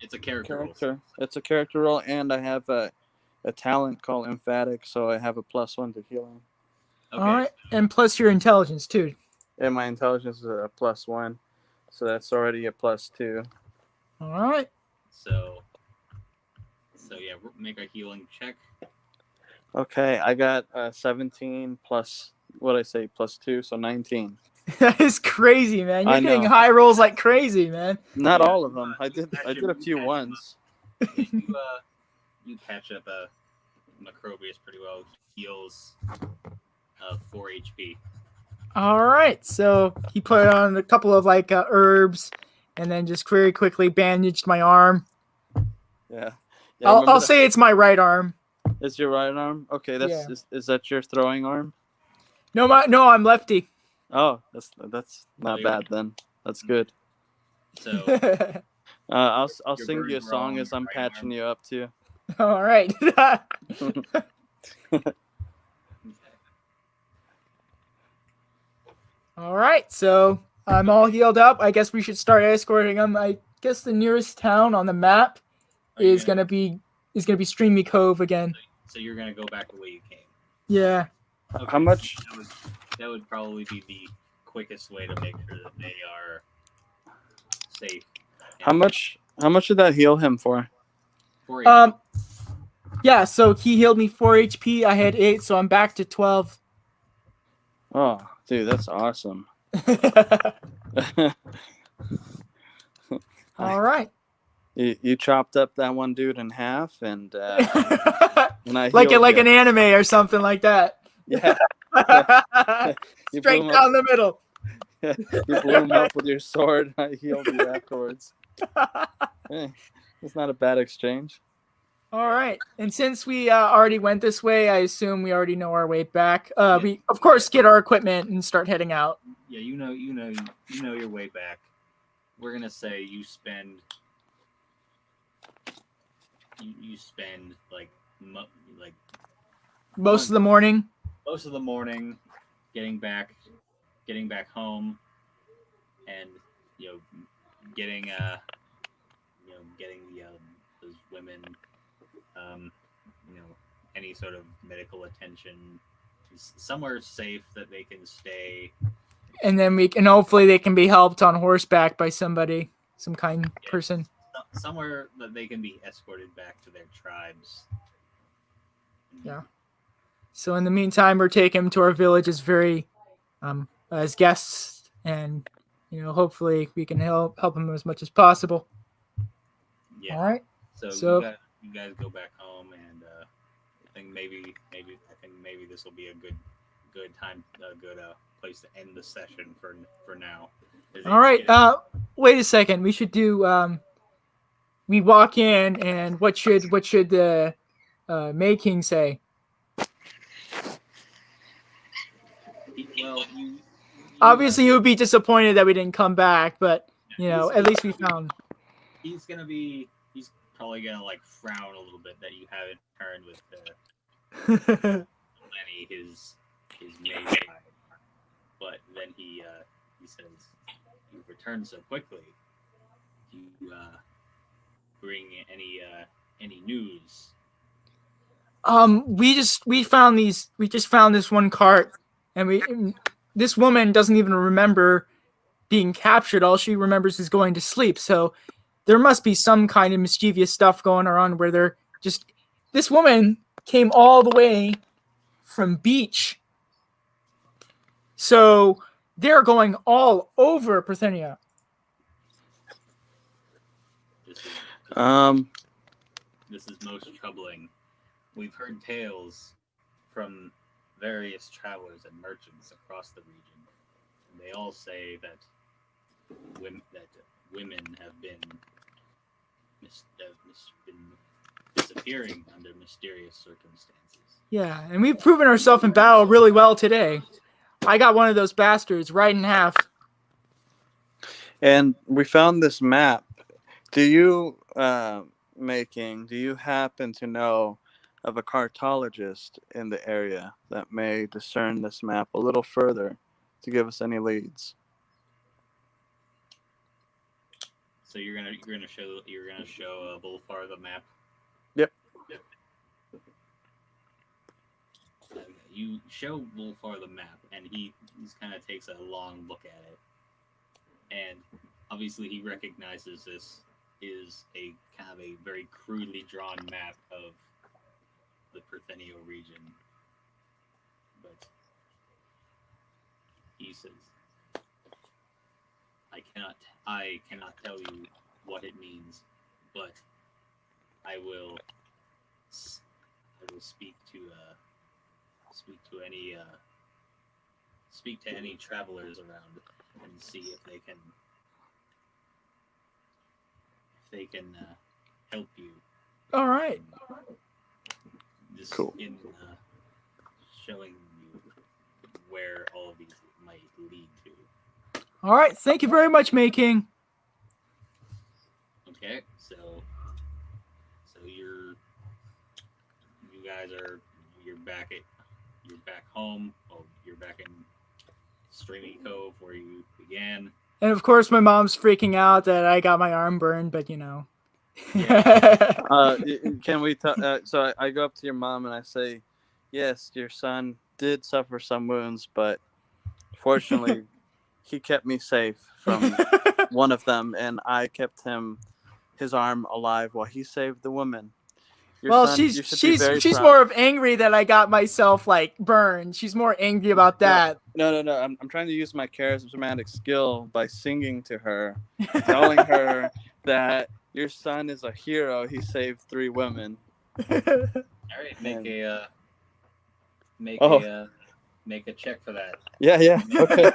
it's a character roll. It's a character roll, and I have a talent called emphatic, so I have a +1 to healing. Okay. All right, and plus your intelligence too. And my intelligence is a +1, so that's already a +2. All right. So yeah, make a healing check. Okay, I got 17 plus what I say +2, so 19. That is crazy, man. You're I getting know. high rolls like crazy, man. Not Yeah, all of them. I did a few ones. Yeah, you catch up Macrobius pretty well. Heals 4 HP. All right. So he put on a couple of like herbs, and then just very quickly bandaged my arm. Yeah. I'll say it's my right arm. It's your right arm. Okay, Yeah. is that your throwing arm? No, I'm lefty. Oh, that's not yeah. bad then. That's good. So I'll Your sing you a bird song wrong, as I'm right patching arm. you up too. All right. All right. So I'm all healed up. I guess we should start escorting him. I guess the nearest town on the map is gonna be Streamy Cove again. So you're gonna go back the way you came. Yeah. Okay. How much? That would probably be the quickest way to make sure that they are safe. How much did that heal him for? 4 HP. Yeah, so he healed me 4 HP. I had 8, so I'm back to 12. Oh, dude, that's awesome. All right. You chopped up that one dude in half, and I like healed an you. anime or something like that. Yeah. You blew Straight him down the middle. You blew him up with your sword. I healed you afterwards. Hey, it's not a bad exchange. All right. And since we already went this way, I assume we already know our way back. Yeah. We of course get our equipment and start heading out. Yeah, you know your way back. We're gonna say you spend like Most of the morning. Most of the morning getting back home, and getting those women any sort of medical attention, somewhere safe that they can stay, And then hopefully they can be helped on horseback by somebody, some kind person. Somewhere that they can be escorted back to their tribes. Yeah. So in the meantime, we're taking them to our village as guests, and hopefully we can help them as much as possible. Yeah. All right. So you guys go back home, and I think maybe this will be a good time, a good place to end the session for now. All right. Wait a second. We should do. We walk in, and what should the May King say? Well, obviously he would be disappointed that we didn't come back, but at least we found. He's probably gonna frown a little bit that you haven't returned with Lenny, his mate. But then he says, "You've returned so quickly. Do you bring any news?" We just found this one cart, and this woman doesn't even remember being captured. All she remembers is going to sleep. So there must be some kind of mischievous stuff going on where this woman came all the way from beach. So they're going all over Parthenia. This is most troubling. We've heard tales from various travelers and merchants across the region. And they all say that women have been disappearing under mysterious circumstances. Yeah, and we've proven ourselves in battle really well today. I got one of those bastards right in half. And we found this map. Do you happen to know of a cartologist in the area that may discern this map a little further to give us any leads? So you're gonna show Volfar the map. Yep. you show Wolfar the map, and he just kind of takes a long look at it, and obviously he recognizes this is a kind of a very crudely drawn map of the Parthenio region, but he says, I cannot tell you what it means, but I will speak to any travelers around and see if they can help you. All right. Just Cool. in showing you where all of these might lead to. All right. Thank you very much, May King. Okay, so you're back home. Oh, you're back in Streamy Cove where you began. And of course, my mom's freaking out that I got my arm burned, but Yeah. Can we? So I go up to your mom and I say, "Yes, your son did suffer some wounds, but fortunately, he kept me safe from one of them, and I kept his arm alive while he saved the woman." Your well, son, you should be very she's proud. more of angry that I got myself like burned. She's more angry about that. No. I'm trying to use my charismatic skill by singing to her, telling her that your son is a hero. He saved 3 women. All right, make a check for that. Yeah. Okay.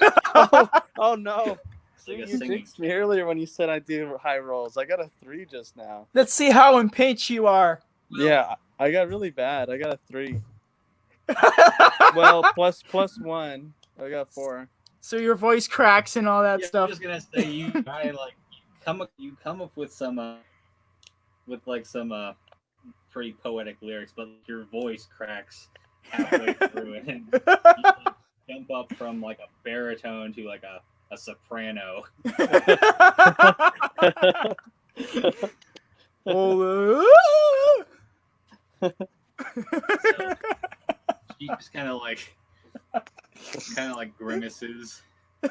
Oh no. See, Like a you singing jinxed me earlier when you said I do high rolls. I got a 3 just now. Let's see how in pain you are. Yeah, I got really bad. I got a 3. Well, plus 1. I got 4. So your voice cracks and all that Yeah, stuff. I'm just gonna say you come up with some pretty poetic lyrics, but your voice cracks halfway through it, and you jump up from like a baritone to like a soprano. So she just kind of like grimaces a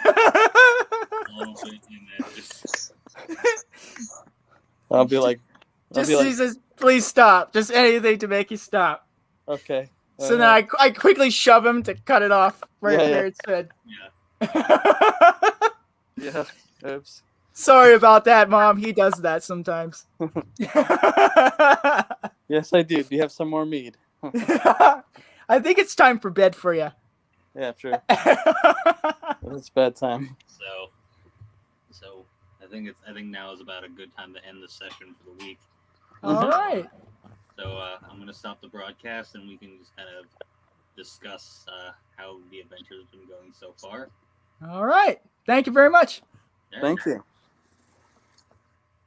little bit, and then just I'll be like, Jesus, please stop. Just anything to make you stop. okay. So then I quickly shove him to cut it off right Yeah, where it said. Yeah. Oops. Sorry about that, Mom. He does that sometimes. Yes, I do. Do you have some more mead? I think it's time for bed for you. Yeah, true. It's bedtime. So I think now is about a good time to end the session for the week. All right. So I'm gonna stop the broadcast, and we can just kind of discuss how the adventure has been going so far. All right. Thank you very much. Yeah. Thank you.